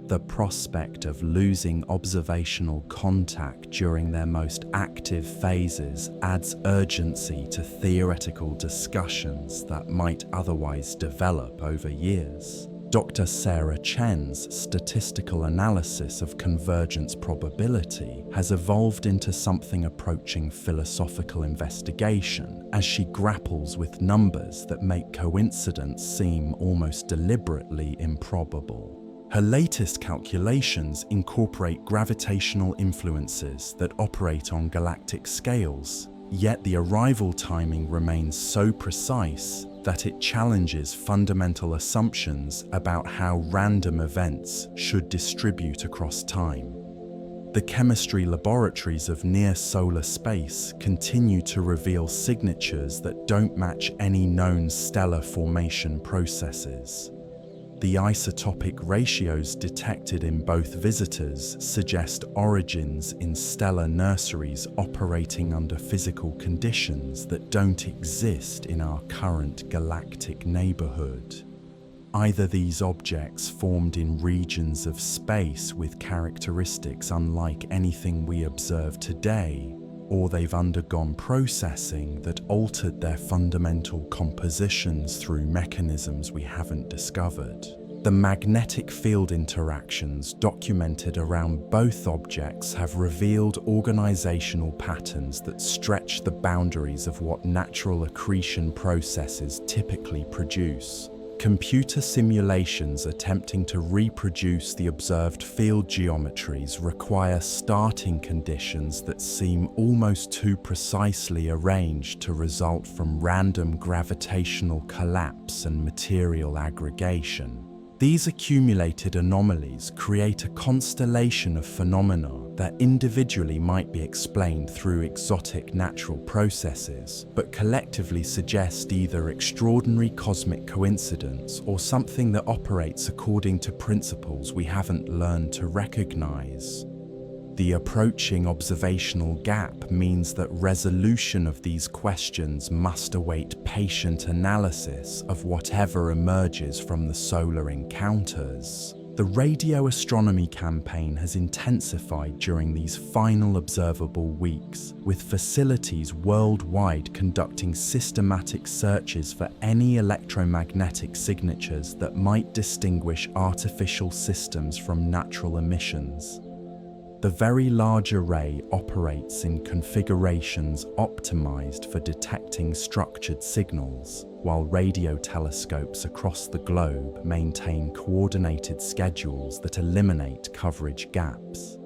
The prospect of losing observational contact during their most active phases adds urgency to theoretical discussions that might otherwise develop over years. Dr. Sarah Chen's statistical analysis of convergence probability has evolved into something approaching philosophical investigation as she grapples with numbers that make coincidence seem almost deliberately improbable. Her latest calculations incorporate gravitational influences that operate on galactic scales, yet the arrival timing remains so precise that it challenges fundamental assumptions about how random events should distribute across time. The chemistry laboratories of near-solar space continue to reveal signatures that don't match any known stellar formation processes. The isotopic ratios detected in both visitors suggest origins in stellar nurseries operating under physical conditions that don't exist in our current galactic neighborhood. Either these objects formed in regions of space with characteristics unlike anything we observe today, or they've undergone processing that altered their fundamental compositions through mechanisms we haven't discovered. The magnetic field interactions documented around both objects have revealed organizational patterns that stretch the boundaries of what natural accretion processes typically produce. Computer simulations attempting to reproduce the observed field geometries require starting conditions that seem almost too precisely arranged to result from random gravitational collapse and material aggregation. These accumulated anomalies create a constellation of phenomena that individually might be explained through exotic natural processes, but collectively suggest either extraordinary cosmic coincidence or something that operates according to principles we haven't learned to recognize. The approaching observational gap means that resolution of these questions must await patient analysis of whatever emerges from the solar encounters. The radio astronomy campaign has intensified during these final observable weeks, with facilities worldwide conducting systematic searches for any electromagnetic signatures that might distinguish artificial systems from natural emissions. The Very Large Array operates in configurations optimized for detecting structured signals, while radio telescopes across the globe maintain coordinated schedules that eliminate coverage gaps.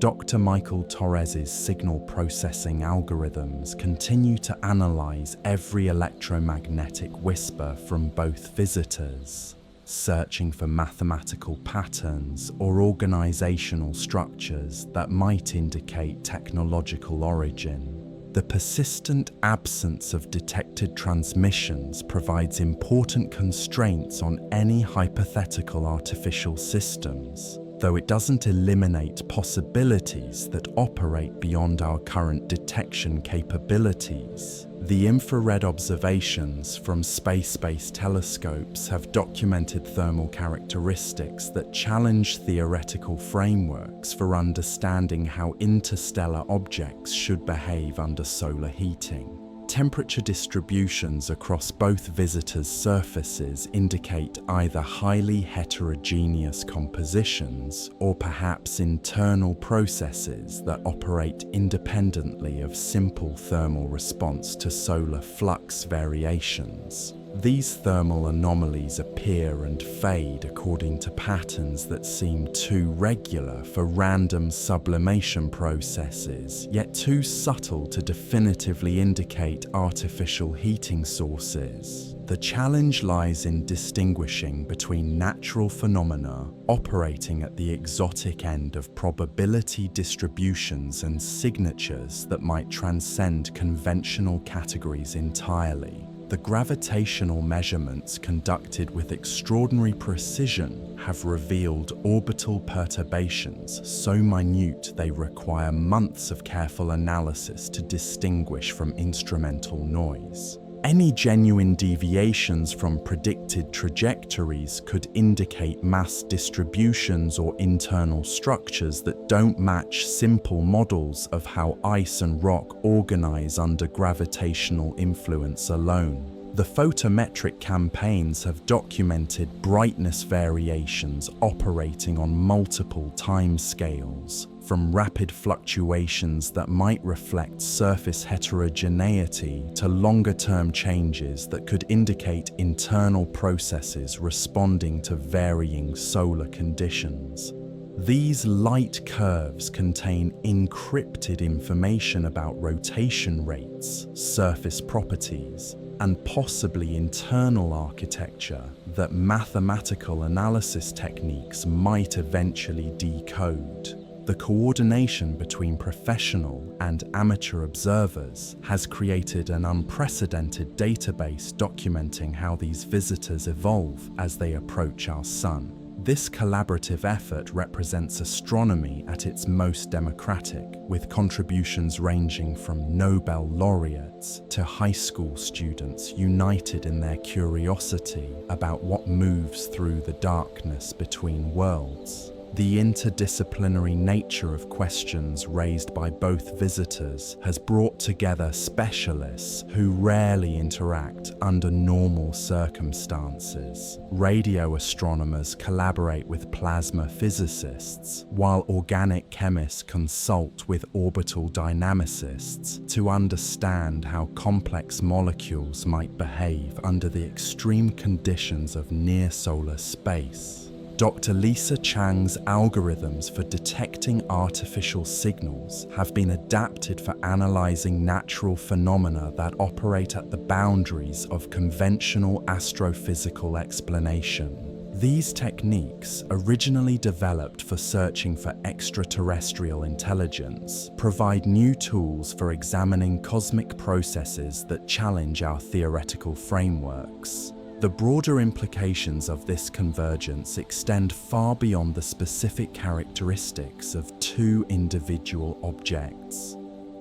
Dr. Michael Torres's signal processing algorithms continue to analyze every electromagnetic whisper from both visitors, searching for mathematical patterns or organizational structures that might indicate technological origin. The persistent absence of detected transmissions provides important constraints on any hypothetical artificial systems, though it doesn't eliminate possibilities that operate beyond our current detection capabilities. The infrared observations from space-based telescopes have documented thermal characteristics that challenge theoretical frameworks for understanding how interstellar objects should behave under solar heating. Temperature distributions across both visitors' surfaces indicate either highly heterogeneous compositions or perhaps internal processes that operate independently of simple thermal response to solar flux variations. These thermal anomalies appear and fade according to patterns that seem too regular for random sublimation processes, yet too subtle to definitively indicate artificial heating sources. The challenge lies in distinguishing between natural phenomena operating at the exotic end of probability distributions and signatures that might transcend conventional categories entirely. The gravitational measurements conducted with extraordinary precision have revealed orbital perturbations so minute they require months of careful analysis to distinguish from instrumental noise. Any genuine deviations from predicted trajectories could indicate mass distributions or internal structures that don't match simple models of how ice and rock organize under gravitational influence alone. The photometric campaigns have documented brightness variations operating on multiple timescales, from rapid fluctuations that might reflect surface heterogeneity to longer-term changes that could indicate internal processes responding to varying solar conditions. These light curves contain encrypted information about rotation rates, surface properties, and possibly internal architecture that mathematical analysis techniques might eventually decode. The coordination between professional and amateur observers has created an unprecedented database documenting how these visitors evolve as they approach our sun. This collaborative effort represents astronomy at its most democratic, with contributions ranging from Nobel laureates to high school students united in their curiosity about what moves through the darkness between worlds. The interdisciplinary nature of questions raised by both visitors has brought together specialists who rarely interact under normal circumstances. Radio astronomers collaborate with plasma physicists, while organic chemists consult with orbital dynamicists to understand how complex molecules might behave under the extreme conditions of near-solar space. Dr. Lisa Chang's algorithms for detecting artificial signals have been adapted for analyzing natural phenomena that operate at the boundaries of conventional astrophysical explanation. These techniques, originally developed for searching for extraterrestrial intelligence, provide new tools for examining cosmic processes that challenge our theoretical frameworks. The broader implications of this convergence extend far beyond the specific characteristics of two individual objects.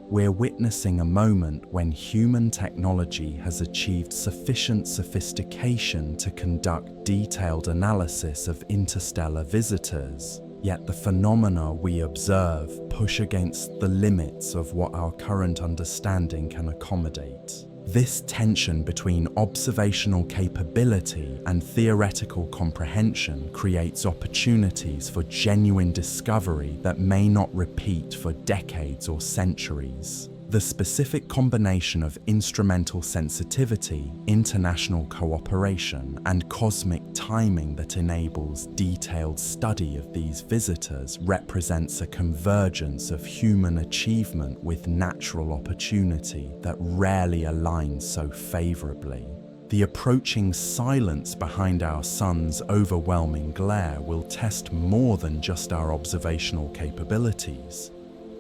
We're witnessing a moment when human technology has achieved sufficient sophistication to conduct detailed analysis of interstellar visitors, yet the phenomena we observe push against the limits of what our current understanding can accommodate. This tension between observational capability and theoretical comprehension creates opportunities for genuine discovery that may not repeat for decades or centuries. The specific combination of instrumental sensitivity, international cooperation, and cosmic timing that enables detailed study of these visitors represents a convergence of human achievement with natural opportunity that rarely aligns so favorably. The approaching silence behind our sun's overwhelming glare will test more than just our observational capabilities.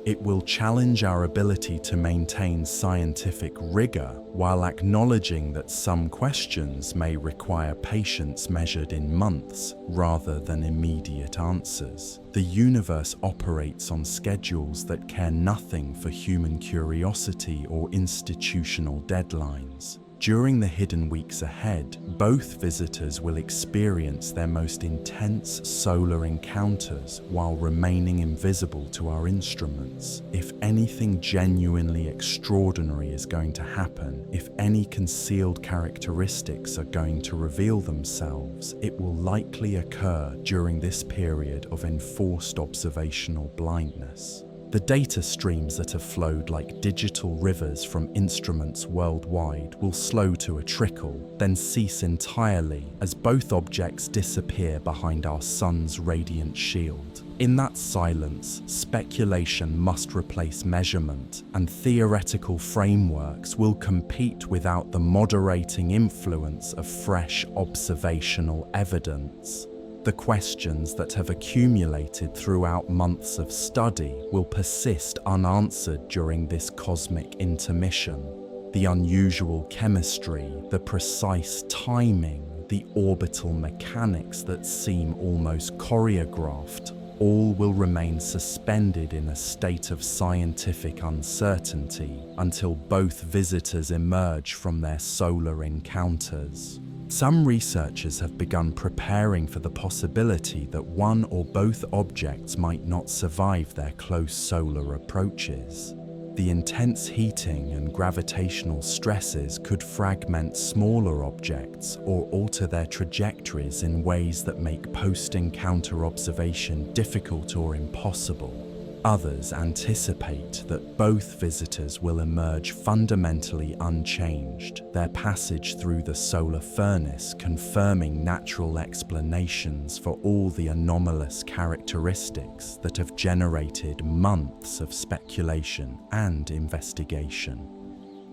It will challenge our ability to maintain scientific rigor while acknowledging that some questions may require patience measured in months rather than immediate answers. The universe operates on schedules that care nothing for human curiosity or institutional deadlines. During the hidden weeks ahead, both visitors will experience their most intense solar encounters while remaining invisible to our instruments. If anything genuinely extraordinary is going to happen, if any concealed characteristics are going to reveal themselves, it will likely occur during this period of enforced observational blindness. The data streams that have flowed like digital rivers from instruments worldwide will slow to a trickle, then cease entirely as both objects disappear behind our sun's radiant shield. In that silence, speculation must replace measurement, and theoretical frameworks will compete without the moderating influence of fresh observational evidence. The questions that have accumulated throughout months of study will persist unanswered during this cosmic intermission. The unusual chemistry, the precise timing, the orbital mechanics that seem almost choreographed, all will remain suspended in a state of scientific uncertainty until both visitors emerge from their solar encounters. Some researchers have begun preparing for the possibility that one or both objects might not survive their close solar approaches. The intense heating and gravitational stresses could fragment smaller objects or alter their trajectories in ways that make post-encounter observation difficult or impossible. Others anticipate that both visitors will emerge fundamentally unchanged, their passage through the solar furnace confirming natural explanations for all the anomalous characteristics that have generated months of speculation and investigation.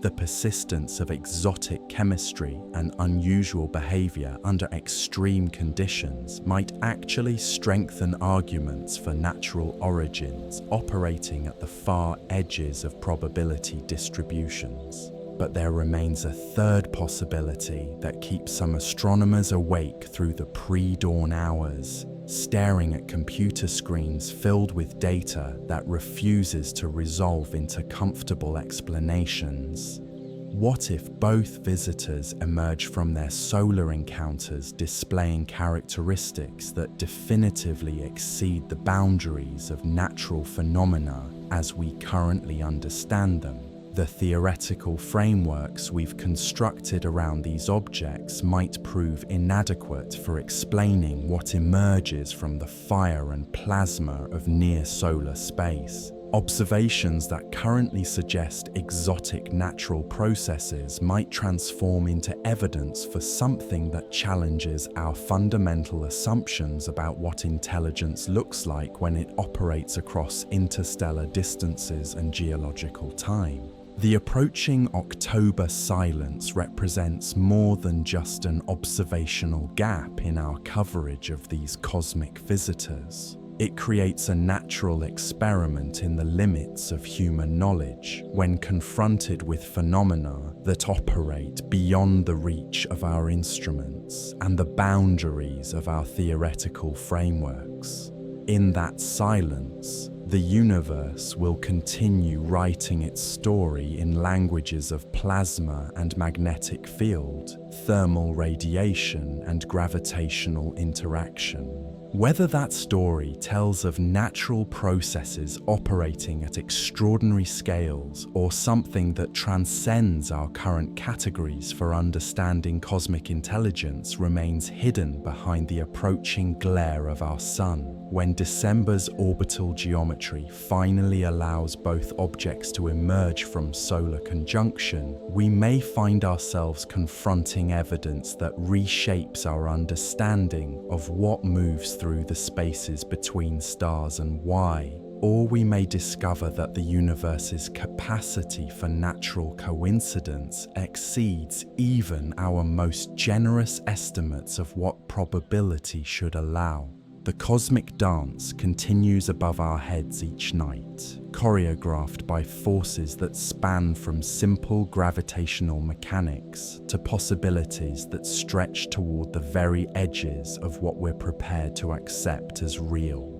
The persistence of exotic chemistry and unusual behavior under extreme conditions might actually strengthen arguments for natural origins operating at the far edges of probability distributions. But there remains a third possibility that keeps some astronomers awake through the pre-dawn hours, staring at computer screens filled with data that refuses to resolve into comfortable explanations. What if both visitors emerge from their solar encounters displaying characteristics that definitively exceed the boundaries of natural phenomena as we currently understand them? The theoretical frameworks we've constructed around these objects might prove inadequate for explaining what emerges from the fire and plasma of near-solar space. Observations that currently suggest exotic natural processes might transform into evidence for something that challenges our fundamental assumptions about what intelligence looks like when it operates across interstellar distances and geological time. The approaching October silence represents more than just an observational gap in our coverage of these cosmic visitors. It creates a natural experiment in the limits of human knowledge when confronted with phenomena that operate beyond the reach of our instruments and the boundaries of our theoretical frameworks. In that silence, the universe will continue writing its story in languages of plasma and magnetic field, thermal radiation and gravitational interaction. Whether that story tells of natural processes operating at extraordinary scales or something that transcends our current categories for understanding cosmic intelligence remains hidden behind the approaching glare of our sun. When December's orbital geometry finally allows both objects to emerge from solar conjunction, we may find ourselves confronting evidence that reshapes our understanding of what moves through the spaces between stars and why. Or we may discover that the universe's capacity for natural coincidence exceeds even our most generous estimates of what probability should allow. The cosmic dance continues above our heads each night, choreographed by forces that span from simple gravitational mechanics to possibilities that stretch toward the very edges of what we're prepared to accept as real.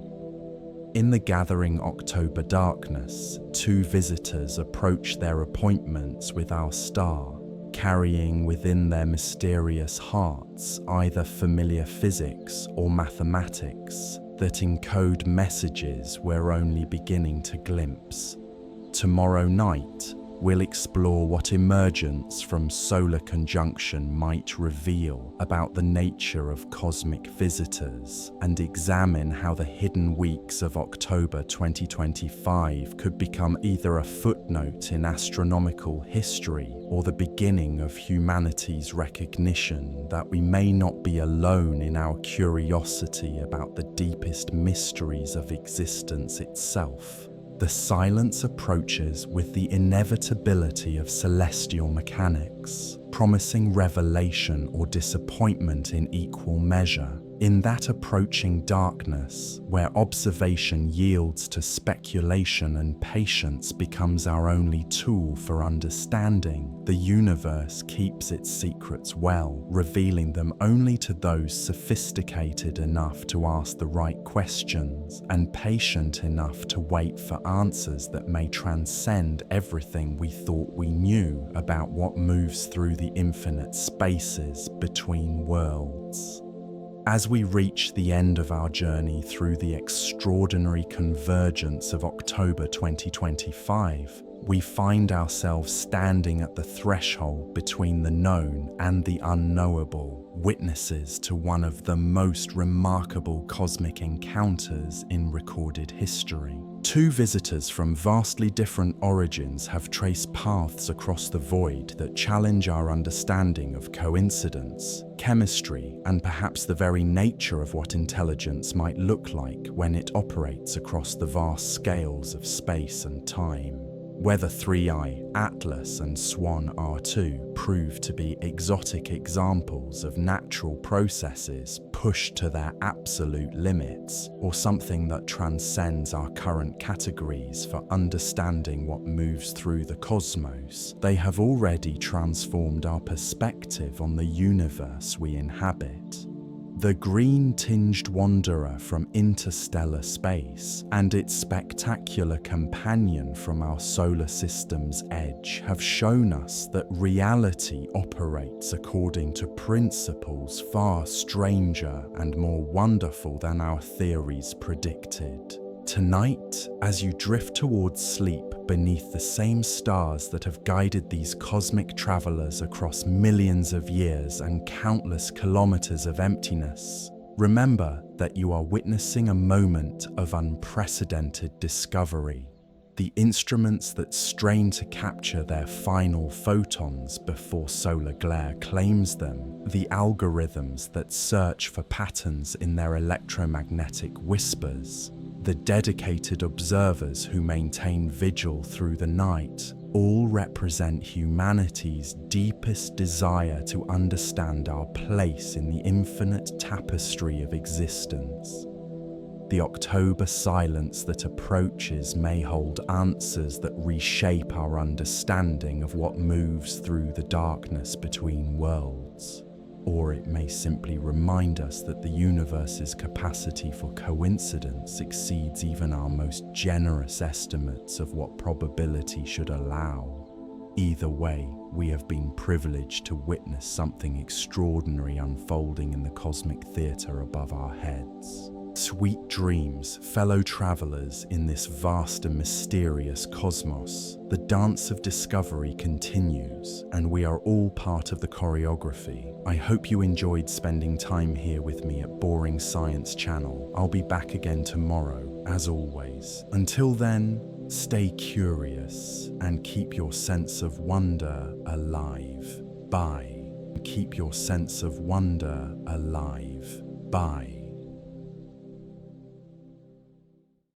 In the gathering October darkness, two visitors approach their appointments with our star, carrying within their mysterious hearts either familiar physics or mathematics that encode messages we're only beginning to glimpse. Tomorrow night, we'll explore what emergence from solar conjunction might reveal about the nature of cosmic visitors and examine how the hidden weeks of October 2025 could become either a footnote in astronomical history or the beginning of humanity's recognition that we may not be alone in our curiosity about the deepest mysteries of existence itself. The silence approaches with the inevitability of celestial mechanics, promising revelation or disappointment in equal measure. In that approaching darkness, where observation yields to speculation and patience becomes our only tool for understanding, the universe keeps its secrets well, revealing them only to those sophisticated enough to ask the right questions and patient enough to wait for answers that may transcend everything we thought we knew about what moves through the infinite spaces between worlds. As we reach the end of our journey through the extraordinary convergence of October 2025, we find ourselves standing at the threshold between the known and the unknowable, witnesses to one of the most remarkable cosmic encounters in recorded history. Two visitors from vastly different origins have traced paths across the void that challenge our understanding of coincidence, chemistry, and perhaps the very nature of what intelligence might look like when it operates across the vast scales of space and time. Whether 3I, Atlas, and SWAN R2 prove to be exotic examples of natural processes pushed to their absolute limits, or something that transcends our current categories for understanding what moves through the cosmos, they have already transformed our perspective on the universe we inhabit. The green-tinged wanderer from interstellar space and its spectacular companion from our solar system's edge have shown us that reality operates according to principles far stranger and more wonderful than our theories predicted. Tonight, as you drift towards sleep beneath the same stars that have guided these cosmic travelers across millions of years and countless kilometers of emptiness, remember that you are witnessing a moment of unprecedented discovery. The instruments that strain to capture their final photons before solar glare claims them, the algorithms that search for patterns in their electromagnetic whispers, the dedicated observers who maintain vigil through the night, all represent humanity's deepest desire to understand our place in the infinite tapestry of existence. The October silence that approaches may hold answers that reshape our understanding of what moves through the darkness between worlds. Or it may simply remind us that the universe's capacity for coincidence exceeds even our most generous estimates of what probability should allow. Either way, we have been privileged to witness something extraordinary unfolding in the cosmic theater above our heads. Sweet dreams, fellow travelers in this vast and mysterious cosmos. The dance of discovery continues, and we are all part of the choreography. I hope you enjoyed spending time here with me at Boring Science Channel. I'll be back again tomorrow, as always. Until then, stay curious and keep your sense of wonder alive. Bye. Keep your sense of wonder alive. Bye.